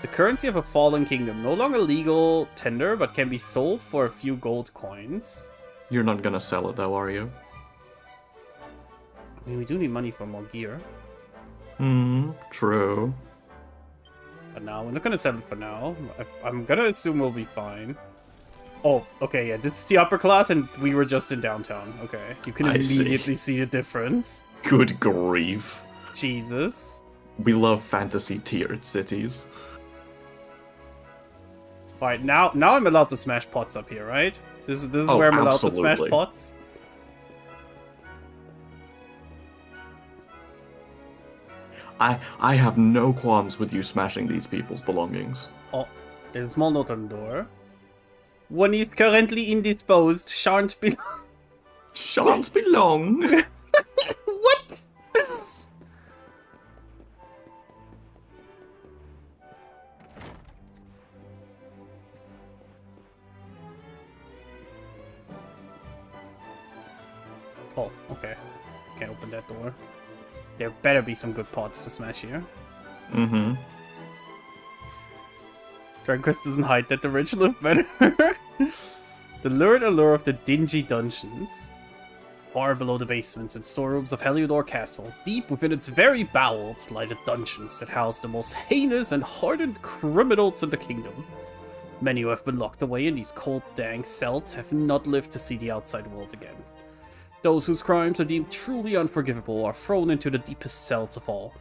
The currency of a fallen kingdom. No longer legal tender, but can be sold for a few gold coins. You're not gonna sell it though, are you? I mean, we do need money for more gear. True. But now, we're not gonna sell it for now. I'm gonna assume we'll be fine. Oh, okay, yeah, this is the upper class, and we were just in downtown. Okay, you can immediately see the difference. Good grief. Jesus. We love fantasy tiered cities. Alright, now I'm allowed to smash pots up here, right? This is Oh, where I'm allowed to absolutely. smash pots? I have no qualms with you smashing these people's belongings. Oh, there's a small note on the door. One is currently indisposed, shan't be... Shan't be long. What? Oh, okay. Can't open that door. There better be some good pots to smash here. Mm-hmm. Dragon Quest doesn't hide that the rich live better. The lurid allure of the dingy dungeons. Far below the basements and storerooms of Heliodor Castle, deep within its very bowels lie the dungeons that house the most heinous and hardened criminals in the kingdom. Many who have been locked away in these cold, dank cells have not lived to see the outside world again. Those whose crimes are deemed truly unforgivable are thrown into the deepest cells of all,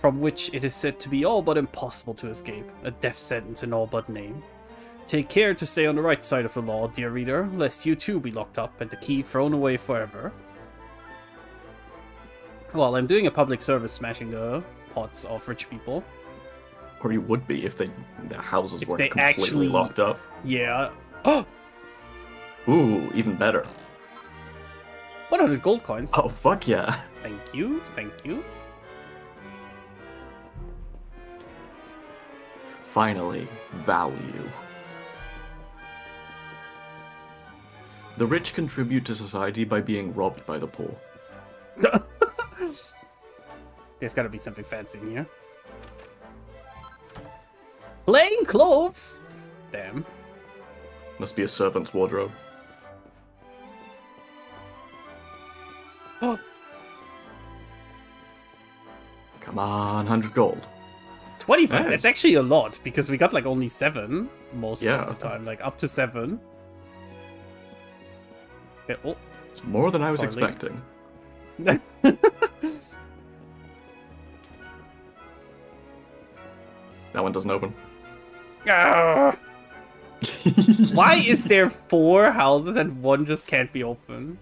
from which it is said to be all but impossible to escape, a death sentence in all but name. Take care to stay on the right side of the law, dear reader, lest you too be locked up and the key thrown away forever. Well, I'm doing a public service smashing the pots of rich people. Or you would be if their houses weren't they completely actually- locked up. Yeah. Oh! Ooh, even better. 100 gold coins. Oh, fuck yeah. Thank you, thank you. Finally, value. The rich contribute to society by being robbed by the poor. There's gotta be something fancy in here. Plain clothes! Damn. Must be a servant's wardrobe. Oh. Come on, 100 gold. 25, Nice. that's actually a lot, because we got like only 7 most Yeah. of the time, like up to 7. Okay, oh. It's more than I was Barley. expecting. That one doesn't open. Ah! Why is there 4 houses and one just can't be open?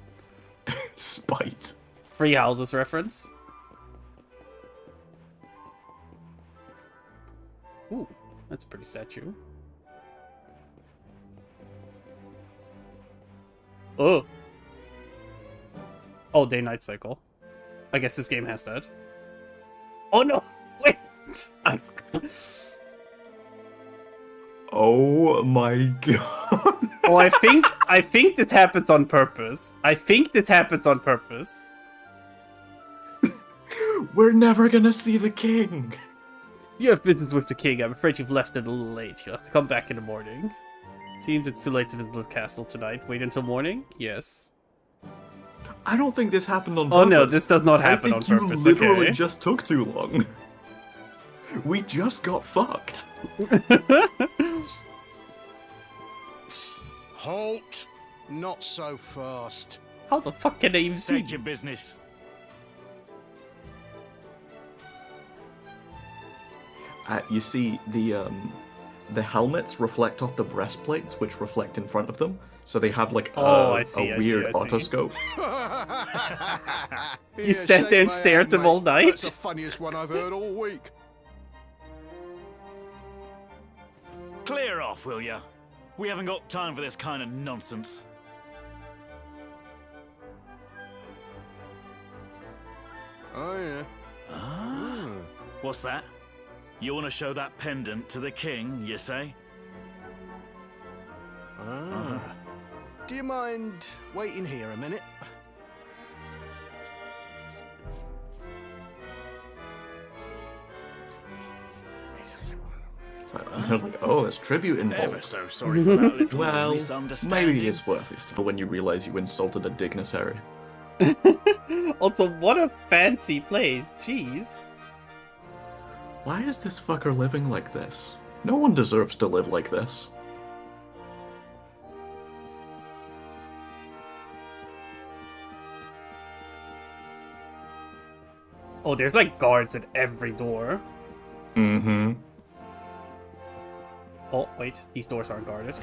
Spite. 3 houses reference. Ooh, that's a pretty statue. Oh. Oh, day-night cycle. I guess this game has that. Oh no! Wait! Oh my god. Oh, I think this happens on purpose. I think this happens on purpose. We're never gonna see the king. You have business with the king. I'm afraid you've left it a little late. You'll have to come back in the morning. Seems it's too late to visit the castle tonight. Wait until morning? Yes. I don't think this happened on purpose. Oh no, this does not happen on I think purpose. you literally Okay. just took too long. We just got fucked. Halt! Not so fast. How the fuck can they even see? State your business. You see, the helmets reflect off the breastplates, which reflect in front of them. So they have like I a see, weird I see. otoscope. You stand there and stare at them all night? That's the funniest one I've heard all week. Clear off, will ya? We haven't got time for this kind of nonsense. Oh yeah. Ah? What's that? You want to show that pendant to the king, you say? Ah. Do you mind waiting here a minute? They're like, oh, there's tribute Ever involved. so sorry for that little Well, misunderstanding. maybe it's worth it still when you realize you insulted a dignitary. Also, what a fancy place. Jeez. Why is this fucker living like this? No one deserves to live like this. Oh, there's like guards at every door. Mm-hmm. Oh, wait. These doors aren't guarded.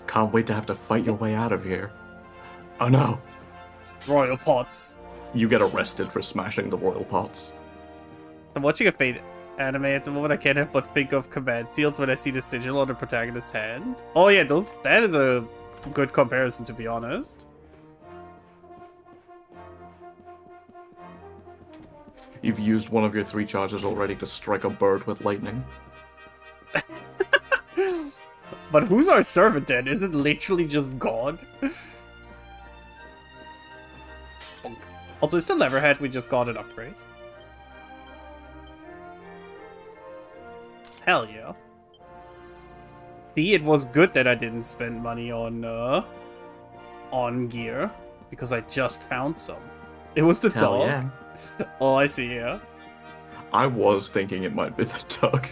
Can't wait to have to fight your way out of here. Oh no. Royal pots. You get arrested for smashing the royal pots. I'm watching a Fate anime at the moment. I can't help but think of command seals when I see the sigil on the protagonist's hand. Oh yeah, that is a good comparison, to be honest. You've used one of your 3 charges already to strike a bird with lightning. But who's our servant then? Is it literally just God? Bonk. Also, is the Leatherhead we just got an upgrade? Hell yeah. See, it was good that I didn't spend money on gear, because I just found some. It was the Hell dog. yeah. Oh, I see, yeah. I was thinking it might be the dog.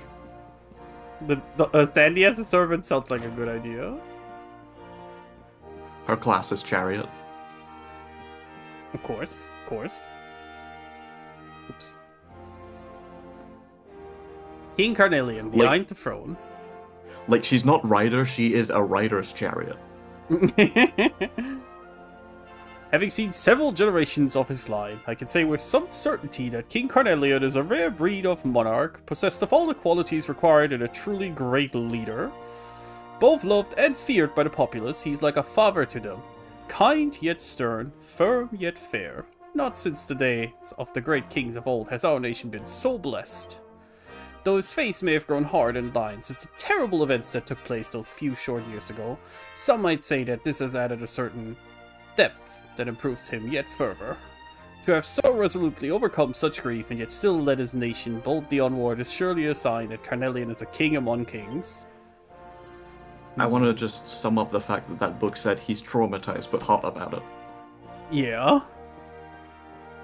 The Sandy as a servant sounds like a good idea. Her class is chariot. Of course, of course. Oops. King Carnelian, behind the throne. Like, she's not rider, she is a rider's chariot. Having seen several generations of his line, I can say with some certainty that King Carnelian is a rare breed of monarch, possessed of all the qualities required in a truly great leader. Both loved and feared by the populace, he's like a father to them. Kind yet stern, firm yet fair. Not since the days of the great kings of old has our nation been so blessed. Though his face may have grown hard in lines, it's the terrible events that took place those few short years ago. Some might say that this has added a certain depth that improves him yet further. To have so resolutely overcome such grief and yet still led his nation boldly onward is surely a sign that Carnelian is a king among kings. I want to just sum up the fact that that book said he's traumatized but hot about it. Yeah.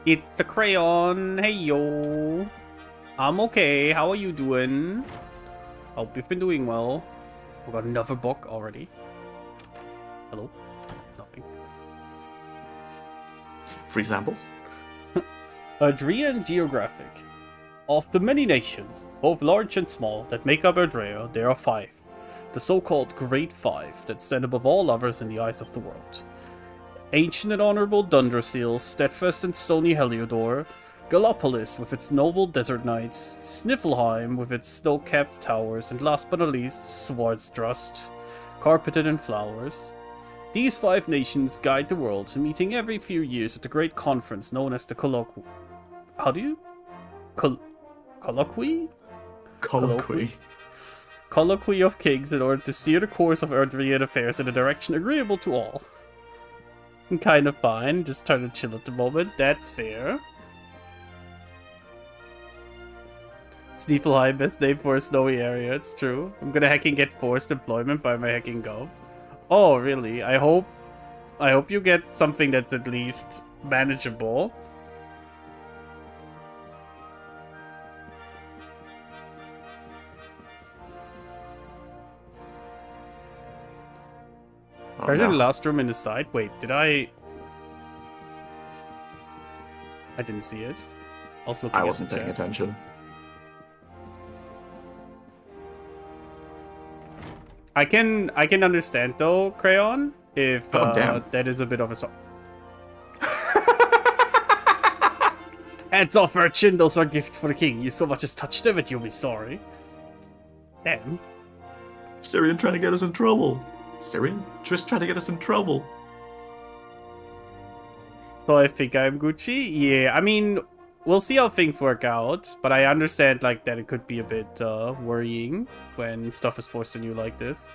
It's a crayon. Hey yo. I'm okay. How are you doing? Hope you've been doing well. We got another book already. Hello? Nothing. Free samples? Erdrean Geographic. Of the many nations, both large and small, that make up Erdrea, there are 5. The so-called Great 5 that stand above all others in the eyes of the world. Ancient and honorable Dundrasil, steadfast and stony Heliodor, Gallopolis with its noble desert knights, Sniffelheim with its snow-capped towers, and last but not least, Swardsdrust, carpeted in flowers. These 5 nations guide the world, meeting every few years at the great conference known as the Colloquy. How do you? Colloquy? Colloquy. Colloquy of Kings in order to steer the course of Erdrean affairs in a direction agreeable to all. I'm kind of fine, just trying to chill at the moment, that's fair. Sniffelheim, best name for a snowy area, it's true. I'm gonna hecking get forced employment by my hecking gov. Oh, really? I hope you get something that's at least manageable. Oh, Right in no. the last room in the side. Wait, did I didn't see it. I was looking I at wasn't the paying chat. attention. I can understand though, Crayon, if Oh, damn. that is a bit of a song. Hands off, urchin! Those are gifts for the king. You so much as touch them, and you'll be sorry. Damn. Syrian trying to get us in trouble. Syrian? Trish trying to get us in trouble. So I think I'm Gucci? Yeah, I mean, we'll see how things work out, but I understand like that it could be a bit worrying when stuff is forced on you like this.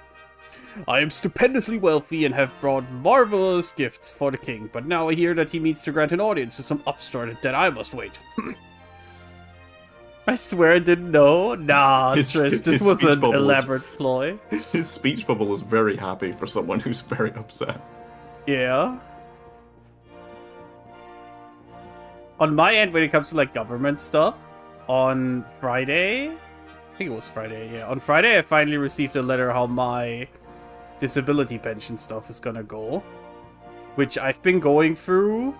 I am stupendously wealthy and have brought marvelous gifts for the king, but now I hear that he means to grant an audience to some upstart that I must wait. I swear I didn't know. Nah, His- Tris, this his was speech an bubble was- elaborate ploy. His speech bubble is very happy for someone who's very upset. Yeah. On my end, when it comes to like government stuff, on Friday, I think it was Friday, yeah. On Friday, I finally received a letter how my disability pension stuff is gonna go, which I've been going through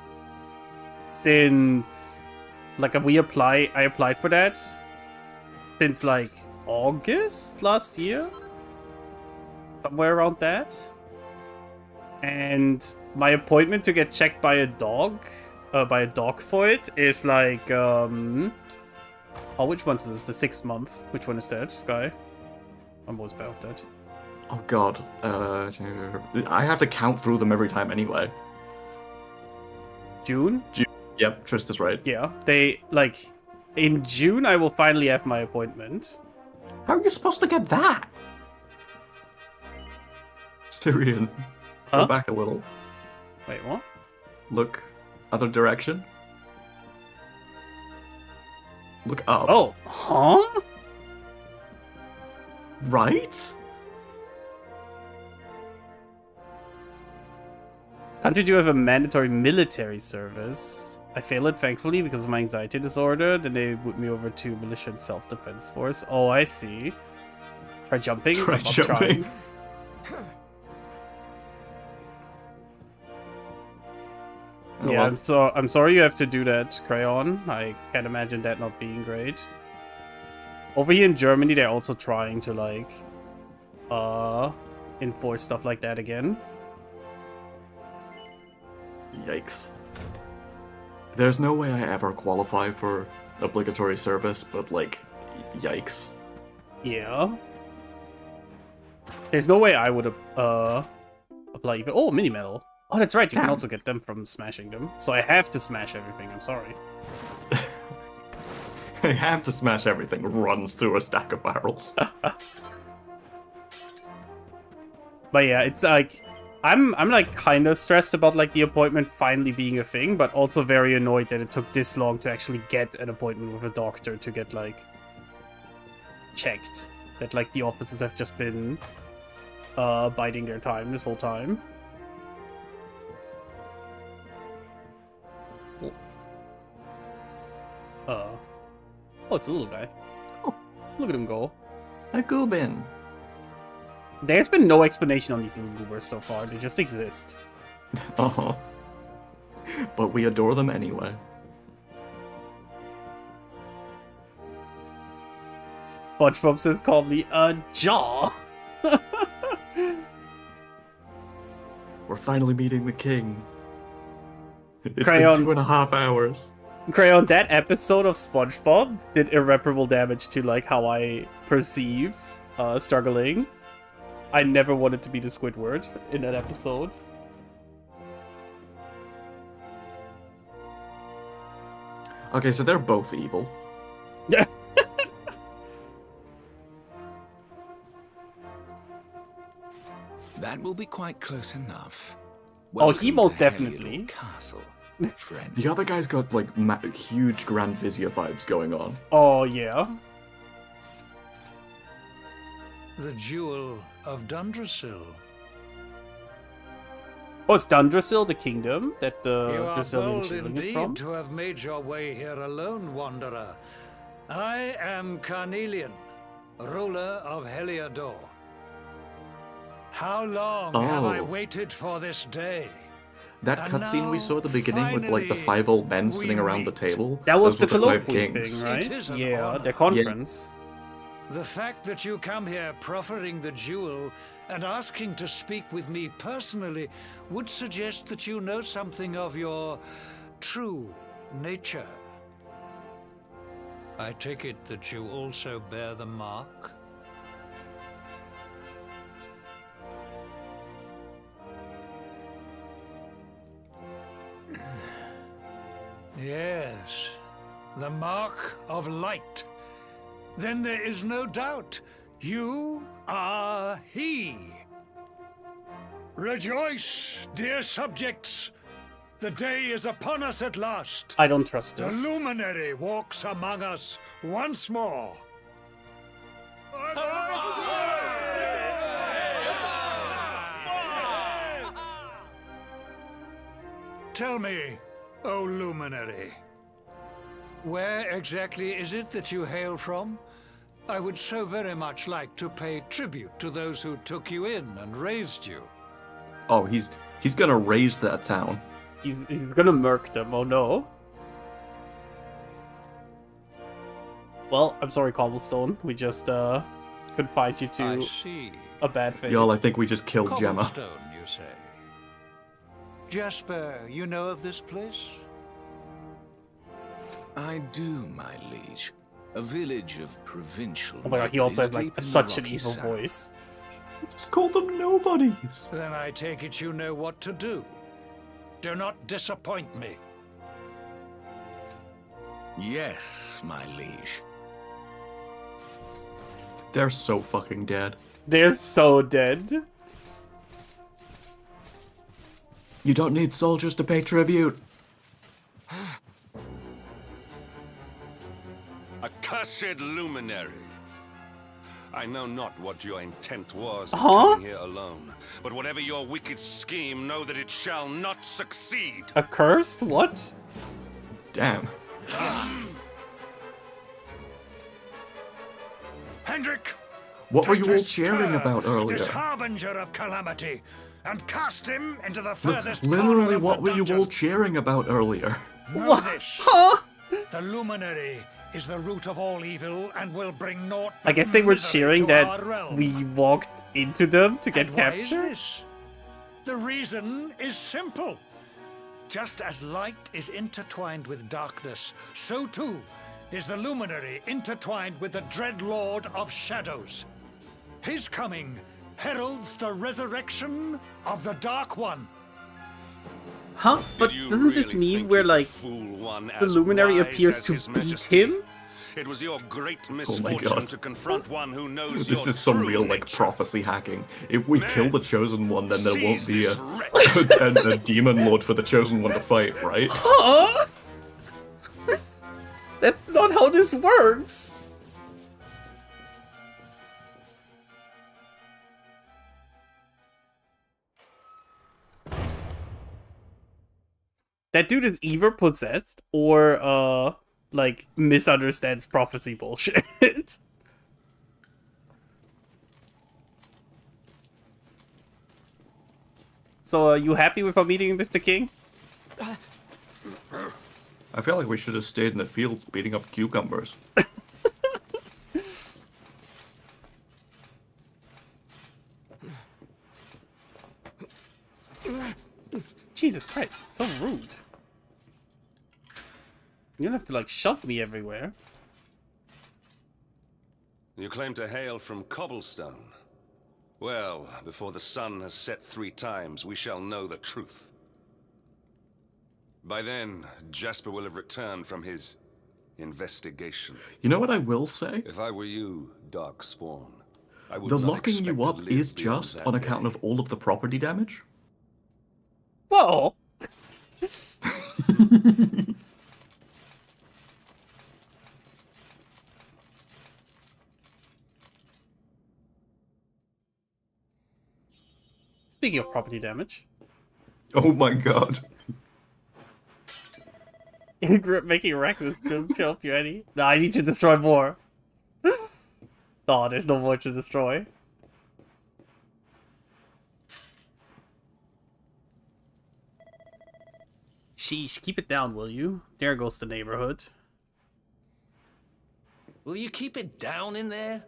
since like I applied for that since like August last year, somewhere around that. And my appointment to get checked by a dog for it is like which one is this? The 6th month. Which one is that, Sky? I'm always bad at that. Oh god. I have to count through them every time anyway. June? Yep, Trista's right. Yeah. They, like, in June I will finally have my appointment. How are you supposed to get that? Styrian, Huh? go back a little. Wait, what? Look, other direction. Look up. Oh, huh? Right? Country do have a mandatory military service. I failed it, thankfully, because of my anxiety disorder. Then they put me over to militia and self-defense force. Oh, I see. Try jumping? Try I'm not jumping. trying. Oh, Yeah, well. I'm sorry you have to do that, Crayon. I can't imagine that not being great. Over here in Germany, they're also trying to, like, enforce stuff like that again. Yikes. There's no way I ever qualify for obligatory service, but like, yikes. Yeah. There's no way I would apply even. Oh, mini medal. Oh, that's right. You can Damn. also get them from smashing them. So I have to smash everything. I'm sorry. I have to smash everything. Runs through a stack of barrels. But yeah, it's like I'm like kind of stressed about like the appointment finally being a thing, but also very annoyed that it took this long to actually get an appointment with a doctor to get like checked. That like the offices have just been biding their time this whole time. Oh, it's a little guy. Oh, look at him go. A Goobin. There's been no explanation on these little goobers so far. They just exist. Uh-huh. But we adore them anyway. SpongeBob says call me a jaw. We're finally meeting the king. It's Crayon. been 2.5 hours. Crayon, that episode of SpongeBob did irreparable damage to like how I perceive struggling. I never wanted to be the Squidward in that episode. Okay, so they're both evil. Yeah. That will be quite close enough. Oh, he Welcome most to definitely. Heliodor Castle, friend. The other guy's got like huge Grand Vizier vibes going on. Oh yeah. The Jewel of Dundrasil. Oh, it's Dundrasil, the kingdom that the You are Brazilian bold shilling is indeed from. to have made your way here alone, wanderer. I am Carnelian, ruler of Heliodor. How long have I Oh. waited for this day? That And cutscene we now, saw at the beginning with like the finally, 5 old men we sitting around the meet. table. That was the those were 5 colloquial kings. thing, right? It is an Yeah, honor. their conference. The fact that you come here proffering the jewel and asking to speak with me personally would suggest that you know something of your true nature. I take it that you also bear the mark? Yes, the mark of light. Then there is no doubt. You are he. Rejoice, dear subjects. The day is upon us at last. I don't trust The this. Luminary walks among us once more. Tell me, O Luminary, where exactly is it that you hail from? I would so very much like to pay tribute to those who took you in and raised you. Oh, he's gonna raise that town. He's gonna murk them, oh no. Well, I'm sorry, Cobblestone. We just confined you I to see. a bad fate. Y'all, I think we just killed Gemma. Cobblestone, you say? Jasper, you know of this place? I do, my liege. A village of provincial. Oh my god, he also has like such an evil voice. Just call them nobodies. Then I take it you know what to do. Do not disappoint me. Yes, my liege. They're so fucking dead. They're so dead. You don't need soldiers to pay tribute. Accursed luminary. I know not what your intent was in Huh? coming here alone, but whatever your wicked scheme, know that it shall not succeed. Accursed? What? Damn. Hendrik! What were you all Tempest cheering Terror, about earlier? This harbinger of calamity, and cast him into the furthest Literally, corner of what the were you dungeon. all cheering about earlier? Know this. Huh? The Luminary is the root of all evil and will bring naught I but guess they were misery cheering to our that realm. we walked into them to get And why is captured. this? The reason is simple. Just as light is intertwined with darkness, so too is the Luminary intertwined with the dread Lord of Shadows. His coming heralds the resurrection of the Dark One. Huh? But Did you doesn't this really mean think where you could like fool one the as Luminary wise appears as to His beat Majesty? him? It was your great Oh my misfortune god. to confront one who knows This your is some true real like nature. prophecy hacking. If we kill the chosen one, then there won't Seize be this a demon lord for the chosen one to fight, right? Huh? That's not how this works. That dude is either possessed or like misunderstands prophecy bullshit. So are you happy with our meeting with the king? I feel like we should have stayed in the fields beating up cucumbers. Jesus Christ, it's so rude. You don't have to like shove me everywhere. You claim to hail from Cobblestone. Well, before the sun has set 3 times, we shall know the truth. By then, Jasper will have returned from his investigation. You know what I will say? If I were you, Darkspawn, I would The not locking expect you to up live is beyond just that on day. account of all of the property damage. Whoa! Speaking of property damage, Oh my god. making a wreck is going to help you any. No, I need to destroy more. Oh, there's no more to destroy. Sheesh, keep it down, will you? There goes the neighborhood. Will you keep it down in there?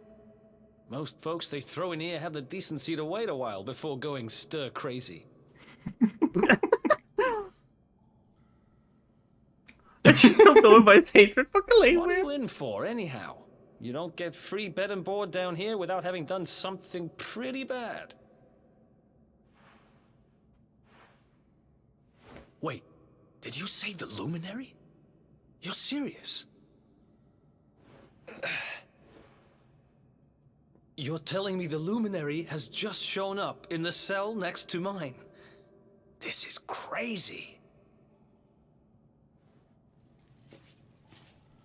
Most folks they throw in here have the decency to wait a while before going stir crazy. Don't know if I hatred for Kalei. What are you in for, anyhow? You don't get free bed and board down here without having done something pretty bad. Wait, did you say the Luminary? You're serious? You're telling me the Luminary has just shown up in the cell next to mine? This is crazy.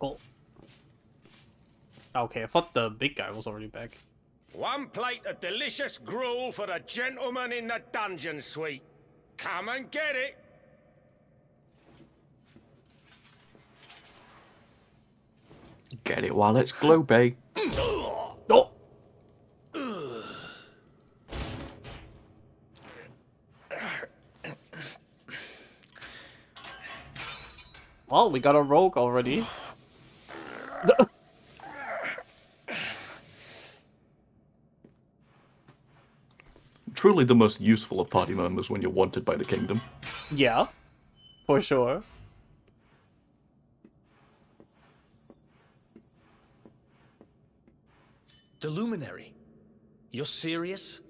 Cool. Okay, I thought the big guy was already back. One plate of delicious gruel for the gentleman in the dungeon suite. Come and get it. Get it while it's gloopy. Oh! Well, we got a rogue already. Truly the most useful of party members when you're wanted by the kingdom. Yeah, for sure. The Luminary. You're serious?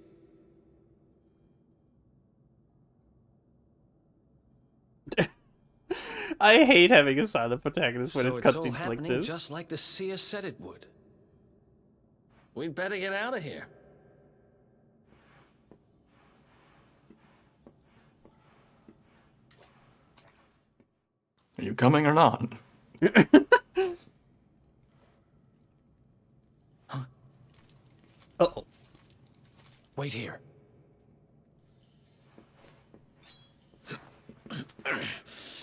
I hate having a silent protagonist when So it's it's all cutscenes like happening this. just like the seer said it would. We'd better get out of here. Are you coming or not? Uh-oh. Wait here.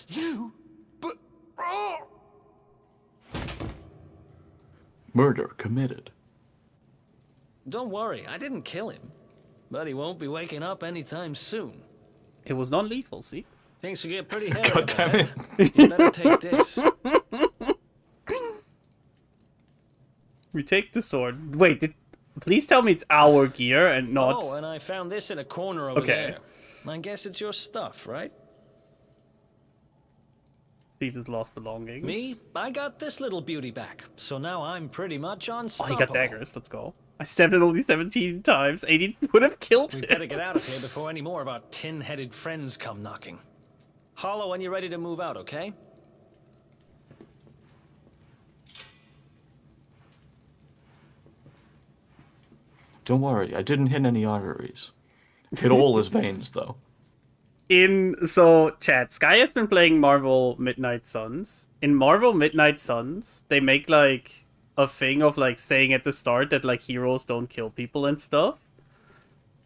You? But... Oh! Murder committed. Don't worry, I didn't kill him. But he won't be waking up anytime soon. It was non-lethal, see? Things will get pretty hairy. God damn it. You better take this. We take the sword. Wait, please tell me it's our gear and not... Oh, and I found this in a corner over Okay. there. I guess it's your stuff, right? Steve's lost belongings. Me? I got this little beauty back. So now I'm pretty much Oh, unstoppable. he got daggers. Let's go. I stabbed it only 17 times. 80 would have killed We him. better get out of here before any more of our tin-headed friends come knocking. Hollow when you're ready to move out, okay? Don't worry, I didn't hit any arteries. Hit all his veins, though. So, chat, Sky has been playing Marvel Midnight Suns. In Marvel Midnight Suns, they make, like, a thing of, like, saying at the start that, like, heroes don't kill people and stuff.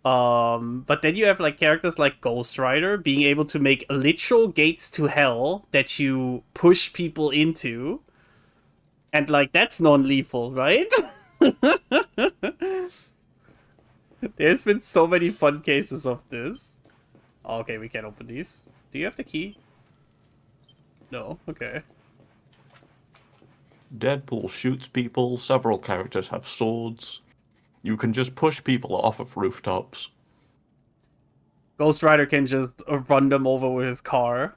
But then you have, like, characters like Ghost Rider being able to make literal gates to hell that you push people into. And, like, that's non-lethal, right? There's been so many fun cases of this. Oh, okay, we can't open these. Do you have the key? No, okay. Deadpool shoots people, several characters have swords. You can just push people off of rooftops. Ghost Rider can just run them over with his car.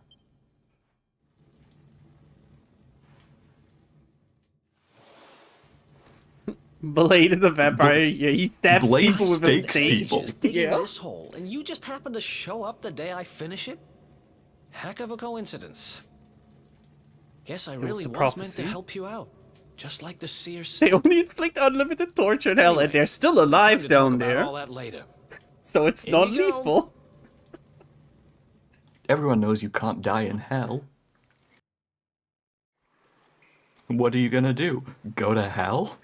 Blade is a vampire. Yeah, he stabs Blade people with a stakes stake. people. Just digging Yeah. this hole, and you just happen to show up the day I finish it? Heck of a coincidence. Guess I was really the was meant prophecy. to help you out. Just like the seer They said. only inflict unlimited torture in hell, and Anyway, they're still Time alive to down talk about there. all that later. So it's Here you go. non-lethal. Everyone knows you can't die in hell. What are you gonna do? Go to hell?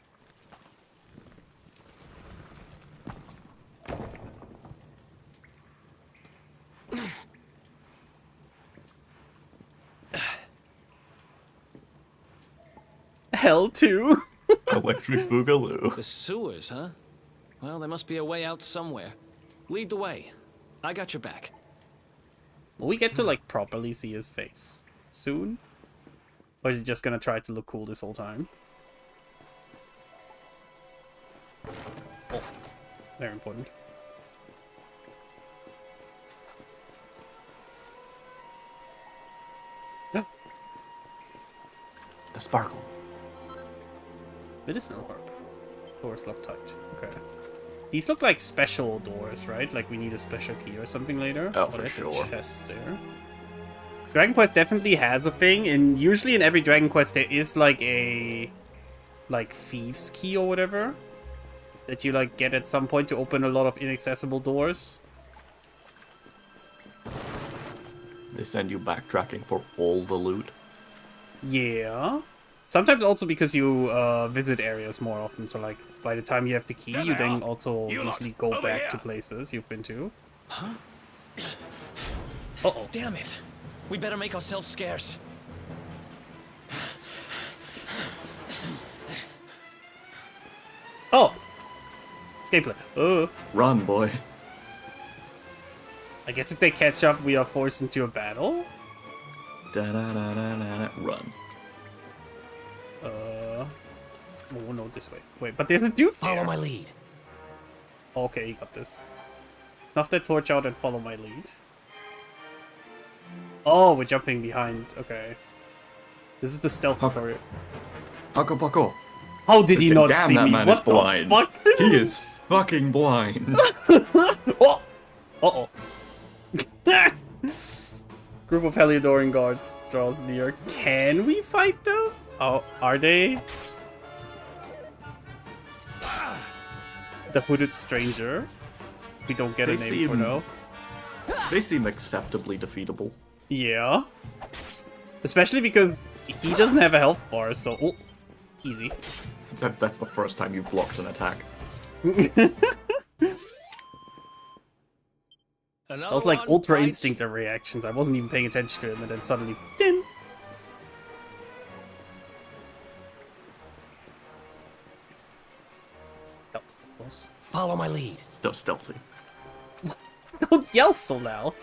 Hell too. Electric Boogaloo. The sewers, huh? Well, there must be a way out somewhere. Lead the way. I got your back. Will we get to, like, properly see his face soon? Or is he just gonna try to look cool this whole time? Oh, very important. The sparkle. Medicinal herb. Doors locked tight. Okay. These look like special doors, right? Like we need a special key or something later. Oh, for there's sure. A chest there. Dragon Quest definitely has a thing, and usually in every Dragon Quest there is like a thieves key or whatever that you like get at some point to open a lot of inaccessible doors. They send you backtracking for all the loot. Yeah. Sometimes also because you visit areas more often, so like by the time you have the key, you then also usually go back to places you've been to. Huh? Uh-oh. Damn it! We better make ourselves scarce. Oh! It's gameplay. Oh. Run, boy. I guess if they catch up, we are forced into a battle? Da-da-da-da-da-da. Run. Oh no, this way. Wait, but there's a dude there. Follow my lead. Okay, you got this. Snuff that torch out and follow my lead. Oh, we're jumping behind. Okay. This is the stealth tutorial. Paco, Paco. How did he not Damn, see that me? man What is blind. the fuck? He is fucking blind. Oh! Uh-oh. Group of Heliodoran guards draws near. Can we fight them? Oh, are they? The hooded stranger. We don't get a name for now. They seem acceptably defeatable. Yeah. Especially because he doesn't have a health bar, so... Oh, easy. That's the first time you've blocked an attack. That was like Ultra Instinctor reactions. I wasn't even paying attention to him, and then suddenly... Dim! That was close. Follow my lead. Still stealthy. Don't yell so loud.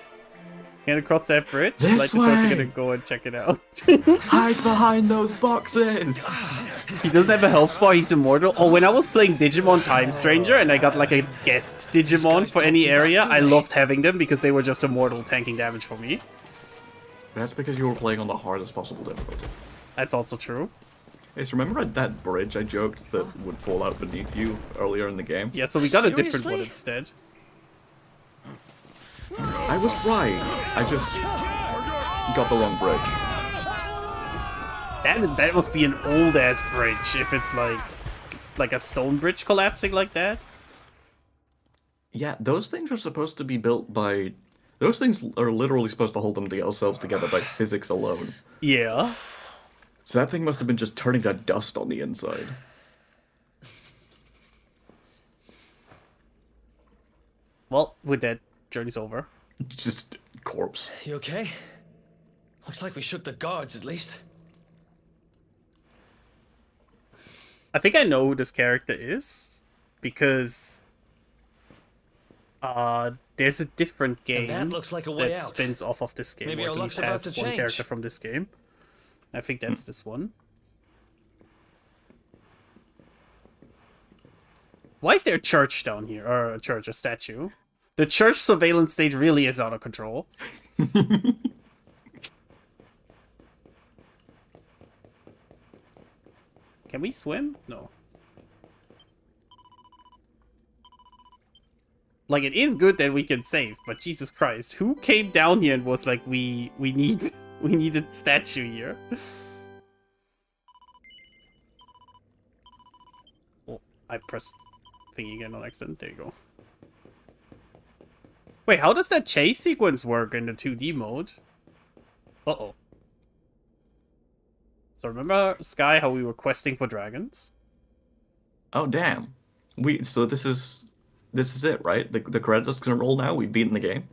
Get across that bridge. This like you're way. gonna go and check it out. Hide behind those boxes. He doesn't have a health bar. He's immortal. Oh, when I was playing Digimon Time Stranger and I got like a guest Digimon for any area, I loved having them because they were just immortal, tanking damage for me. That's because you were playing on the hardest possible difficulty. That's also true. Yes, remember that bridge I joked that would fall out beneath you earlier in the game? Yeah, so we got a different one instead. I was right. I just got the wrong bridge. That must be an old ass bridge if it's like a stone bridge collapsing like that. Yeah, those things are supposed to be built by... Those things are literally supposed to hold themselves together by physics alone. Yeah. So that thing must have been just turning to dust on the inside. Well, with that, journey's over. Just corpse. You okay? Looks like we shook the guards, at least. I think I know who this character is, because there's a different game that looks like a way that out. spins off of this game, Maybe or our at least luck's about has to one change. character from this game. I think that's this one. Why is there a church down here? Or a statue? The church surveillance state really is out of control. Can we swim? No. Like, it is good that we can save, but Jesus Christ, who came down here and was like, we need a statue here? Oh, I pressed thingy again on accident. There you go. Wait, how does that chase sequence work in the 2D mode? Uh-oh. So remember, Sky, how we were questing for dragons? Oh, damn. So this is it, right? The credits gonna roll now? We've beaten the game?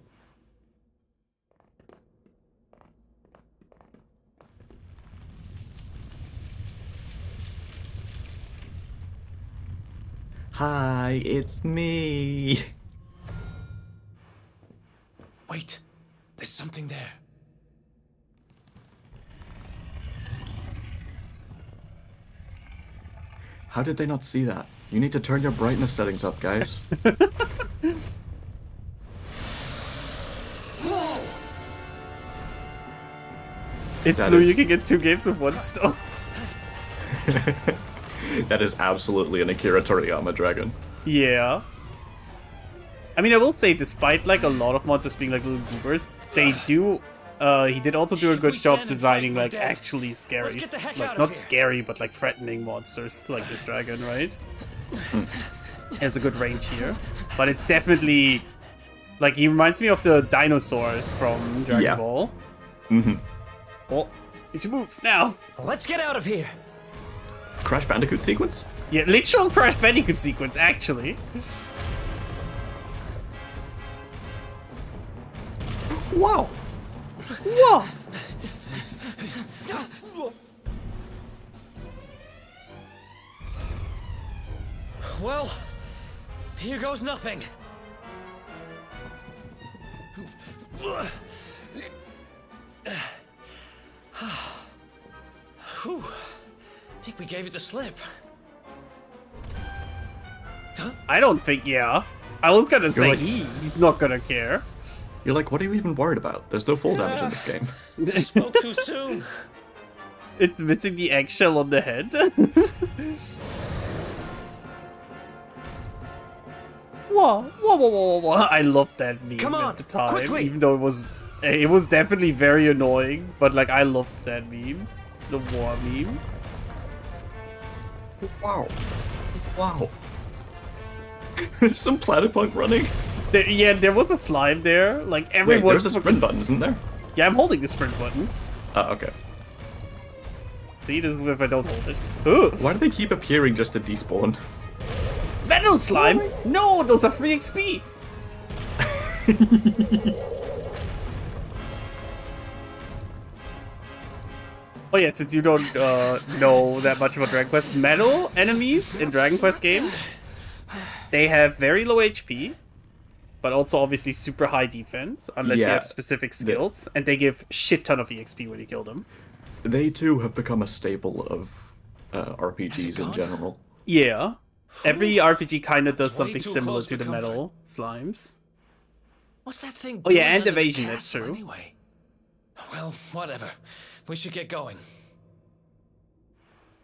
Hi, it's me. Wait, there's something there. How did they not see that? You need to turn your brightness settings up, guys. It's blue, you can get 2 games with 1 stone. That is absolutely an Akira Toriyama dragon. Yeah. I mean, I will say, despite like a lot of monsters being like little goobers, they do. He did also do a good job designing like actually scary, like not scary, but like threatening monsters like this dragon, right? Has a good range here, but it's definitely like he reminds me of the dinosaurs from Dragon Ball. Mm-hmm. Oh, need to move now. Let's get out of here. Crash Bandicoot sequence? Yeah, literal Crash Bandicoot sequence, actually. Wow. Whoa. Well, here goes nothing. Whew. I think we gave it the slip. I don't think, yeah. I was gonna say like- he's not gonna care. You're like, what are you even worried about? There's no fall damage in this game. Spoke too soon. It's missing the eggshell on the head. Whoa. I loved that meme Come on, at the time, quickly. even though it was definitely very annoying, but like I loved that meme. The war meme. Wow. There's some Platypunk running. There was a slime there. Like Wait, everyone. there's a sprint button, isn't there? Yeah, I'm holding the sprint button. Okay. See, this is if I don't hold it. Ooh. Why do they keep appearing just to despawn? Metal slime? No, those are free XP. Oh yeah, since you don't know that much about Dragon Quest, metal enemies in Dragon Quest games, they have very low HP, but also obviously super high defense, unless you Yeah, have specific skills, and they give shit ton of EXP when you kill them. They too have become a staple of RPGs in general. Yeah. Every RPG kind of does It's way something too similar close to for the metal slimes. What's that thing? Oh yeah, doing and under the evasion, that's castle true. Anyway. Well, whatever. We should get going.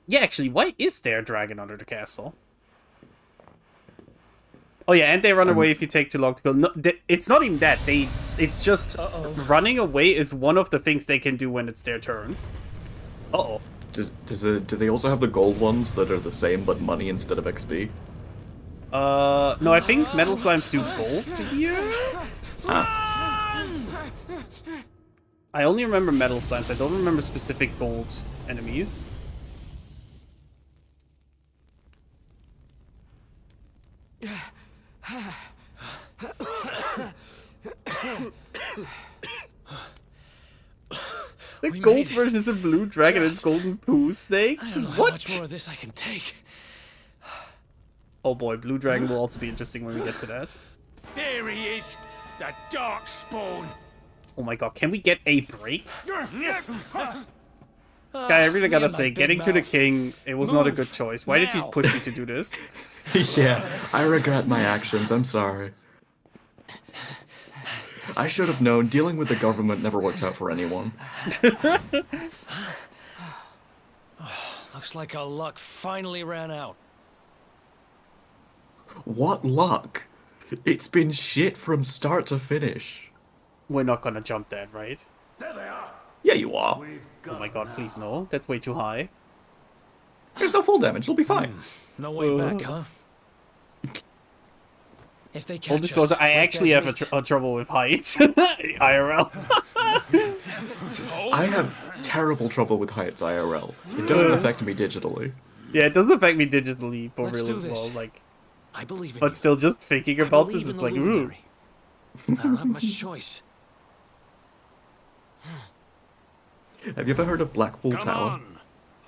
Yeah, actually, why is there a dragon under the castle? Oh yeah, and they run away if you take too long to kill. No, it's not even that. It's just running away is one of the things they can do when it's their turn. Uh-oh. Do they also have the gold ones that are the same but money instead of XP? No, I think metal slimes do both here. I only remember metal slimes. I don't remember specific gold enemies. The gold version is a blue dragon and golden poo snakes? I don't know how What? much more of this I can take. Oh boy, blue dragon will also be interesting when we get to that. Here he is, the Darkspawn. Oh my god, can we get a break? Sky, I really gotta say, getting to the king, it was not a good choice. Why did you push me to do this? Yeah, I regret my actions. I'm sorry. I should have known dealing with the government never works out for anyone. Looks like our luck finally ran out. What luck? It's been shit from start to finish. We're not gonna jump that, right? There they are. Yeah, you are. Oh my god, please no. That's way too high. There's no full damage. It'll be fine. No way back, huh? If they Full catch disclosure, us, I we're actually dead have meat. a trouble with heights. IRL. I have terrible trouble with heights IRL. It doesn't affect me digitally. Yeah, it doesn't affect me digitally, but Let's real do as this. well. Like, I believe in but you. still, just thinking I about believe this in is the like, ooh. luminary. I don't have much choice. Have you ever heard of Blackpool Come Tower? on.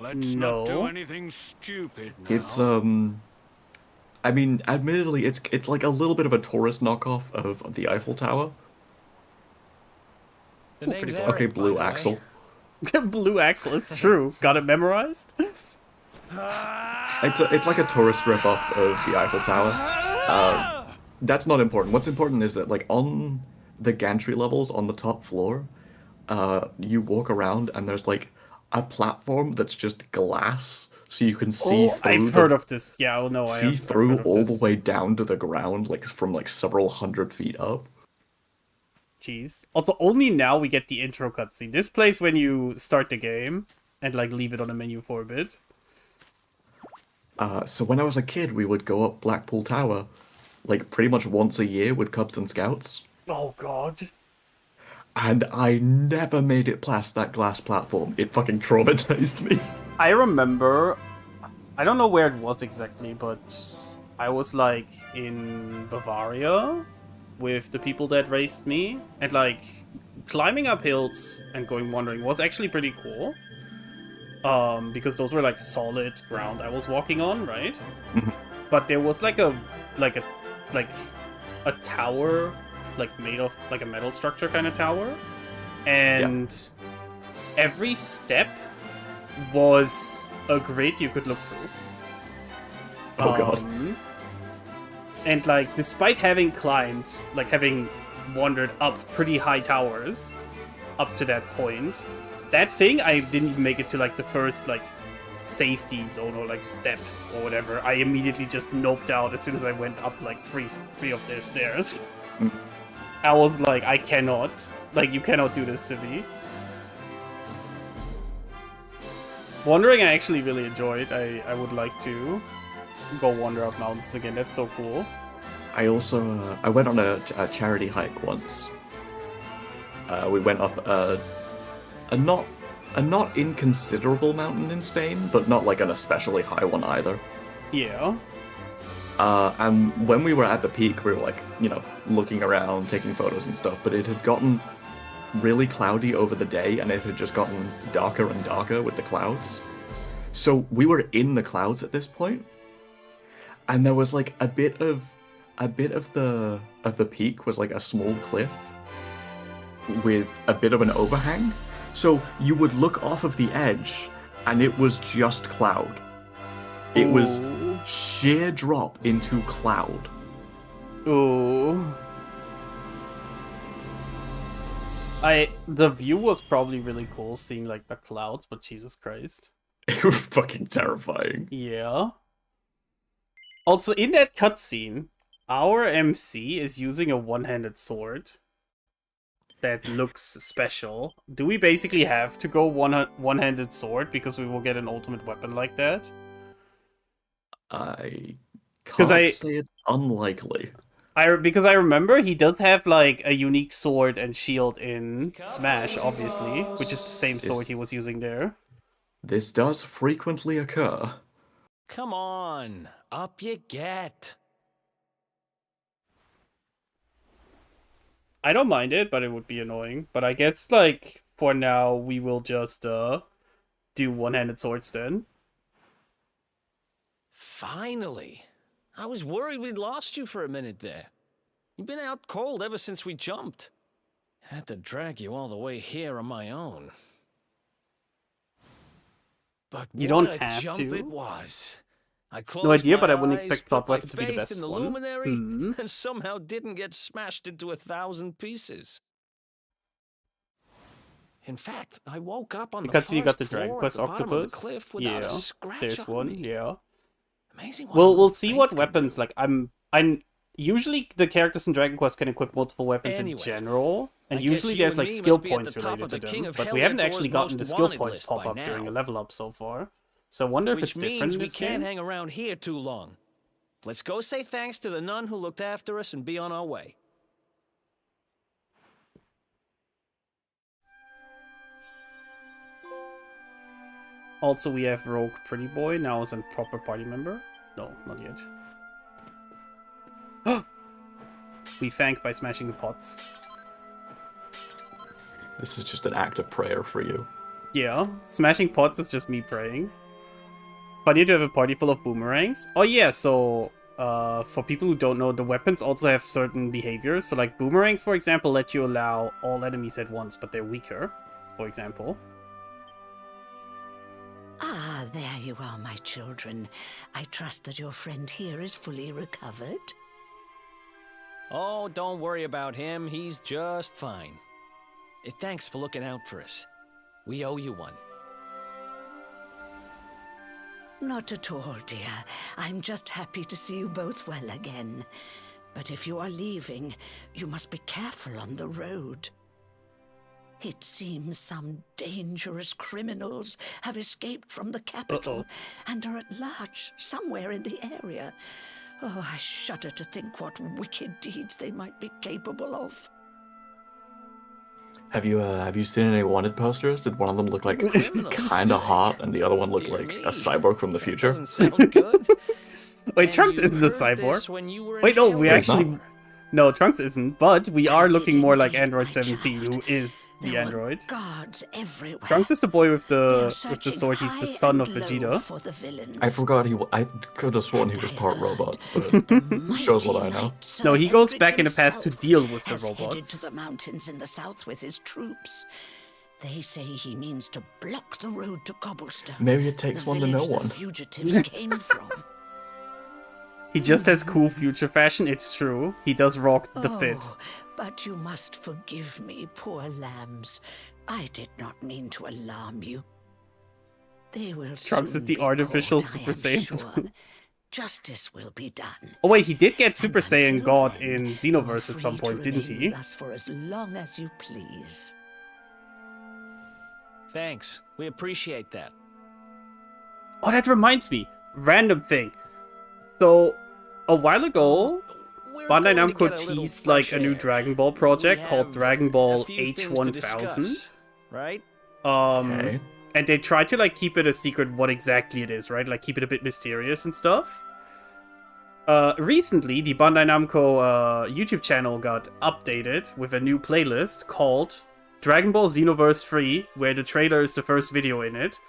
Let's No. not do anything stupid now. It's I mean, admittedly, it's like a little bit of a tourist knockoff of the Eiffel Tower. The name's pretty Eric, Okay, by Blue the way. Axle. Blue Axle, it's true. Got it memorized? It's like a tourist ripoff of the Eiffel Tower. That's not important. What's important is that like on the gantry levels on the top floor, you walk around and there's like a platform that's just glass, so you can see through. I've heard of this. Yeah, oh no, I see have through heard of all this. the way down to the ground, like from like several hundred feet up. Jeez. Also, only now we get the intro cutscene. This plays when you start the game and like leave it on the menu for a bit. So when I was a kid, we would go up Blackpool Tower, like pretty much once a year with Cubs and Scouts. Oh god. And I never made it past that glass platform. It fucking traumatized me. I remember I don't know where it was exactly, but I was like in Bavaria with the people that raised me, and like climbing up hills and going wandering was actually pretty cool. Because those were like solid ground I was walking on, right? But there was like a tower, like made of like a metal structure kind of tower, and every step was a grid you could look through. Oh god. And like, despite having climbed, like having wandered up pretty high towers up to that point, that thing, I didn't even make it to like the first like safety zone or like step or whatever. I immediately just noped out as soon as I went up like three of their stairs. I was like, I cannot. Like, you cannot do this to me. Wandering I actually really enjoyed. I would like to go wander up mountains again. That's so cool. I also I went on a charity hike once. We went up a not inconsiderable mountain in Spain, but not like an especially high one either. Yeah. And when we were at the peak, we were like, you know, looking around, taking photos and stuff, but it had gotten really cloudy over the day, and it had just gotten darker and darker with the clouds. So we were in the clouds at this point, and there was like a bit of the peak was like a small cliff with a bit of an overhang. So you would look off of the edge, and it was just cloud. It was sheer drop into cloud. Ooh. The view was probably really cool, seeing like the clouds, but Jesus Christ. It was fucking terrifying. Yeah. Also, in that cutscene, our MC is using a one-handed sword that looks special. Do we basically have to go one-handed sword because we will get an ultimate weapon like that? I can't say it's unlikely. Because I remember he does have like a unique sword and shield in Smash, obviously, which is the same sword he was using there. This does frequently occur. Come on, up you get. I don't mind it, but it would be annoying. But I guess, like, for now, we will just do one-handed swords then. Finally. I was worried we'd lost you for a minute there. You've been out cold ever since we jumped. Had to drag you all the way here on my own. But you what don't a have jump to. it was. I No idea, my but I wouldn't eyes, expect put Plot my Weapon to be the faith best in the one. luminary, and somehow didn't get smashed into 1,000 pieces. In fact, I woke up on Because the you got first the Dragon floor Quest at the bottom of the Octopus. cliff without Yeah, a scratch there's on one. me. Yeah. Amazing what We'll a see faith what can weapons. Like I'm usually the characters in Dragon Quest can equip multiple weapons Anyway, in general, and I guess usually you there's and like me skill must be at points the top related of to the King them, of but we haven't Heliodor's actually gotten the most skill wanted points list pop by up during now. a level up so far. So I wonder if Which it's different means in we this can't game. hang around here too long. Let's go say thanks to the nun who looked after us and be on our way. Also, we have Rogue Pretty Boy now as a proper party member. No, not yet. We thank by smashing the pots. This is just an act of prayer for you. Yeah, smashing pots is just me praying. Funny to have a party full of boomerangs. Oh yeah, so for people who don't know, the weapons also have certain behaviors. So like boomerangs, for example, let you allow all enemies at once, but they're weaker, for example. Ah, there you are, my children. I trust that your friend here is fully recovered. Oh, don't worry about him. He's just fine. Thanks for looking out for us. We owe you one. Not at all, dear. I'm just happy to see you both well again. But if you are leaving, you must be careful on the road. It seems some dangerous criminals have escaped from the capital and are at large somewhere in the area. Oh, I shudder to think what wicked deeds they might be capable of. Have you seen any wanted posters? Did one of them look like kind of hot, and the other one looked like a cyborg from the future? Doesn't sound good. Wait, Trunks isn't the cyborg. Wait, no, we actually... No, Trunks isn't, but we are looking more like Android 17, who is the android. Guards everywhere. Trunks is the boy with the sword. He's the son of Vegeta. I forgot I could have sworn he was part robot, but shows what I know. No, he goes back in the past to deal with the Headed to robots. the mountains in the south with his troops. They say he means to block the road to Cobblestone. Maybe it takes the one to know village one. The fugitives came from. He just has cool future fashion, it's true. He does rock the fit. Oh, but you must forgive me, poor lambs. I did not mean to alarm you. They will Trunks soon is the be artificial caught, I Super am Saiyan. sure. Justice will be done. Oh wait, he did get Super Saiyan God in Xenoverse at some point, didn't he? With us for as long as you please. Thanks. We appreciate that. Oh, that reminds me. Random thing. So, a while ago, Bandai Namco teased like a new Dragon Ball project called Dragon Ball H1000. Right? Okay. And they tried to like keep it a secret what exactly it is, right? Like keep it a bit mysterious and stuff. Recently, the Bandai Namco YouTube channel got updated with a new playlist called Dragon Ball Xenoverse 3, where the trailer is the first video in it.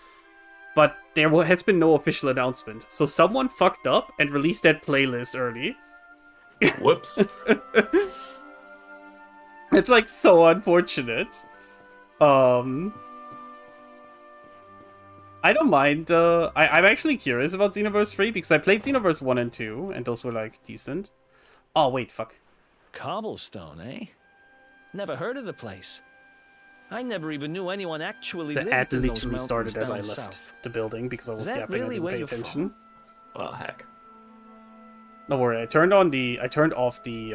But there has been no official announcement. So someone fucked up and released that playlist early. Whoops. It's like so unfortunate. I don't mind. I'm actually curious about Xenoverse 3 because I played Xenoverse 1 and 2 and those were like decent. Oh, wait, fuck. Cobblestone, eh? Never heard of the place. I never even knew anyone actually The lived ad in those literally mountains started as down I left south. the building because I was Is that yapping really and where didn't pay you're attention. Well, heck. Don't worry, I turned off the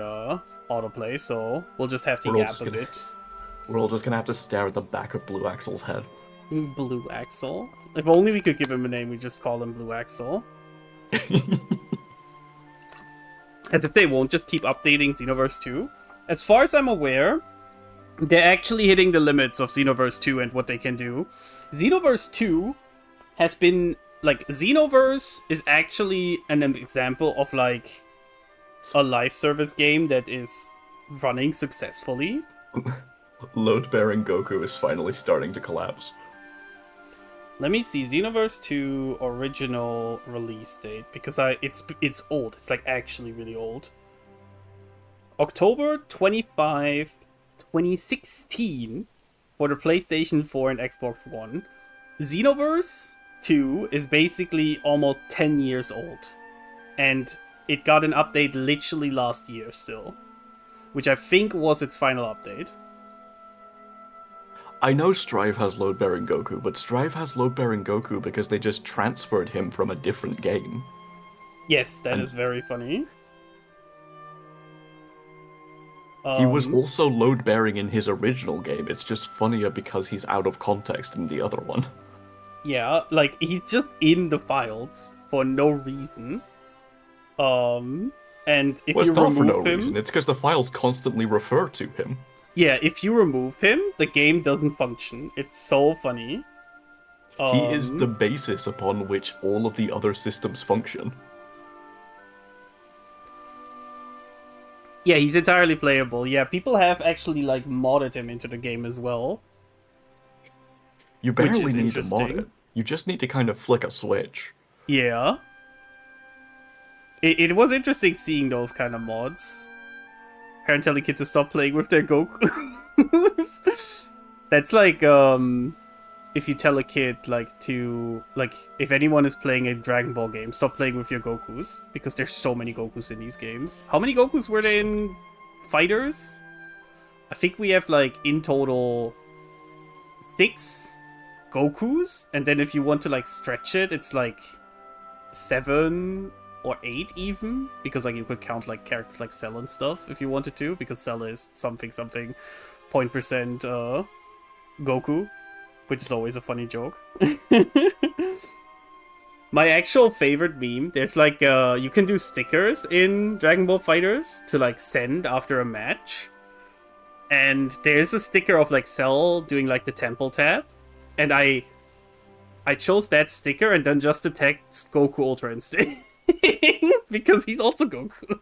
autoplay, so we'll just have to We're all yap just a gonna- bit. We're all just gonna have to stare at the back of Blue Axel's head. Blue Axel. If only we could give him a name, we just call him Blue Axel. As if they won't just keep updating Xenoverse 2. As far as I'm aware, they're actually hitting the limits of Xenoverse 2 and what they can do. Xenoverse 2 has been... Like, Xenoverse is actually an example of, like, a live service game that is running successfully. Load-bearing Goku is finally starting to collapse. Let me see, Xenoverse 2 original release date, because it's old. It's like actually really old. October 25, 2016 for the PlayStation 4 and Xbox One. Xenoverse 2 is basically almost 10 years old. And it got an update literally last year still. Which I think was its final update. I know Strive has load-bearing Goku, but Strive has load-bearing Goku because they just transferred him from a different game. Yes, that is very funny. He was also load-bearing in his original game, it's just funnier because he's out of context in the other one. Yeah, like, he's just in the files for no reason. And if Well, you it's not remove for no him... reason, it's because the files constantly refer to him. Yeah, if you remove him, the game doesn't function. It's so funny. He is the basis upon which all of the other systems function. Yeah, he's entirely playable. Yeah, people have actually, like, modded him into the game as well. You Which barely is need to mod interesting. it. You just need to kind of flick a switch. Yeah. It was interesting seeing those kind of mods. Parent telling kids to stop playing with their Goku. That's like, if you tell a kid, like, to... Like, if anyone is playing a Dragon Ball game, stop playing with your Gokus. Because there's so many Gokus in these games. How many Gokus were there in Fighters? I think we have, like, in total... 6 Gokus. And then if you want to, like, stretch it, it's, like, 7... or 8 even, because like you could count like characters like Cell and stuff if you wanted to, because Cell is something .% Goku, which is always a funny joke. My actual favorite meme, there's like you can do stickers in Dragon Ball Fighters to like send after a match, and there's a sticker of like Cell doing like the temple tab, and I chose that sticker and then just the text Goku Ultra Instinct because he's also Goku.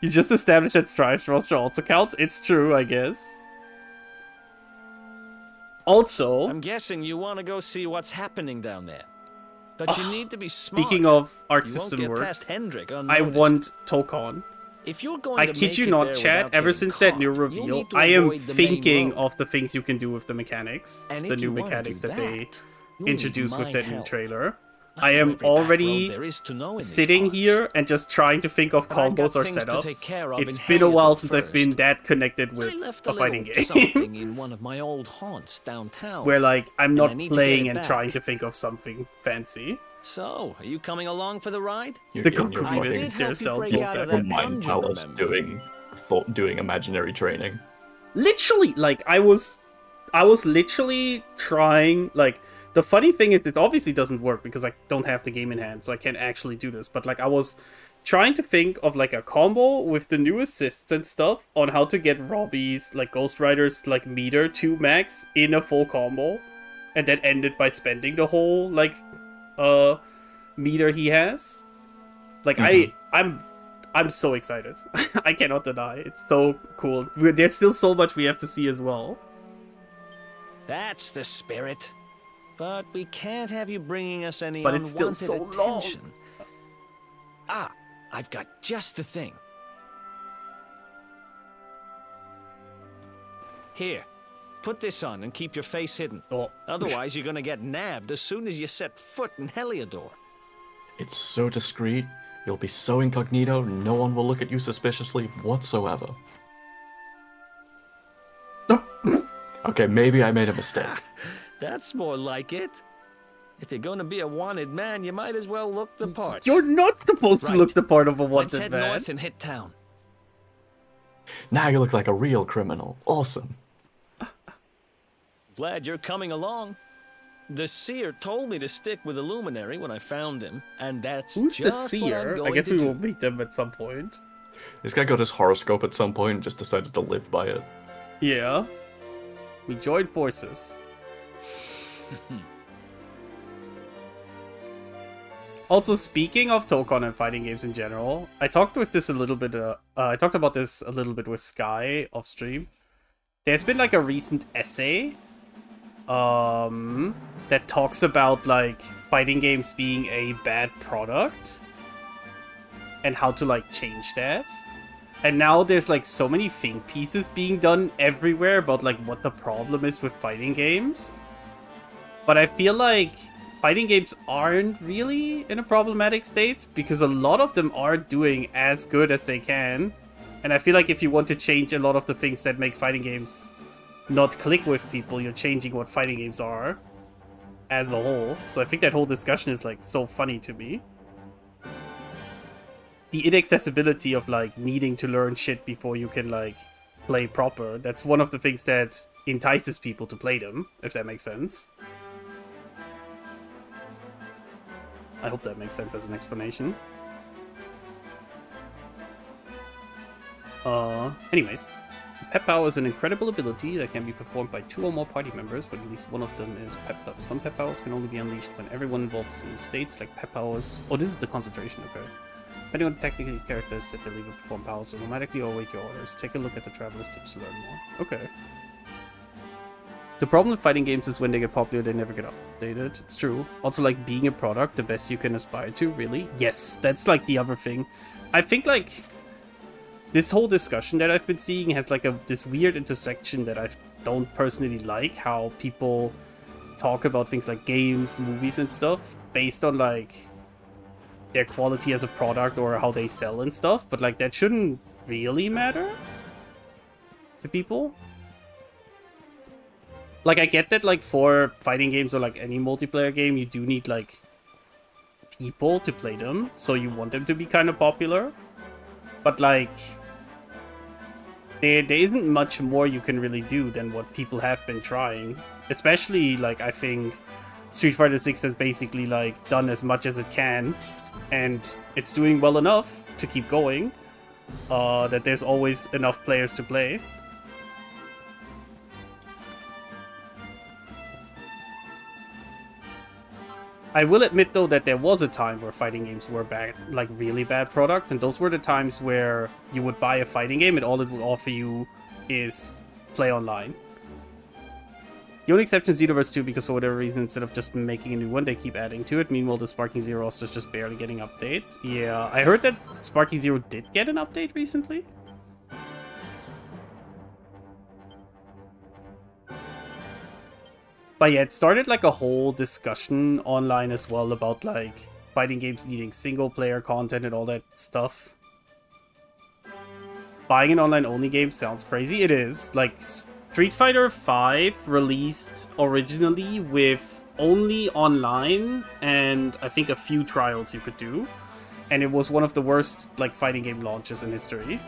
You just established that Strive's roster also counts. It's true, I guess. Also, I'm guessing you want to go see what's happening down there. But you need to be smart. Speaking of Arc You won't System get Works, past Hendrik I unnoticed. want Tokon. If you're going I to kid make you it not, there chat, without ever getting since that new caught, you'll reveal, need to I am avoid the main thinking road. of the things you can do with the mechanics. And The if new you wanna mechanics do that they that, you'll need introduced with my that new help. trailer. I I know am every back already road there is to know in these sitting parts. here and just trying to think of But I've got combos or things to take care setups. of It's in been a while Heliodor since I've been first. that connected with I left a a fighting little game. something in one of my old haunts downtown. Where like I'm and I not need to get playing it and back. trying to think of something fancy. So, are you coming along for the ride? You're The in your Goku I Venus did is help you still break so out of bad. that Mind dungeon, Palace remember? doing imaginary training. Literally, like I was literally trying. Like the funny thing is, it obviously doesn't work because I don't have the game in hand, so I can't actually do this. But like I was trying to think of like a combo with the new assists and stuff on how to get Robbie's like Ghost Rider's like meter to max in a full combo, and then end it by spending the whole like meter he has. Like I'm so excited. I cannot deny. It's so cool. There's still so much we have to see as well. That's the spirit. But we can't have you bringing us any But unwanted it's still so long. attention. Ah, I've got just the thing. Here, put this on and keep your face hidden. Oh. Otherwise, you're gonna get nabbed as soon as you set foot in Heliodor. It's so discreet. You'll be so incognito, no one will look at you suspiciously whatsoever. Okay, maybe I made a mistake. That's more like it. If you're gonna be a wanted man, you might as well look the part. You're not supposed to Right. look the part of a Let's wanted head man. north and hit town. Now you look like a real criminal. Awesome. Glad you're coming along. The seer told me to stick with the luminary when I found him, and that's Who's the just what I'm seer? going I guess to we do. will meet them at some point. This guy got his horoscope at some point and just decided to live by it. Yeah. We joined forces. Also, speaking of Tokon and fighting games in general, I talked about this a little bit with Sky off stream. There's been like a recent essay that talks about like fighting games being a bad product and how to like change that. And now there's like so many think pieces being done everywhere about like what the problem is with fighting games. But I feel like fighting games aren't really in a problematic state because a lot of them are doing as good as they can. And I feel like if you want to change a lot of the things that make fighting games not click with people, you're changing what fighting games are as a whole. So I think that whole discussion is like so funny to me. The inaccessibility of like needing to learn shit before you can like play proper. That's one of the things that entices people to play them, if that makes sense. I hope that makes sense as an explanation. Anyways. Pep Power is an incredible ability that can be performed by 2 or more party members, but at least one of them is pepped up. Some Pep Powers can only be unleashed when everyone involved is in states, like Pep Powers... Oh, this is the concentration, okay. Depending on the technical characters that deliver perform powers automatically or await your orders. Take a look at the Traveler's Tips to learn more. Okay. The problem with fighting games is when they get popular, they never get updated. It's true. Also, like, being a product, the best you can aspire to, really? Yes, that's, like, the other thing. I think, like, this whole discussion that I've been seeing has, like, this weird intersection that I don't personally like. How people talk about things like games, movies, and stuff based on, like, their quality as a product or how they sell and stuff. But, like, that shouldn't really matter to people. Like, I get that, like, for fighting games or, like, any multiplayer game, you do need, like, people to play them. So you want them to be kind of popular. But, like, there isn't much more you can really do than what people have been trying. Especially, like, I think Street Fighter 6 has basically, like, done as much as it can. And it's doing well enough to keep going. that there's always enough players to play. I will admit, though, that there was a time where fighting games were bad, like really bad products, and those were the times where you would buy a fighting game and all it would offer you is play online. The only exception is Xenoverse 2, because for whatever reason, instead of just making a new one, they keep adding to it. Meanwhile, the Sparking Zero roster is just barely getting updates. Yeah, I heard that Sparking Zero did get an update recently. But yeah, it started like a whole discussion online as well about like fighting games needing single player content and all that stuff. Buying an online only game sounds crazy. It is. Like Street Fighter V released originally with only online and I think a few trials you could do. And it was one of the worst like fighting game launches in history.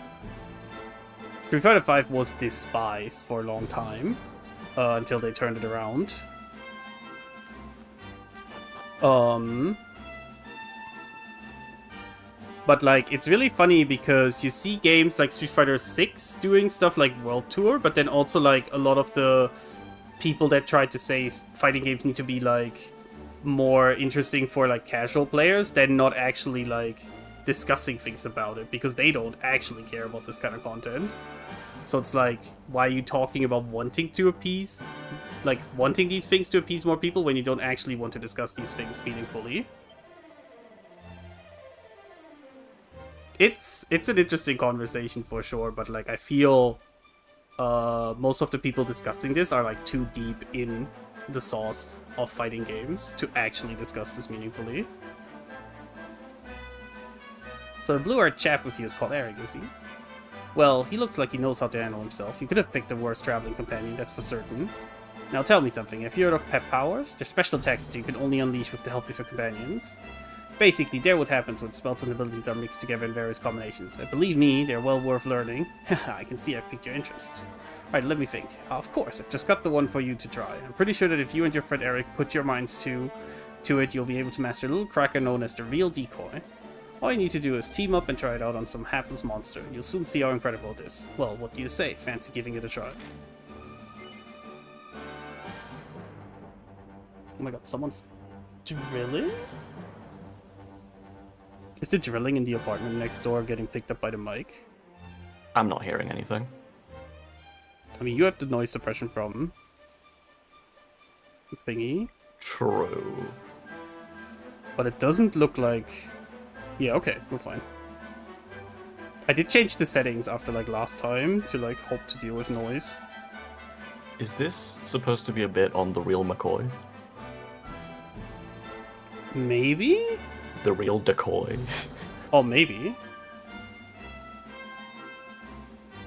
Street Fighter V was despised for a long time. Until they turned it around. But like, it's really funny because you see games like Street Fighter 6 doing stuff like World Tour, but then also like a lot of the people that tried to say fighting games need to be like more interesting for like casual players, then not actually like discussing things about it because they don't actually care about this kind of content. So it's like, why are you talking about wanting to appease, like wanting these things to appease more people when you don't actually want to discuss these things meaningfully? It's an interesting conversation for sure, but like I feel most of the people discussing this are like too deep in the sauce of fighting games to actually discuss this meaningfully. So the blue-haired chap with you is called Eric, is he? Well, he looks like he knows how to handle himself. You could have picked a worse traveling companion, that's for certain. Now tell me something, have you heard of pep powers? They're special attacks that you can only unleash with the help of your companions. Basically, they're what happens when spells and abilities are mixed together in various combinations. And believe me, they're well worth learning. I can see I've piqued your interest. Alright, let me think. Of course, I've just got the one for you to try. I'm pretty sure that if you and your friend Eric put your minds to it, you'll be able to master a little cracker known as the Real Decoy. All you need to do is team up and try it out on some hapless monster. You'll soon see how incredible it is. Well, what do you say? Fancy giving it a try? Oh my god, someone's drilling? Is the drilling in the apartment next door getting picked up by the mic? I'm not hearing anything. I mean, you have the noise suppression from thingy. True. But it doesn't look like... Yeah, okay, we're fine. I did change the settings after like last time to like hope to deal with noise. Is this supposed to be a bit on the real McCoy? Maybe? The Real Decoy. Oh, maybe.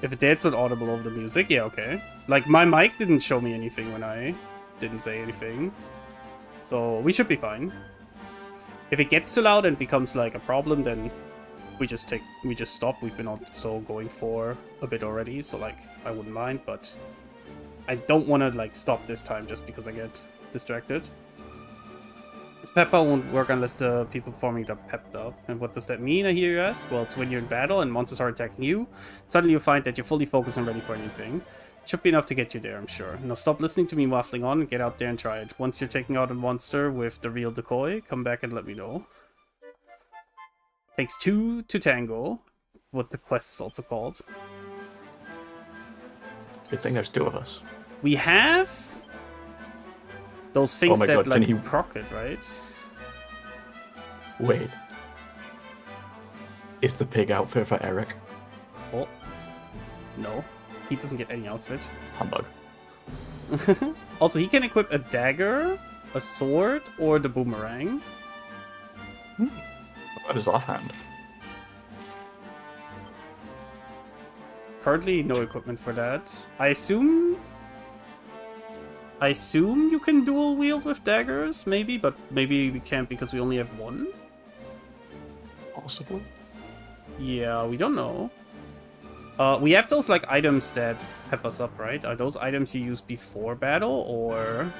If it's not audible over the music, yeah, okay. Like, my mic didn't show me anything when I didn't say anything. So, we should be fine. If it gets too loud and becomes, like, a problem, then we just stop. We've been also going for a bit already, so, like, I wouldn't mind, but I don't want to, like, stop this time just because I get distracted. This pepper won't work unless the people performing it are pepped up. And what does that mean, I hear you ask? Well, it's when you're in battle and monsters are attacking you, suddenly you find that you're fully focused and ready for anything. It should be enough to get you there, I'm sure. Now stop listening to me waffling on and get out there and try it. Once you're taking out a monster with the Real Decoy, come back and let me know. Takes two to tango, what the quest is also called. Good thing there's two of us. We have... those things oh that God, like you proc it, right? Wait. Is the pig outfit for Eric? Oh. No. He doesn't get any outfit. Humbug. Also, he can equip a dagger, a sword, or the boomerang. What is offhand? Currently, no equipment for that. I assume you can dual wield with daggers, maybe, but maybe we can't because we only have one? Possibly? Yeah, we don't know. We have those, like, items that pep us up, right? Are those items you use before battle, or...?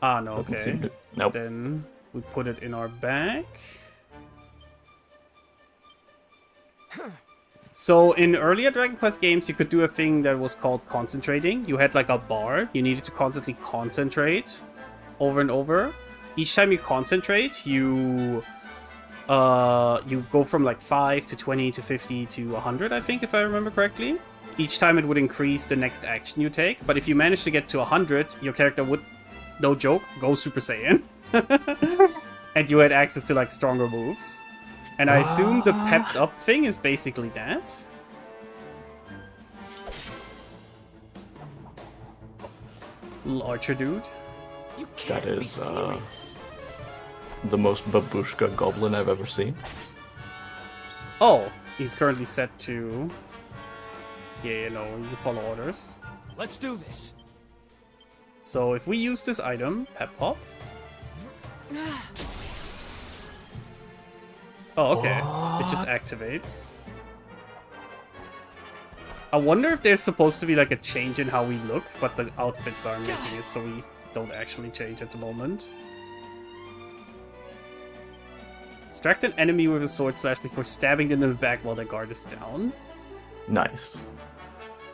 Ah, no, okay. Nope. Then We put it in our bag. So in earlier Dragon Quest games, you could do a thing that was called concentrating. You had like a bar. You needed to constantly concentrate over and over. Each time you concentrate, you go from like 5 to 20 to 50 to 100, I think, if I remember correctly. Each time it would increase the next action you take. But if you manage to get to 100, your character would, no joke, go Super Saiyan. And you had access to like stronger moves. And I assume the pepped up thing is basically that. Little archer dude. That is the most babushka goblin I've ever seen. Oh, he's currently set to... Yeah, you know, you follow orders. Let's do this. So if we use this item, Pep Pop. Oh, okay. It just activates. I wonder if there's supposed to be like a change in how we look, but the outfits are making it so we don't actually change at the moment. Distract an enemy with a sword slash before stabbing them in the back while their guard is down. Nice.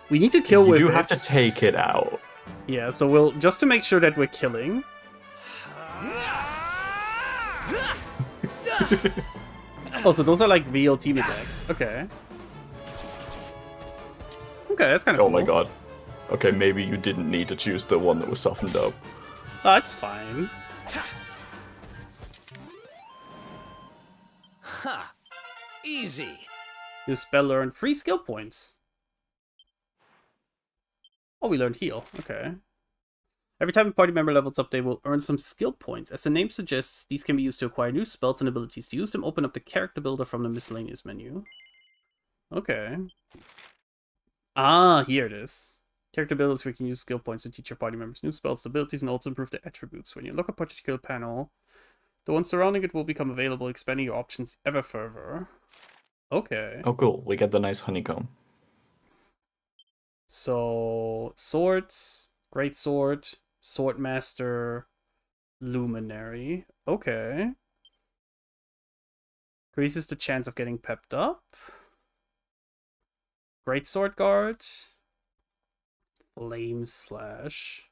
We need to kill with it. You do have to take it out. Yeah, so we'll just to make sure that we're killing. Oh, so those are like real team attacks. Okay. Okay, that's kind of cool. Oh my god. Okay, maybe you didn't need to choose the one that was softened up. Oh, that's fine. Ha! Easy. New spell learned 3 skill points. Oh, we learned heal. Okay. Every time a party member levels up, they will earn some skill points. As the name suggests, these can be used to acquire new spells and abilities. To use them, open up the character builder from the miscellaneous menu. Okay. Ah, here it is. Character builders, we can use skill points to teach your party members new spells, abilities, and also improve their attributes. When you unlock a particular panel, the one surrounding it will become available, expanding your options ever further. Okay. Oh, cool. We get the nice honeycomb. So, swords, great sword, swordmaster, luminary. Okay. Increases the chance of getting pepped up. Great sword guard. Flame slash.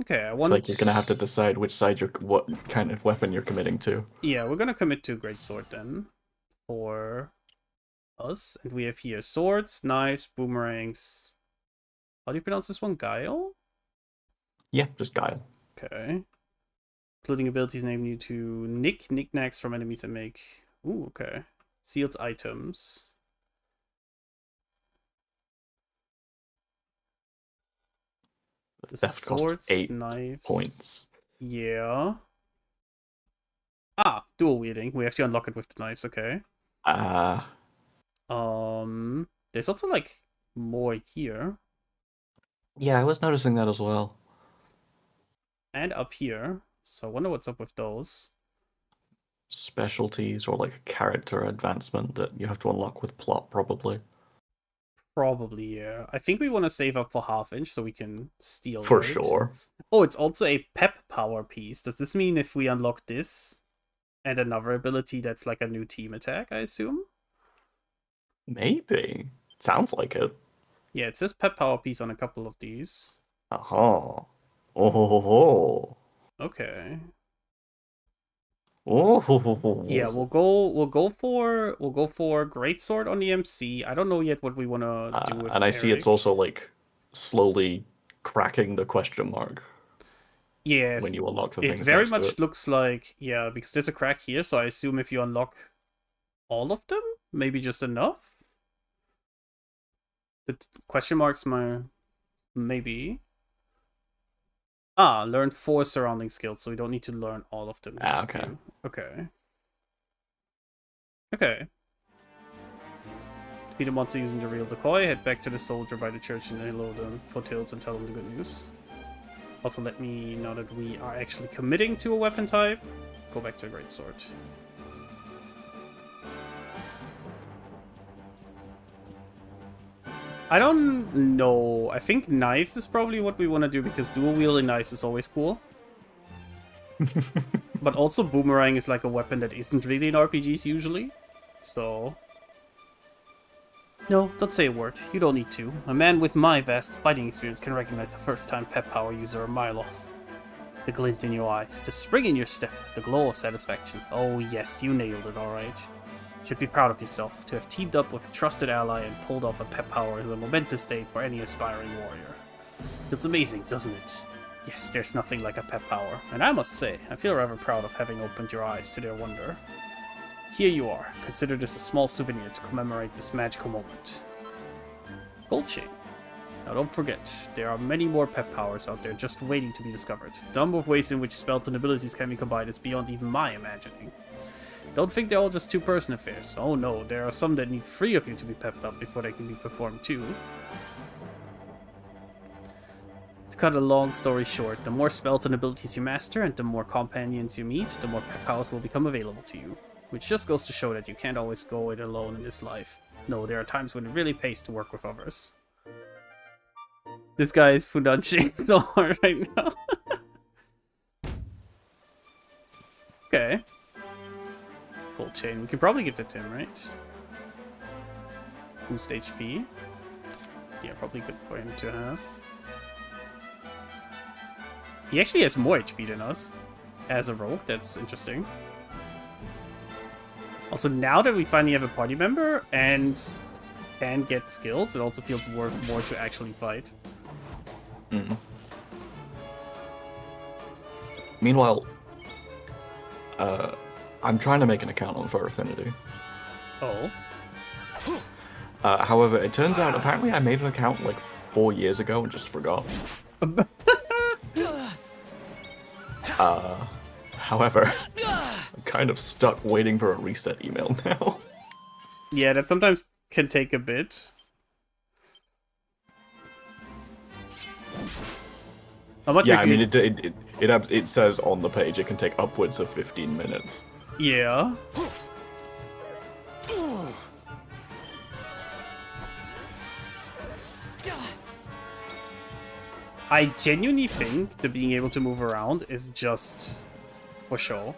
Okay, I want. It's like you're gonna have to decide which side what kind of weapon you're committing to. Yeah, we're gonna commit to great sword then. For us. And we have here swords, knives, boomerangs. How do you pronounce this one? Guile? Yeah, just guile. Okay. Including abilities enabling you to nick knickknacks from enemies and make... Ooh, okay. Sealed items. This is swords, 8 knives. points. Yeah. Ah, dual wielding. We have to unlock it with the knives, okay. There's also like more here. Yeah, I was noticing that as well. And up here. So I wonder what's up with those. Specialties or like character advancement that you have to unlock with plot, probably. Probably, yeah. I think we want to save up for half-inch so we can steal For it. sure. Oh, it's also a pep power piece. Does this mean if we unlock this and another ability that's like a new team attack, I assume? Maybe. Sounds like it. Yeah, it says pep power piece on a couple of these. Aha. Oh ho ho ho. Okay. Oh ho ho ho. Yeah, we'll go for greatsword on the MC. I don't know yet what we want to do with And I see Eric. it's also like slowly cracking the question mark. Yeah, when you unlock the it things. very next to much it. looks like, yeah, because there's a crack here, so I assume if you unlock all of them, maybe just enough. The question marks my maybe. Ah, learn 4 surrounding skills, so we don't need to learn all of them. just a okay. few. Okay. Okay. Defeat a monster using the real decoy. Head back to the soldier by the church and hello the foothills and tell them the good news. Also, let me know that we are actually committing to a weapon type. Go back to a great sword. I don't know. I think knives is probably what we want to do because dual wielding knives is always cool. But also Boomerang is like a weapon that isn't really in RPGs usually. So... No, don't say a word. You don't need to. A man with my vast fighting experience can recognize a first-time pep power user a mile off. The glint in your eyes, the spring in your step, the glow of satisfaction. Oh yes, you nailed it, alright. Should be proud of yourself. To have teamed up with a trusted ally and pulled off a pep power is a momentous day for any aspiring warrior. It's amazing, doesn't it? Yes, there's nothing like a pep power. And I must say, I feel rather proud of having opened your eyes to their wonder. Here you are. Consider this a small souvenir to commemorate this magical moment. Gold chain. Now don't forget, there are many more pep powers out there just waiting to be discovered. The number of ways in which spells and abilities can be combined is beyond even my imagining. Don't think they're all just two-person affairs. Oh no, there are some that need 3 of you to be pepped up before they can be performed too. To cut a long story short, the more spells and abilities you master and the more companions you meet, the more pep powers will become available to you. Which just goes to show that you can't always go it alone in this life. No, there are times when it really pays to work with others. This guy is Fudanchi so hard right now. Okay. Gold chain. We can probably give that to him, right? Boost HP. Yeah, probably good for him to have. He actually has more HP than us as a rogue. That's interesting. Also, now that we finally have a party member and can get skills, it also feels worth more to actually fight. Meanwhile, I'm trying to make an account on Fur Affinity. Oh. However, it turns out apparently I made an account like 4 years ago and just forgot. However, I'm kind of stuck waiting for a reset email now. Yeah, that sometimes can take a bit. Yeah, I mean, it says on the page it can take upwards of 15 minutes. Yeah. I genuinely think that being able to move around is just for show.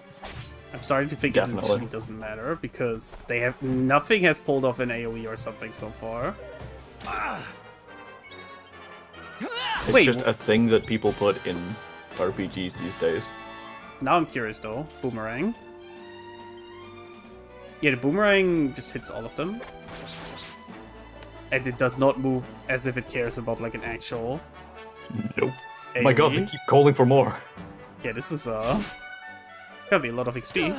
I'm starting to think it actually doesn't matter because they have nothing has pulled off an AoE or something so far. It's just a thing that people put in RPGs these days. Now I'm curious though. Boomerang. Yeah, the boomerang just hits all of them. And it does not move as if it cares about like an actual... Nope. Oh my god, they keep calling for more. Yeah, this is gonna be a lot of XP.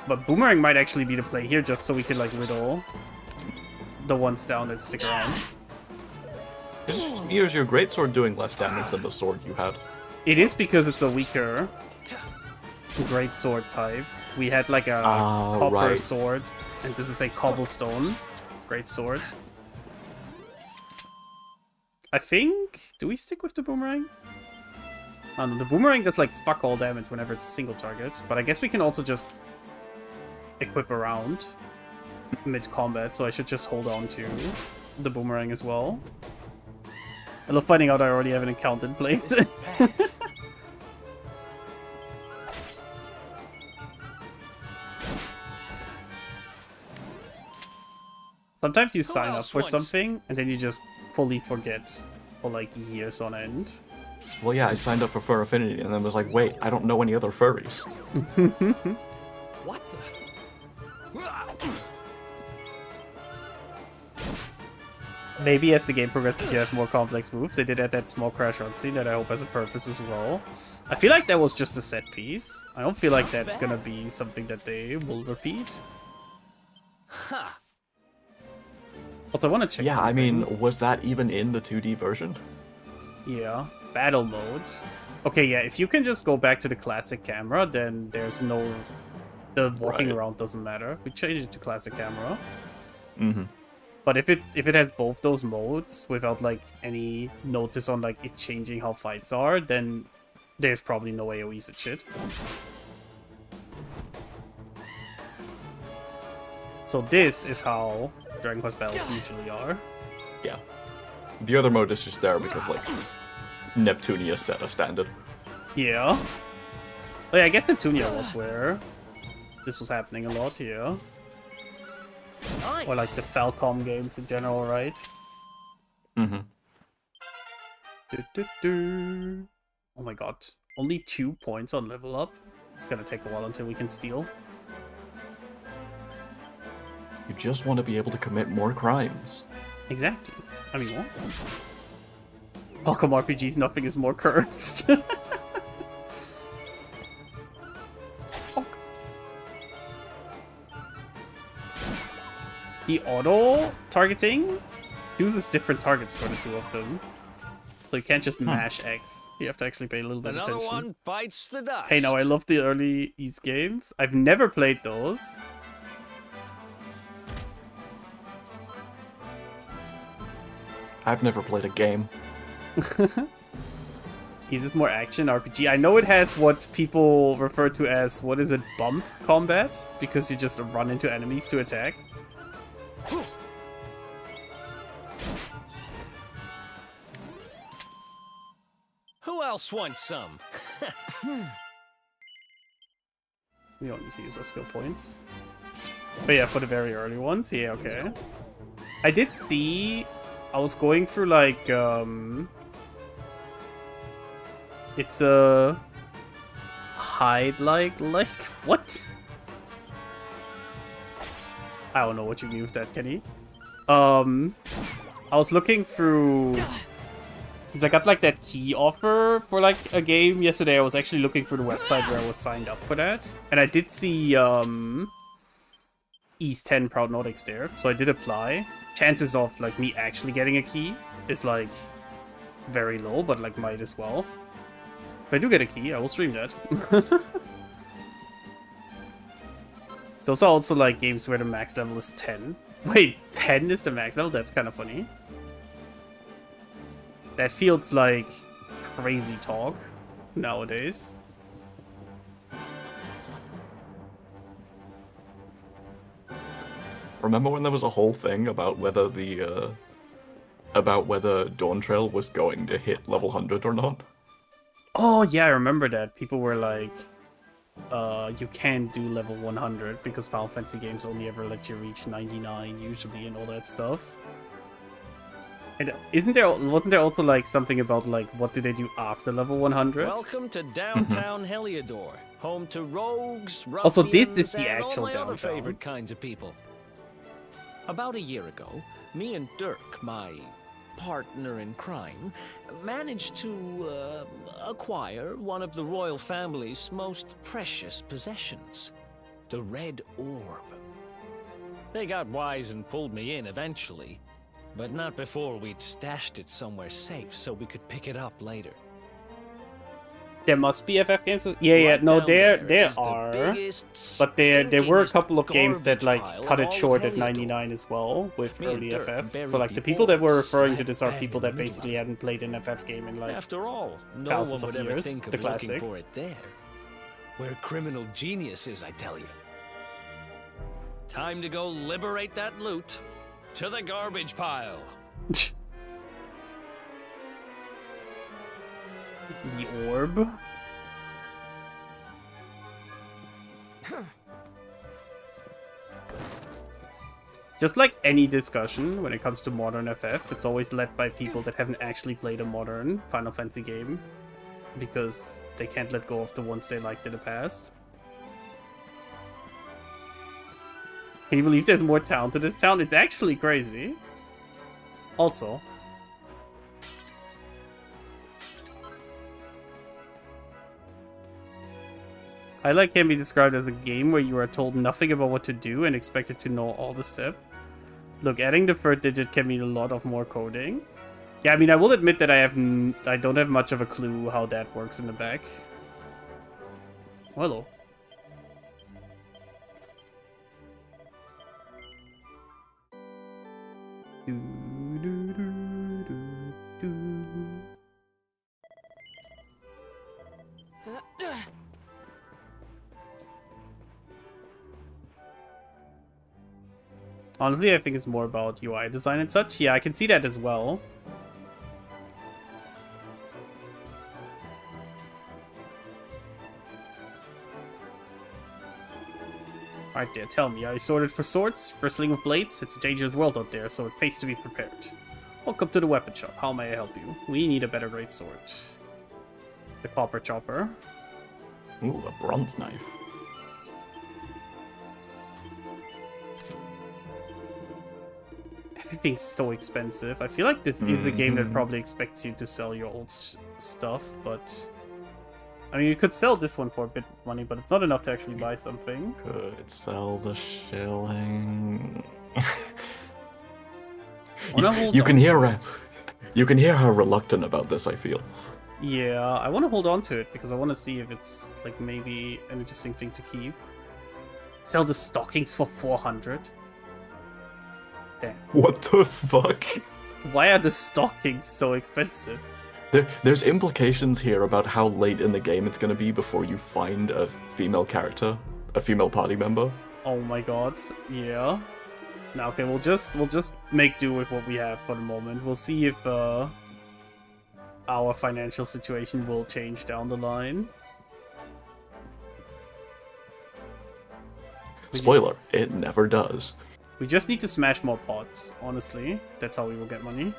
But boomerang might actually be the play here just so we can like riddle the ones down that stick around. Here's your greatsword doing less damage than the sword you had. It is because it's a weaker greatsword type. We had like a copper sword, and this is a cobblestone greatsword. I think... Do we stick with the boomerang? Oh, no, the boomerang does like fuck all damage whenever it's a single target, but I guess we can also just equip around mid-combat, so I should just hold on to the boomerang as well. I love finding out I already have an account in place. Sometimes you sign up for something, and then you just fully forget for like years on end. Well, yeah, I signed up for Fur Affinity, and then was like, wait, I don't know any other furries. What the... Maybe as the game progresses you have more complex moves. They did add that small crash run scene that I hope has a purpose as well. I feel like that was just a set piece. I don't feel like that's gonna be something that they will repeat. Also, I want to check Yeah, something. I mean, was that even in the 2D version? Yeah, battle mode. Okay, yeah, if you can just go back to the classic camera, then there's no... The walking around doesn't matter. We changed it to classic camera. Mm-hmm. But if it has both those modes without like any notice on like it changing how fights are, then there's probably no AoEs and shit. So this is how Dragon Quest battles usually are. Yeah. The other mode is just there because like Neptunia set a standard. Yeah. Oh yeah, I guess Neptunia was where this was happening a lot here. Or like the Falcom games in general, right? Mm-hmm. Oh my god. Only 2 points on level up? It's gonna take a while until we can steal. You just want to be able to commit more crimes. Exactly. I mean, what? Welcome RPGs, nothing is more cursed. Fuck. The auto targeting uses different targets for the two of them. So you can't just mash X. You have to actually pay a little bit of attention. Another one bites the dust. Hey, now I love the early East games. I've never played those. I've never played a game. Is it more action RPG? I know it has what people refer to as, what is it, bump combat? Because you just run into enemies to attack. Who else wants some? We don't need to use our skill points. But yeah, for the very early ones, yeah, okay. I did see... I was going through, like, it's a... hide, like, what? I don't know what you mean with that, Kenny. I was looking through... Since I got, like, that key offer for, like, a game yesterday, I was actually looking through the website where I was signed up for that. And I did see, East 10 Proud Nordics there, so I did apply. Chances of, like, me actually getting a key is, like, very low, but, like, might as well. If I do get a key, I will stream that. Those are also, like, games where the max level is 10. Wait, 10 is the max level? That's kind of funny. That feels like crazy talk nowadays. Remember when there was a whole thing about whether the Dawn Trail was going to hit level 100 or not? Oh yeah, I remember that. People were like, you can't do level 100 because Final Fantasy games only ever let you reach 99 usually and all that stuff. And wasn't there also like something about like what do they do after level 100? Welcome to downtown Heliodor, home to rogues, ruffians, Also, this is the and actual all my other downtown. favorite kinds of people. About a year ago, me and Dirk, my partner in crime, managed to acquire one of the royal family's most precious possessions, the Red Orb. They got wise and pulled me in eventually, but not before we'd stashed it somewhere safe so we could pick it up later. There must be FF games. Yeah, no, there are, but there were a couple of games that like cut it short at 99 as well with early FF. So like the people that were referring to this are people that basically hadn't played an FF game in like After all, no thousands one would of ever years. think of The looking classic. for it there. Where criminal genius is, I tell you. Time to go liberate that loot to the garbage pile. The orb. Just like any discussion when it comes to modern FF, it's always led by people that haven't actually played a modern Final Fantasy game because they can't let go of the ones they liked in the past. Can you believe there's more town to this town? It's actually crazy. Also, Highlight can be described as a game where you are told nothing about what to do and expected to know all the steps. Look, adding the third digit can mean a lot of more coding. Yeah, I mean, I will admit that I don't have much of a clue how that works in the back. Hello. Honestly, I think it's more about UI design and such. Yeah, I can see that as well. Alright there, tell me, are you sorted for swords? Bristling with blades? It's a dangerous world out there, so it pays to be prepared. Welcome to the weapon shop. How may I help you? We need a better greatsword. The copper chopper. Ooh, a bronze knife. Everything's so expensive. I feel like this is the game that probably expects you to sell your old stuff, but... I mean, you could sell this one for a bit of money, but it's not enough to actually buy something. Could sell the shilling. You can hear her. You can hear her reluctant about this, I feel. Yeah, I want to hold on to it because I want to see if it's like maybe an interesting thing to keep. Sell the stockings for 400. Damn. What the fuck? Why are the stockings so expensive? There's implications here about how late in the game it's gonna be before you find a female character, a female party member. Oh my god, yeah. Now, okay, we'll just make do with what we have for the moment. We'll see if our financial situation will change down the line. Spoiler, it never does. We just need to smash more pots, honestly. That's how we will get money.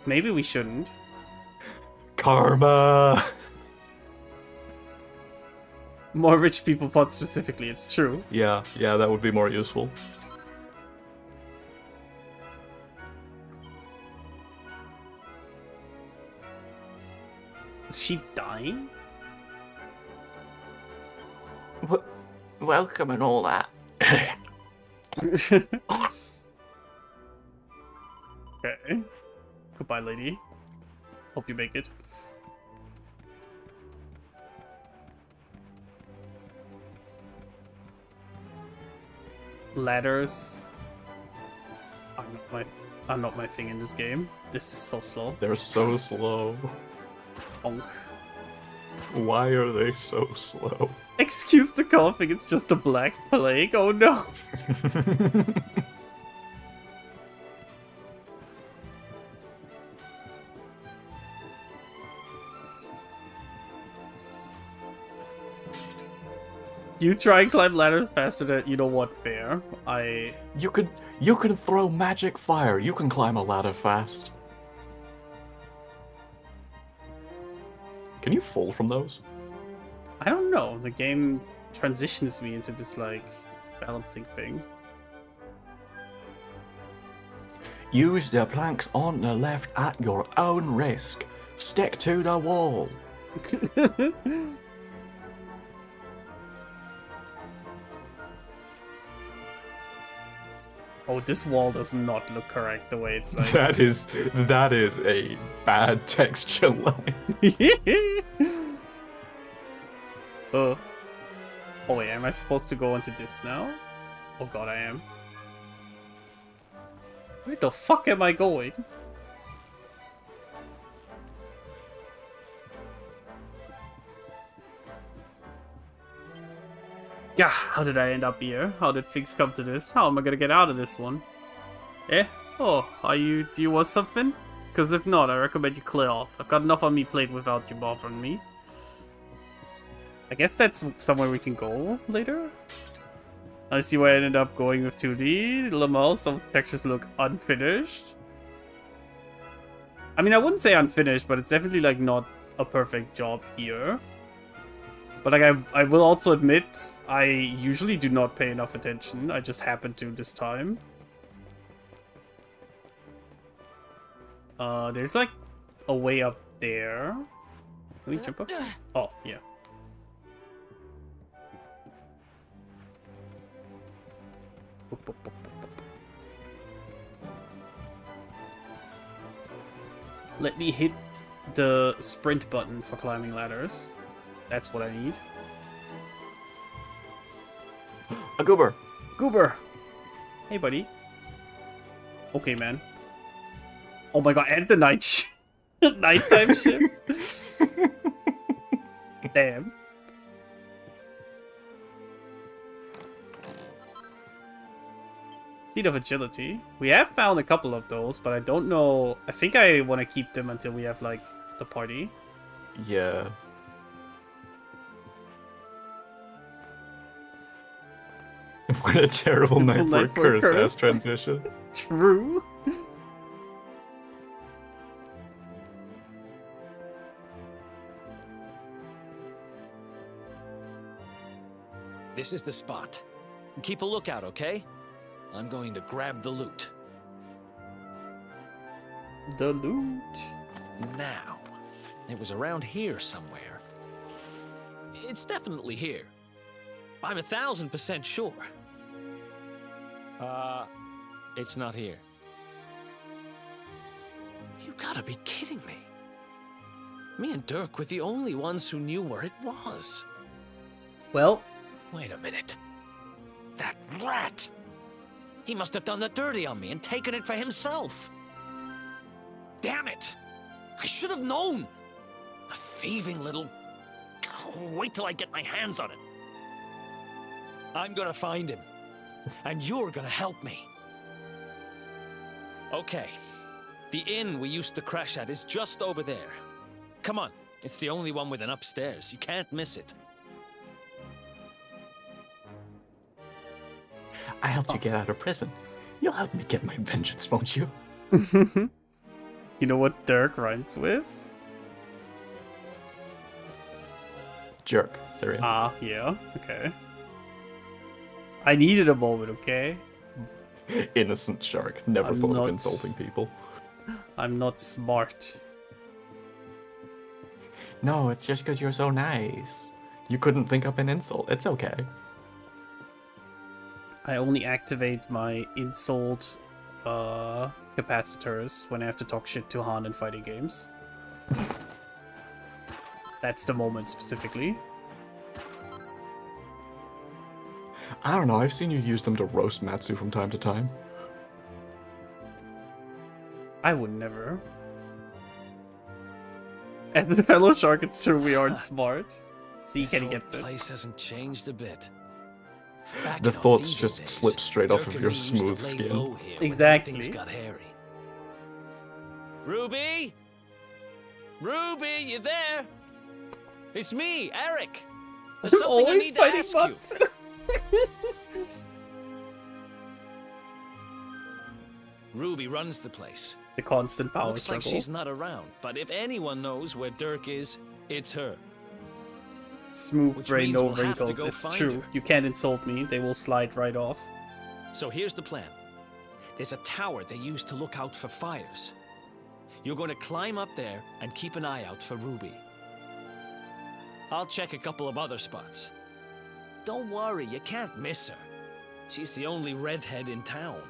Maybe we shouldn't. Karma! More rich people pots specifically, it's true. Yeah, that would be more useful. Is she dying? Welcome and all that. Okay. Goodbye, lady. Hope you make it. Ladders. I'm not my thing in this game. This is so slow. They're so slow. Bonk. Why are they so slow? Excuse the coughing, it's just the Black Plague. Oh no. You try and climb ladders faster than you know what, bear. You can throw magic fire. You can climb a ladder fast. Can you fall from those? I don't know. The game transitions me into this like balancing thing. Use the planks on the left at your own risk. Stick to the wall. Oh, this wall does not look correct the way it's like. That is a bad texture line. Oh wait, am I supposed to go into this now? Oh god, I am. Where the fuck am I going? Yeah, how did I end up here? How did things come to this? How am I gonna get out of this one? Eh? Oh, do you want something? Because if not, I recommend you clear off. I've got enough on me plate without you bothering me. I guess that's somewhere we can go later? I see why I ended up going with 2D. Lamel, some textures look unfinished. I mean, I wouldn't say unfinished, but it's definitely like not a perfect job here. But like, I will also admit, I usually do not pay enough attention. I just happened to this time. There's like a way up there. Can we jump up? Oh, yeah. Let me hit the sprint button for climbing ladders. That's what I need. A goober! Goober! Hey, buddy. Okay, man. Oh my god, and the nighttime shift. Damn. Seed of Agility. We have found a couple of those, but I don't know. I think I want to keep them until we have like the party. Yeah. What a terrible night for a curse-ass transition. True. This is the spot. Keep a lookout, okay? I'm going to grab the loot. The loot. Now, it was around here somewhere. It's definitely here. I'm 1,000% sure. It's not here. You gotta be kidding me. Me and Dirk were the only ones who knew where it was. Well, wait a minute. That rat! He must have done the dirty on me and taken it for himself. Damn it! I should have known! A thieving little... Wait till I get my hands on it. I'm gonna find him. And you're gonna help me. Okay. The inn we used to crash at is just over there. Come on. It's the only one with an upstairs. You can't miss it. I helped you get out of prison. You'll help me get my vengeance, won't you? You know what Dirk rhymes with? Jerk. Sorry. Ah, yeah. Okay. I needed a moment, okay? Innocent shark. Never I'm thought not- of insulting people. I'm not smart. No, it's just because you're so nice. You couldn't think up an insult. It's okay. I only activate my insult capacitors when I have to talk shit to Han in fighting games. That's the moment specifically. I don't know, I've seen you use them to roast Matsu from time to time. I would never. And the fellow shark, it's true, we aren't smart. See, can he get The it? place hasn't changed a bit. Back The in our thoughts thieving just days, slip straight off Dirk of and your me used to smooth lay skin. low here when Exactly. things got hairy. Ruby? Ruby, you there? It's me, Eric. There's something I need to ask you. Ruby runs the place. The constant power Looks like struggle. she's not around, but if anyone knows where Dirk is, it's her. Smooth Which brain, means no we'll have to wrinkles. go It's find true. her. You can't insult me. They will slide right off. So here's the plan. There's a tower they use to look out for fires. You're going to climb up there and keep an eye out for Ruby. I'll check a couple of other spots. Don't worry, you can't miss her. She's the only redhead in town.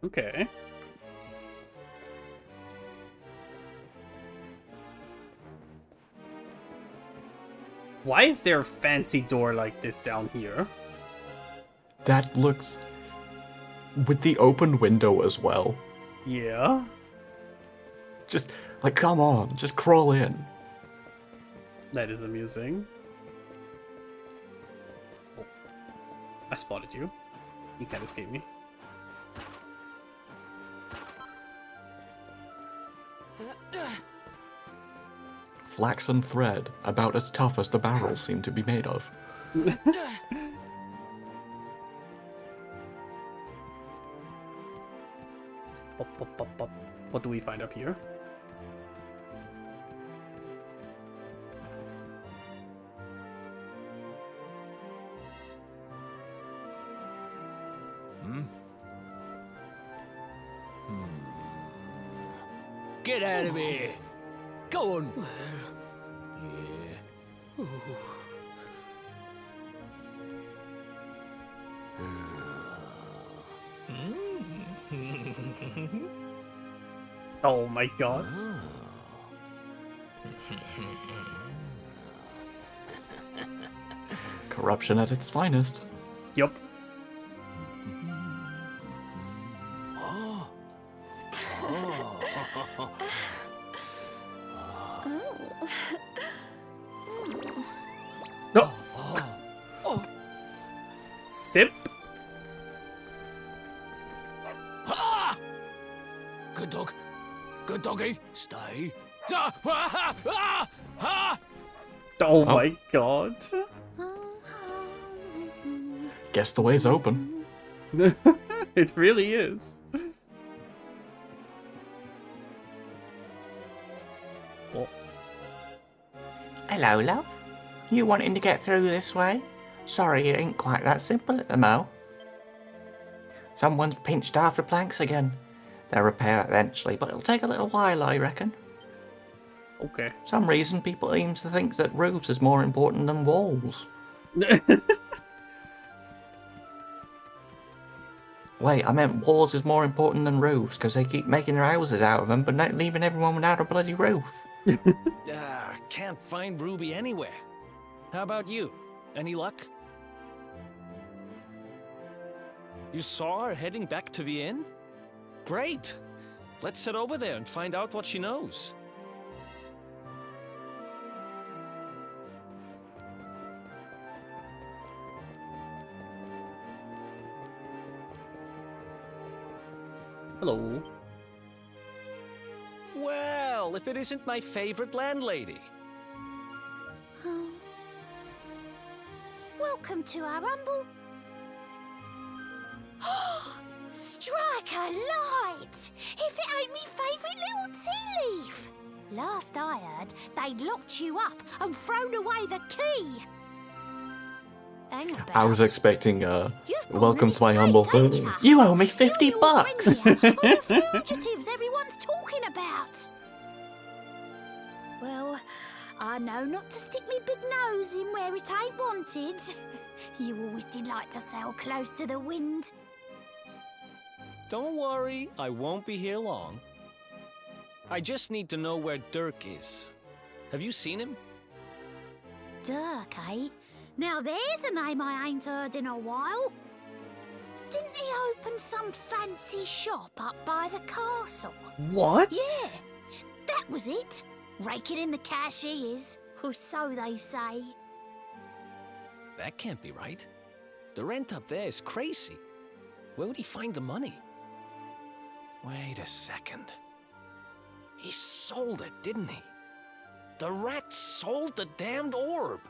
Okay. Why is there a fancy door like this down here? That looks... with the open window as well. Yeah. Just, like, come on, just crawl in. That is amusing. Oh. I spotted you. You can't escape me. Flaxen thread, about as tough as the barrels seem to be made of. What do we find up here? Get out of here! Go on! Oh my god. Corruption at its finest. Yup. No. Good dog. Good doggy. Stay. Oh my god. Guess the way's open. It really is. Oh. Hello, love. You wanting to get through this way? Sorry, it ain't quite that simple at the mo. Someone's pinched after planks again. They'll repair eventually, but it'll take a little while, I reckon. Okay. Some reason people seem to think that roofs is more important than walls. Wait, I meant walls is more important than roofs, because they keep making their houses out of them, but not leaving everyone without a bloody roof. Can't find Ruby anywhere. How about you? Any luck? You saw her heading back to the inn? Great! Let's head over there and find out what she knows. Hello. Well, if it isn't my favorite landlady. Welcome to our humble... Strike a light! If it ain't me favourite little tea leaf! Last I heard, they'd locked you up and thrown away the key! Hang about. I was expecting, welcome to my humble... You owe me 50 bucks! All the fugitives everyone's talking about! Well, I know not to stick me big nose in where it ain't wanted. You always did like to sail close to the wind. Don't worry, I won't be here long. I just need to know where Dirk is. Have you seen him? Dirk, eh? Now there's a name I ain't heard in a while. Didn't he open some fancy shop up by the castle? What? Yeah, that was it. Raking in the cash he is, or so they say. That can't be right. The rent up there is crazy. Where would he find the money? Wait a second. He sold it, didn't he? The rat sold the damned orb.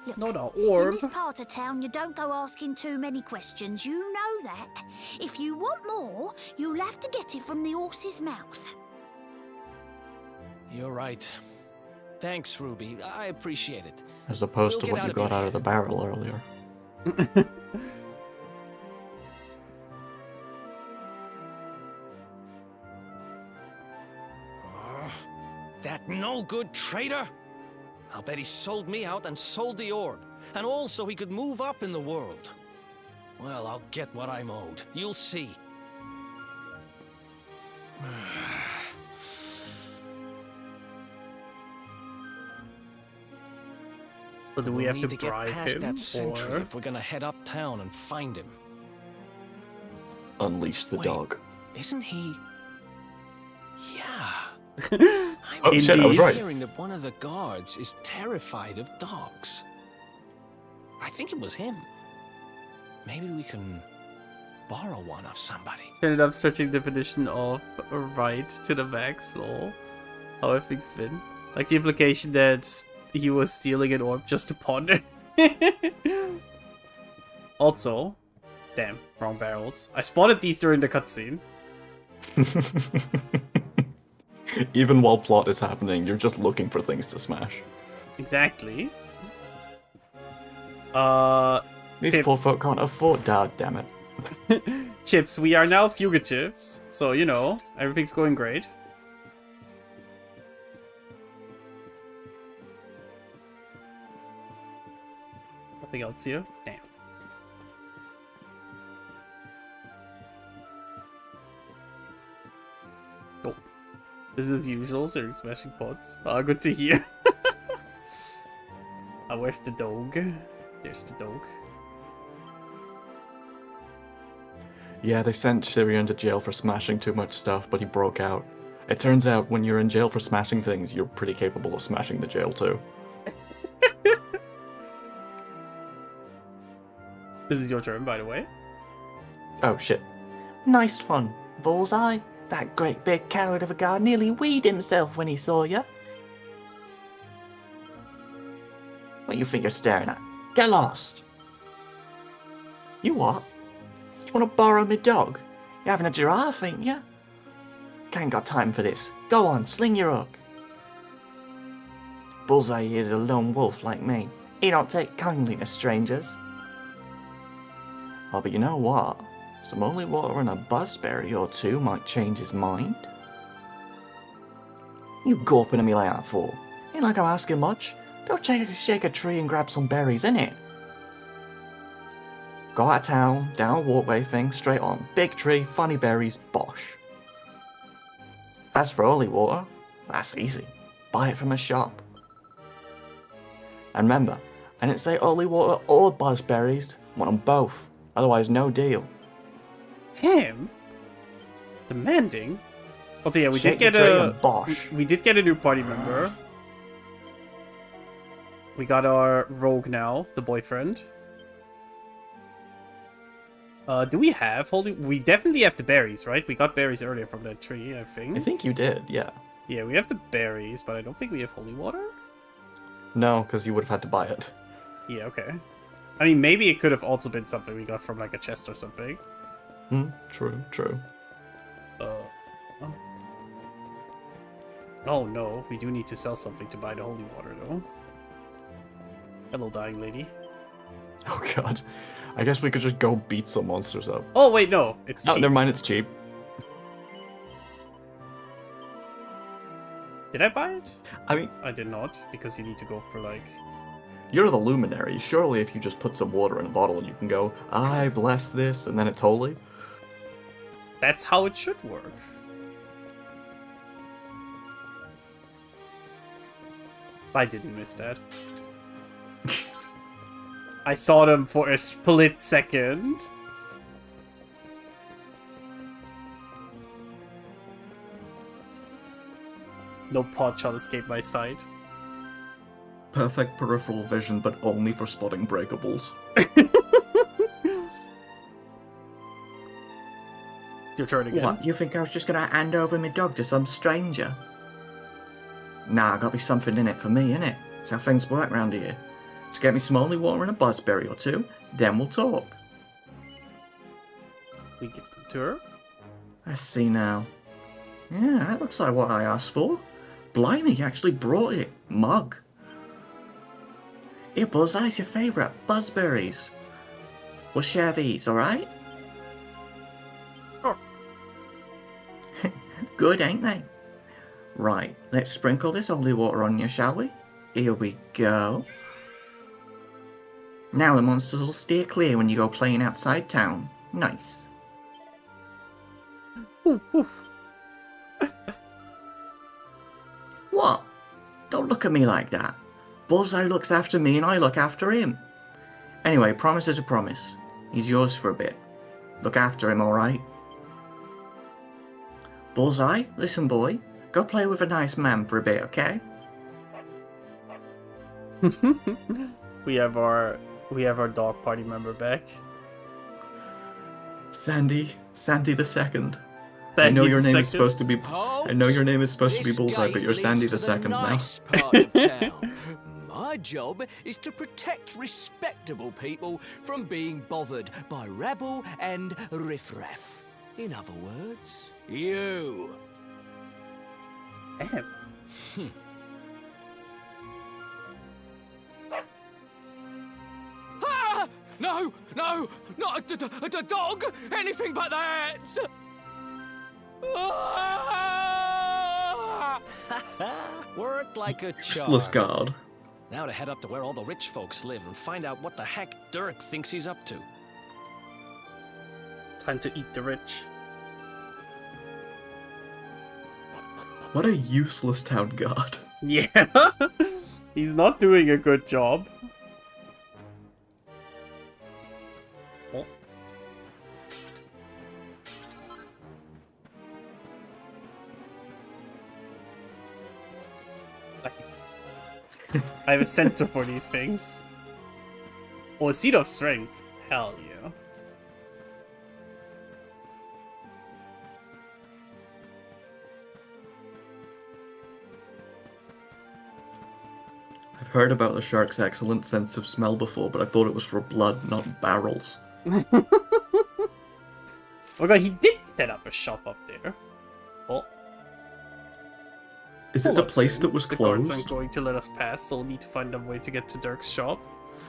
Look, Not an orb. in this part of town, you don't go asking too many questions. You know that. If you want more, you'll have to get it from the horse's mouth. You're right. Thanks, Ruby. I appreciate it. As opposed We'll to what you got out of the barrel earlier. That no-good traitor! I'll bet he sold me out and sold the orb. And also he could move up in the world. Well, I'll get what I'm owed. You'll see. But do we have need to get bribe past him? that sentry Or... if we're gonna head uptown and find him. Unleash the Wait, dog. Isn't he? Yeah. Oh shit, I was right. Hearing that one of the guards is terrified of dogs. I think it was him. Maybe we can borrow one of somebody. Ended up searching definition of right to the max, lol. How everything's been. Like the implication that he was stealing an orb just to ponder. Also, damn, wrong barrels. I spotted these during the cutscene. Even while plot is happening, you're just looking for things to smash. Exactly. These poor folk can't afford Dad, damn it. Chips, we are now fugitives, so you know, everything's going great. Nothing else here? Damn. Oh. Business as usual, serving smashing pots. Ah, good to hear. Where's the dog? There's the dog. Yeah, they sent Syrian to jail for smashing too much stuff, but he broke out. It turns out when you're in jail for smashing things, you're pretty capable of smashing the jail too. This is your turn, by the way. Oh shit. Nice one. Bullseye, that great big coward of a guard nearly weed himself when he saw you. What you think you're staring at? Get lost! You what? You want to borrow me dog? You're having a giraffe, ain't you? Ain't got time for this. Go on, sling your hook. Bullseye is a lone wolf like me. He don't take kindly to strangers. Oh, but you know what? Some holy water and a buzzberry or two might change his mind. You gawping at me like that for? Ain't like I'm asking much. Go shake a tree and grab some berries, innit? Go out of town, down a walkway thing, straight on. Big tree, funny berries, bosh. As for holy water, that's easy. Buy it from a shop. And remember, I didn't say holy water or buzzberries. I want them both. Otherwise, no deal. Him? Demanding? Also, yeah, we Shake did the get tree a... and bosh. We did get a new party member. We got our rogue now, the boyfriend. Do we have holy... We definitely have the berries, right? We got berries earlier from that tree, I think. I think you did, yeah. Yeah, we have the berries, but I don't think we have holy water. No, because you would have had to buy it. Yeah, okay. I mean, maybe it could have also been something we got from, like, a chest or something. True. Oh no, we do need to sell something to buy the holy water, though. Hello, dying lady. Oh god. I guess we could just go beat some monsters up. Oh, wait, no. It's cheap. Oh, never mind, it's cheap. Did I buy it? I mean... I did not, because you need to go for, like... You're the luminary. Surely if you just put some water in a bottle, you can go, I bless this, and then it's holy. That's how it should work. I didn't miss that. I saw them for a split second. No pod shall escape my sight. Perfect peripheral vision, but only for spotting breakables. Your turn again. What, you think I was just gonna hand over my dog to some stranger? Nah, gotta be something in it for me, innit? That's how things work round here. Let's get me some holy water and a buzzberry or two, then we'll talk. We give them to her. Let's see now. Yeah, that looks like what I asked for. Blimey, you actually brought it. Mug. Here, Bullseye's your favourite. Buzzberries. We'll share these, alright? Oh. Good, ain't they? Right, let's sprinkle this holy water on you, shall we? Here we go. Now the monsters will steer clear when you go playing outside town. Nice. What? Don't look at me like that. Bullseye looks after me and I look after him. Anyway, promise is a promise. He's yours for a bit. Look after him, alright? Bullseye, listen boy. Go play with a nice man for a bit, okay? We have our dog party member back. Sandy the second. Sandy I know your the name is second? supposed to be. I know your name is supposed to be Bullseye, but you're Sandy the second now. Nice part of town. My job is to protect respectable people from being bothered by rabble and riffraff. In other words, you. Damn. Ah! No, not a dog! Anything but that! Ah! Worked like a charm. Useless guard. Now to head up to where all the rich folks live and find out what the heck Dirk thinks he's up to. Time to eat the rich. What a useless town guard. Yeah. He's not doing a good job. Oh. I have a sensor for these things. Oh, a seed of strength. Hell yeah. heard about the shark's excellent sense of smell before, but I thought it was for blood, not barrels. Oh god, he did set up a shop up there. Oh. Is it the place that was The guards closed? aren't going to let us pass, so we'll need to find a way to get to Dirk's shop.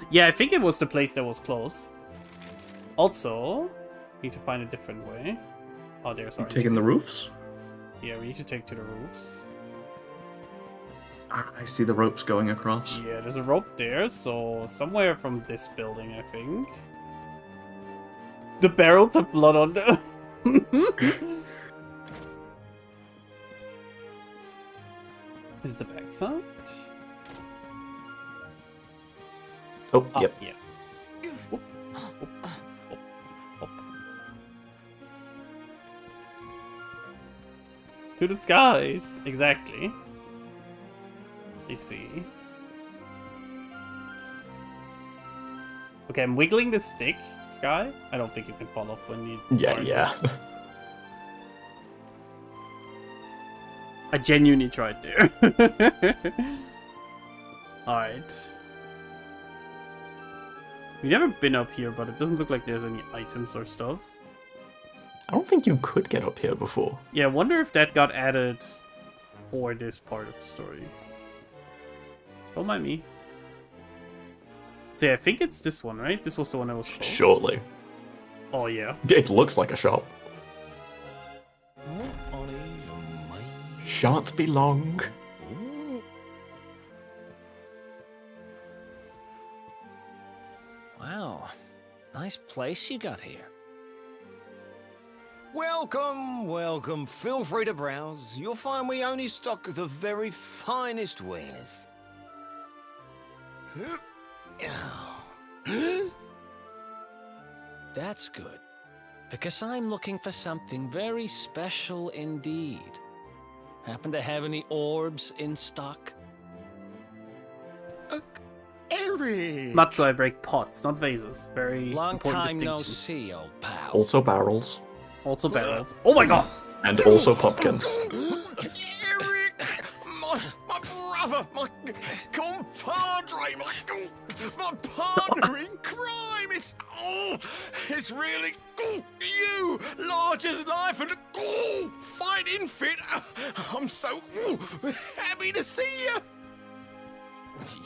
Yeah, I think it was the place that was closed. Also, need to find a different way. Oh, there's our Taking the roofs? Yeah, we need to take to the roofs. I see the ropes going across. Yeah, there's a rope there, so somewhere from this building, I think. The barrels have blood on them. Is the backside? Oh, yep. Yeah. Oop, oop, oop, oop. To the skies! Exactly. I see. Okay, I'm wiggling the stick, Sky. I don't think you can fall off when you... Yeah, learn yeah. this. I genuinely tried there. Alright. We've never been up here, but it doesn't look like there's any items or stuff. I don't think you could get up here before. Yeah, I wonder if that got added for this part of the story. Don't mind me. So yeah, I think it's this one, right? This was the one that was closed. Surely. Oh yeah. It looks like a shop. Shan't be long. Wow. Nice place you got here. Welcome, welcome. Feel free to browse. You'll find we only stock the very finest wares. That's good. Because I'm looking for something very special indeed. Happen to have any orbs in stock? Eric! Matsu, I break pots, not vases. Very Long important time no distinction. see, old pal. Also barrels. Also barrels. Oh my god! And also pumpkins. Eric! My brother! My compadre! My partner in crime! It's really you! Large as life and fighting fit! I'm so happy to see you!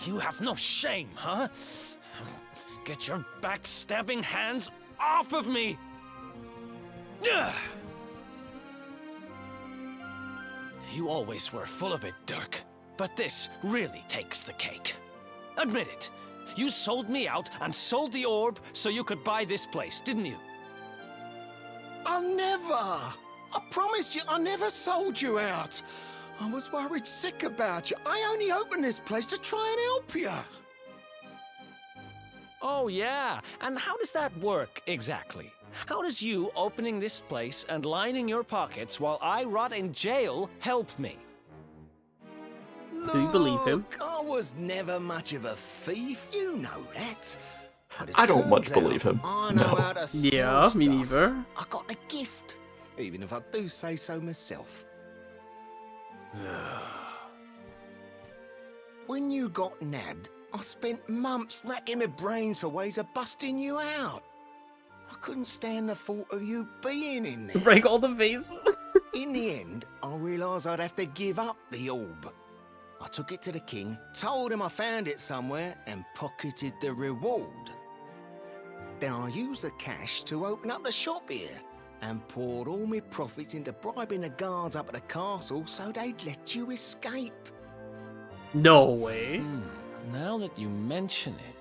You have no shame, huh? Get your backstabbing hands off of me! Ugh! You always were full of it, Dirk. But this really takes the cake. Admit it. You sold me out and sold the orb so you could buy this place, didn't you? I never! I promise you, I never sold you out. I was worried sick about you. I only opened this place to try and help you. Oh, yeah. And how does that work, exactly? How does you opening this place and lining your pockets while I rot in jail help me? Do you believe him? Look, I was never much of a thief, you know that. But it I don't turns much out believe him. I know No. how to sell Yeah, me stuff. neither. I got a gift, even if I do say so myself. When you got nabbed, I spent months racking my brains for ways of busting you out. I couldn't stand the thought of you being in there. Break all the vases. In the end, I realised I'd have to give up the orb. I took it to the king, told him I found it somewhere, and pocketed the reward. Then I used the cash to open up the shop here, and poured all my profits into bribing the guards up at the castle so they'd let you escape. No way. Now that you mention it,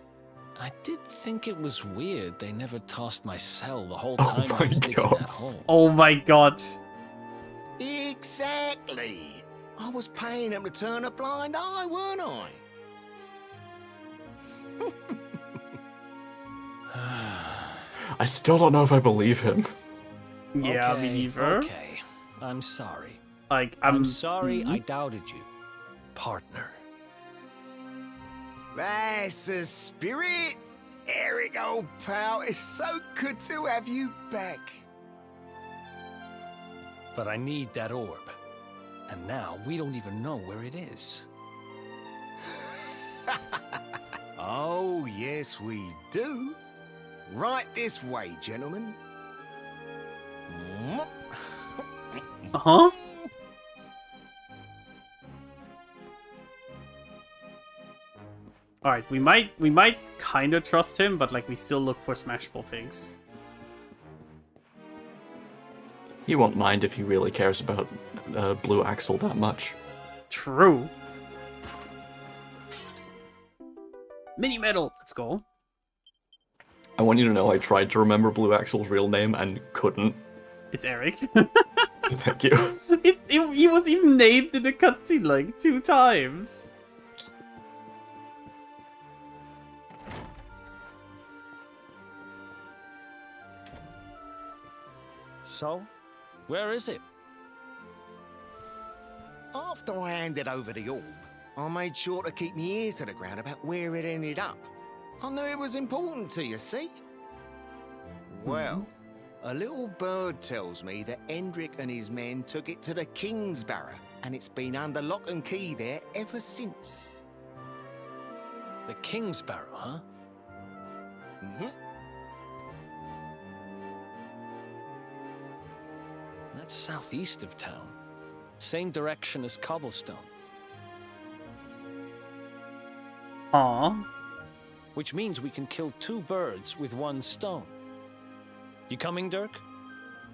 I did think it was weird they never tossed my cell the whole time I was digging that hole. Oh my god. Exactly. I was paying them to turn a blind eye, weren't I? I still don't know if I believe him. Yeah, okay, me neither. Okay, I'm sorry. Like, I'm sorry I doubted you, partner. That's the spirit. Eric, old pal, it's so good to have you back. But I need that orb. And now we don't even know where it is. Oh, yes, we do. Right this way, gentlemen. Uh-huh. Alright, we might kind of trust him, but like we still look for smashable things. He won't mind if he really cares about Blue Axle that much. True. Mini medal, let's go. I want you to know I tried to remember Blue Axle's real name and couldn't. It's Eric. Thank you. He was even named in the cutscene like 2 times. So, where is it? After I handed over the orb, I made sure to keep my ears to the ground about where it ended up. I knew it was important to you, see? Well, a little bird tells me that Hendrik and his men took it to the Kingsbarrow, and it's been under lock and key there ever since. The Kingsbarrow, huh? Mm-hmm. That's southeast of town. Same direction as Cobblestone. Aww. Which means we can kill 2 birds with 1 stone. You coming, Dirk?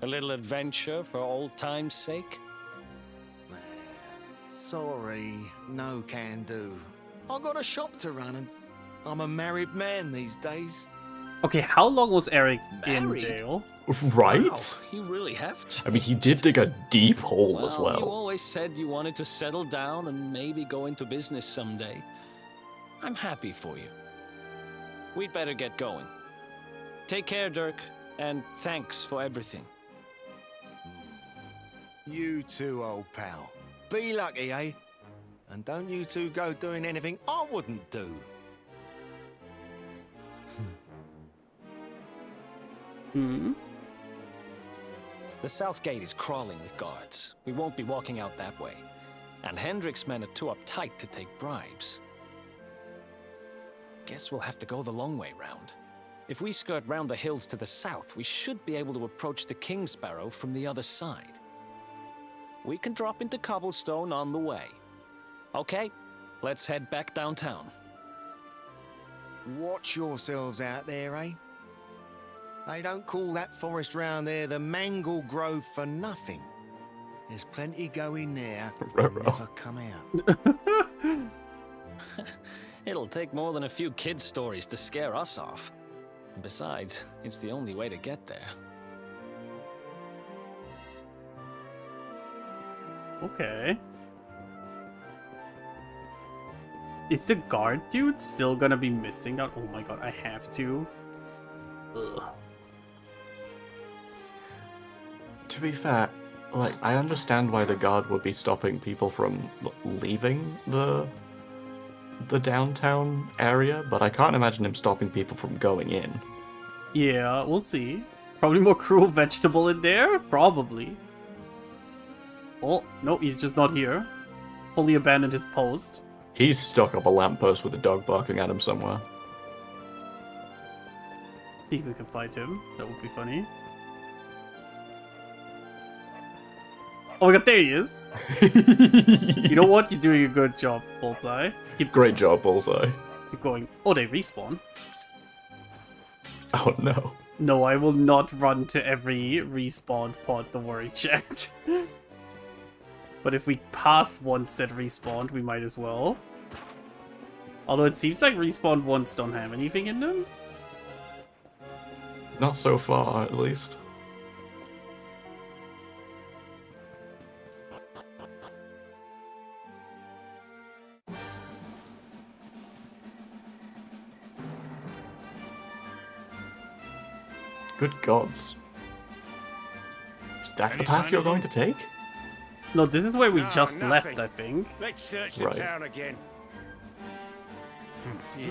A little adventure for old time's sake? Sorry, no can do. I got a shop to run and I'm a married man these days. Okay, how long was Eric in Married? jail? Right? Wow, you really have to. I mean, he did dig a deep hole as You well. always said you wanted to settle down and maybe go into business someday. I'm happy for you. We'd better get going. Take care, Dirk, and thanks for everything. You too, old pal. Be lucky, eh? And don't you two go doing anything I wouldn't do. Hmm? The south gate is crawling with guards. We won't be walking out that way. And Hendrik's men are too uptight to take bribes. Guess we'll have to go the long way round. If we skirt round the hills to the south, we should be able to approach the Kingsbarrow from the other side. We can drop into Cobblestone on the way. Okay, let's head back downtown. Watch yourselves out there, eh? They don't call that forest round there the Mangle Grove for nothing. There's plenty going there and never come out. It'll take more than a few kids' stories to scare us off. And besides, it's the only way to get there. Okay. Is the guard dude still gonna be missing out? Oh my god, I have to. Ugh. To be fair, like, I understand why the guard would be stopping people from leaving the downtown area, but I can't imagine him stopping people from going in. Yeah, we'll see. Probably more cruel vegetable in there? Probably. Oh, no, he's just not here. Fully abandoned his post. He's stuck up a lamppost with a dog barking at him somewhere. See if we can find him. That would be funny. Oh my god, there he is! You know what? You're doing a good job, Bullseye. Great job, Bullseye. Keep going. Oh, they respawn. Oh no. No, I will not run to every respawn pod, don't worry, chat. But if we pass ones that respawned, we might as well. Although it seems like respawned ones don't have anything in them. Not so far, at least. Good gods. Is that the path you're going to take? No, this is where we No, just nothing. left, I think. Let's search the Right. town again. Yeah.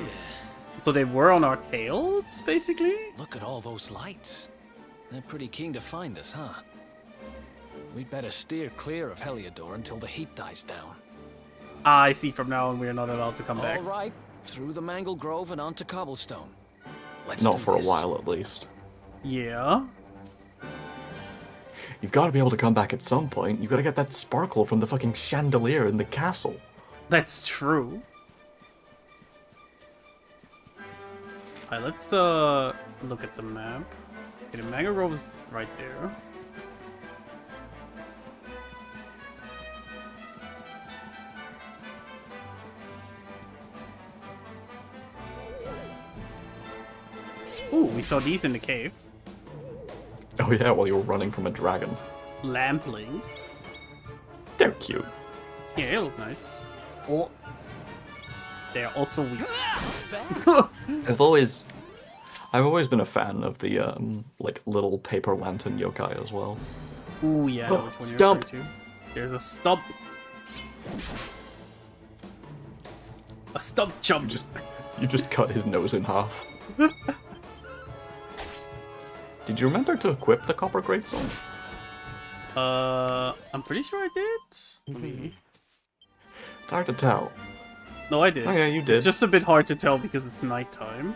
So they were on our tails, basically? Look at all those lights. They're pretty keen to find us, huh? We'd better steer clear of Heliodor until the heat dies down. Ah, I see from now on we are not allowed to come back. All right, through the Mangle Grove and onto Cobblestone. Let's Not do for this. a while, at least. Yeah. You've got to be able to come back at some point. You've got to get that sparkle from the fucking chandelier in the castle. That's true. Alright, let's look at the map. Okay, the Mangle Grove is right there. Ooh, we saw these in the cave. Oh yeah, while you were running from a dragon. Lamplings. They're cute. Yeah, they look nice. Oh. They're also weak. I've always been a fan of the like little paper lantern yokai as well. Ooh, yeah. I know Oh, which one you're stump. referring to. There's a stump. A stump jump. You just cut his nose in half. Did you remember to equip the copper greatsword? I'm pretty sure I did. Let me... It's hard to tell. No, I did. Oh yeah, you did. It's just a bit hard to tell because it's nighttime.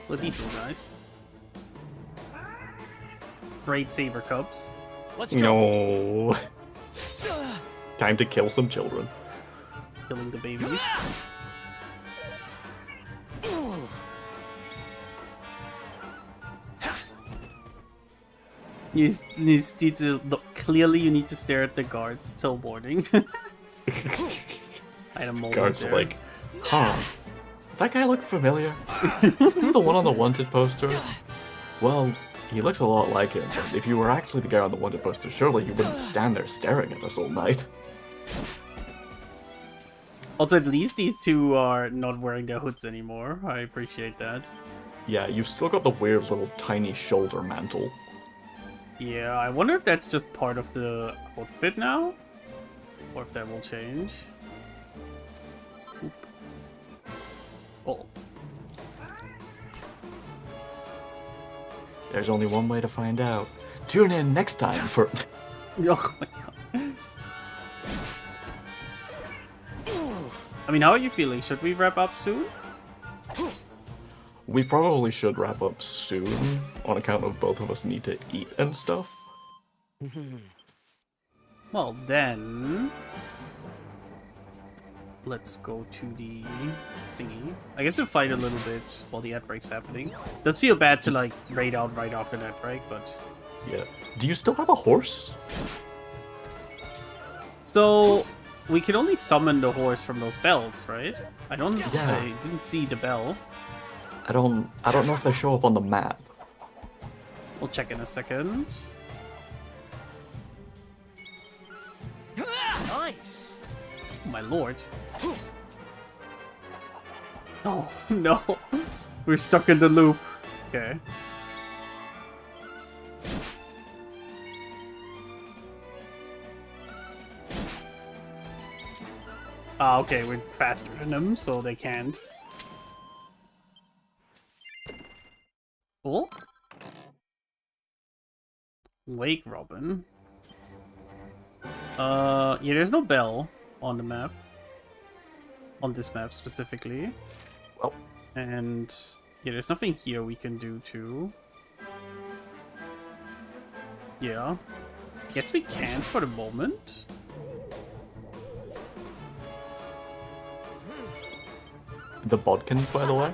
But these are nice. Great saber cups. Let's go. No. Time to kill some children. Killing the babies. You need to look, clearly you need to stare at the guards till morning. I had a moment Guards there. like, huh? Does that guy look familiar? Isn't he the one on the wanted poster? Well, he looks a lot like him, but if you were actually the guy on the wanted poster, surely you wouldn't stand there staring at us all night. Also, at least these two are not wearing their hoods anymore. I appreciate that. Yeah, you've still got the weird little tiny shoulder mantle. Yeah, I wonder if that's just part of the outfit now? Or if that will change. Oop. Oh. There's only one way to find out. Tune in next time for... Oh my god. I mean, how are you feeling? Should we wrap up soon? We probably should wrap up soon, on account of both of us need to eat and stuff. Well, then... let's go to the thingy. I guess we'll fight a little bit while the ad break's happening. Does feel bad to, like, raid out right after that break, but... Yeah. Do you still have a horse? So... we can only summon the horse from those bells, right? I don't... Yeah. I didn't see the bell. I don't know if they show up on the map. We'll check in a second. Nice. Oh, my lord. Oh, no. We're stuck in the loop. Okay. Ah, okay, we're faster than them, so they can't. Cool. Wake Robin. Yeah, there's no bell on the map. On this map specifically. Well. And yeah, there's nothing here we can do too. Yeah. Guess we can for the moment. The bodkins, by the way.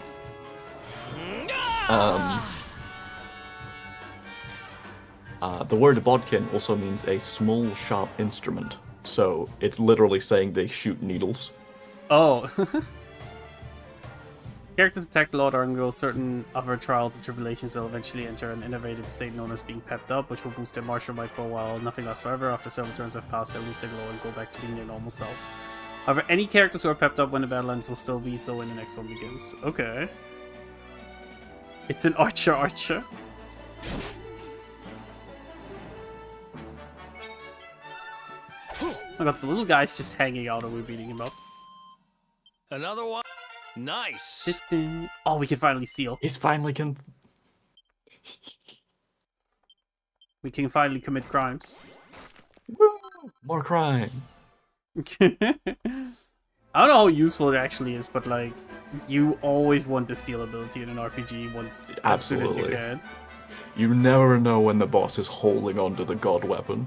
The word bodkin also means a small, sharp instrument. So it's literally saying they shoot needles. Oh. Characters attack Lord Arngrill. Certain other trials and tribulations will eventually enter an innervated state known as being pepped up, which will boost their martial might for a while. Nothing lasts forever. After several turns have passed, they'll lose their glow and go back to being their normal selves. However, any characters who are pepped up when the battle ends will still be so when the next one begins. Okay. It's an archer. I got the little guy's just hanging out and we're beating him up. Another one. Nice. Oh, we can finally steal. He's finally can. We can finally commit crimes. Woo! More crime. I don't know how useful it actually is, but like, you always want the steal ability in an RPG as soon as you Absolutely. can. You never know when the boss is holding onto the god weapon.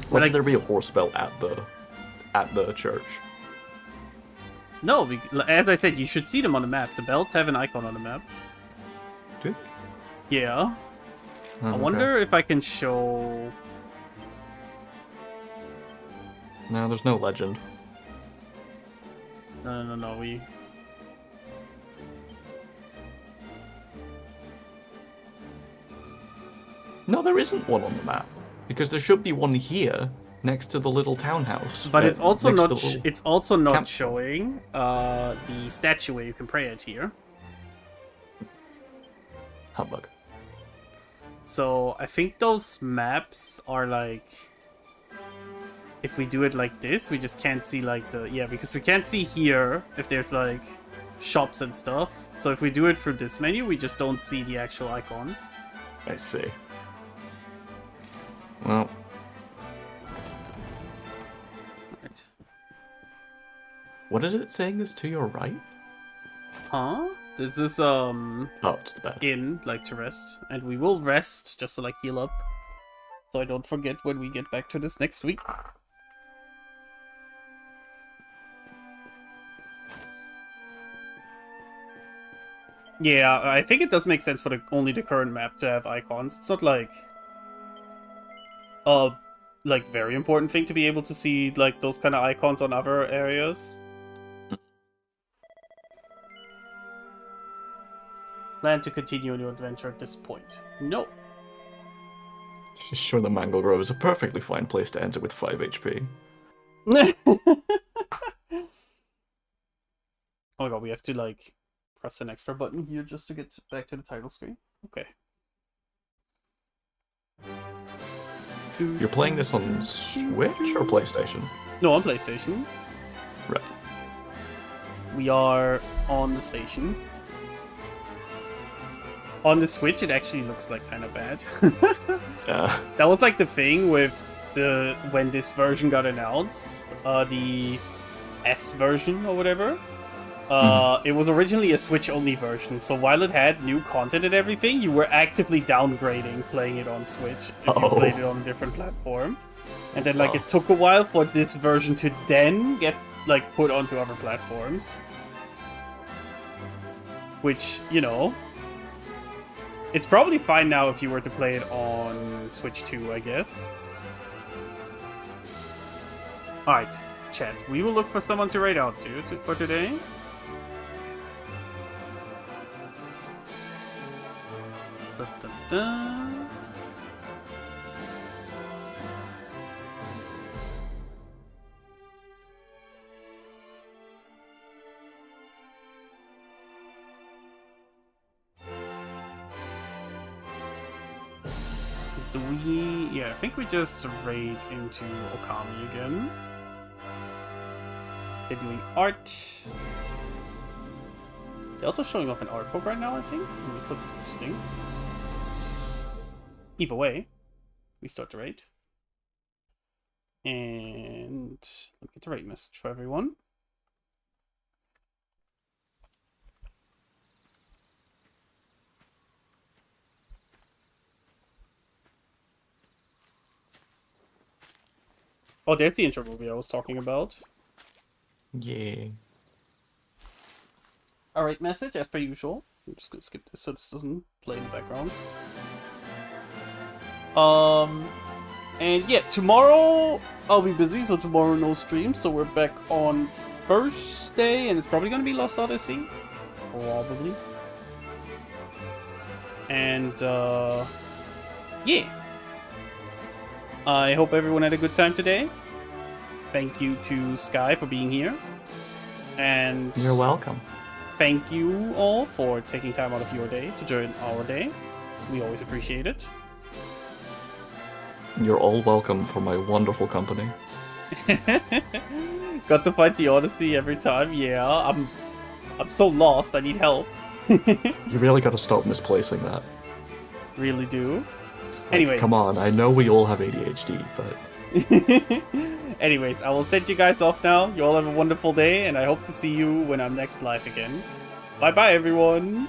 Why should there be a horse belt at the church? No, as I said, you should see them on the map. The belts have an icon on the map. Do? Yeah. Oh, I okay. wonder if I can show... No, there's no legend. No, we... No, there isn't one on the map. Because there should be one here, next to the little townhouse. But it's also next to not. the little It's also not camp. showing the statue where you can pray at here. Humbug. So I think those maps are like. If we do it like this, we just can't see like because we can't see here if there's like shops and stuff. So if we do it through this menu, we just don't see the actual icons. I see. Well. Right. What is it saying is to your right? Huh? This is Oh, it's the bed. inn, like to rest. And we will rest just to like heal up. So I don't forget when we get back to this next week. Yeah, I think it does make sense for only the current map to have icons. It's not like like very important thing to be able to see like those kind of icons on other areas. Plan to continue on your adventure at this point? No. Sure, the Mangle Grove is a perfectly fine place to enter with 5 HP. Oh my god, we have to like press an extra button here just to get back to the title screen. Okay. You're playing this on Switch or PlayStation? No, on PlayStation. Right. We are on the station. On the Switch, it actually looks like kind of bad. That was like the thing with when this version got announced, the S version or whatever. It was originally a Switch-only version, so while it had new content and everything, you were actively downgrading playing it on Switch if you played it on a different platform. And then, like, it took a while for this version to then get, like, put onto other platforms. Which, you know... It's probably fine now if you were to play it on Switch 2, I guess. Alright, chat. We will look for someone to raid out to for today. Da, da, da. Do we... Yeah, I think we just raid into Okami again. They're doing art. They're also showing off an art book right now, I think. This looks interesting. Either way, we start the raid. And let me get the raid message for everyone. Oh, there's the intro movie I was talking about. Yeah. Alright, message, as per usual. I'm just gonna skip this so this doesn't play in the background. And yeah, tomorrow I'll be busy, so tomorrow no stream, so we're back on Thursday, and it's probably gonna be Lost Odyssey. Probably. And, yeah. I hope everyone had a good time today. Thank you to Sky for being here. And You're welcome. thank you all for taking time out of your day to join our day. We always appreciate it. You're all welcome for my wonderful company. Got to fight the Odyssey every time. Yeah, I'm so lost. I need help. You really gotta stop misplacing that. Really do. Like, Anyways. come on, I know we all have ADHD, but Anyways, I will send you guys off now. You all have a wonderful day, and I hope to see you when I'm next live again. Bye bye, everyone.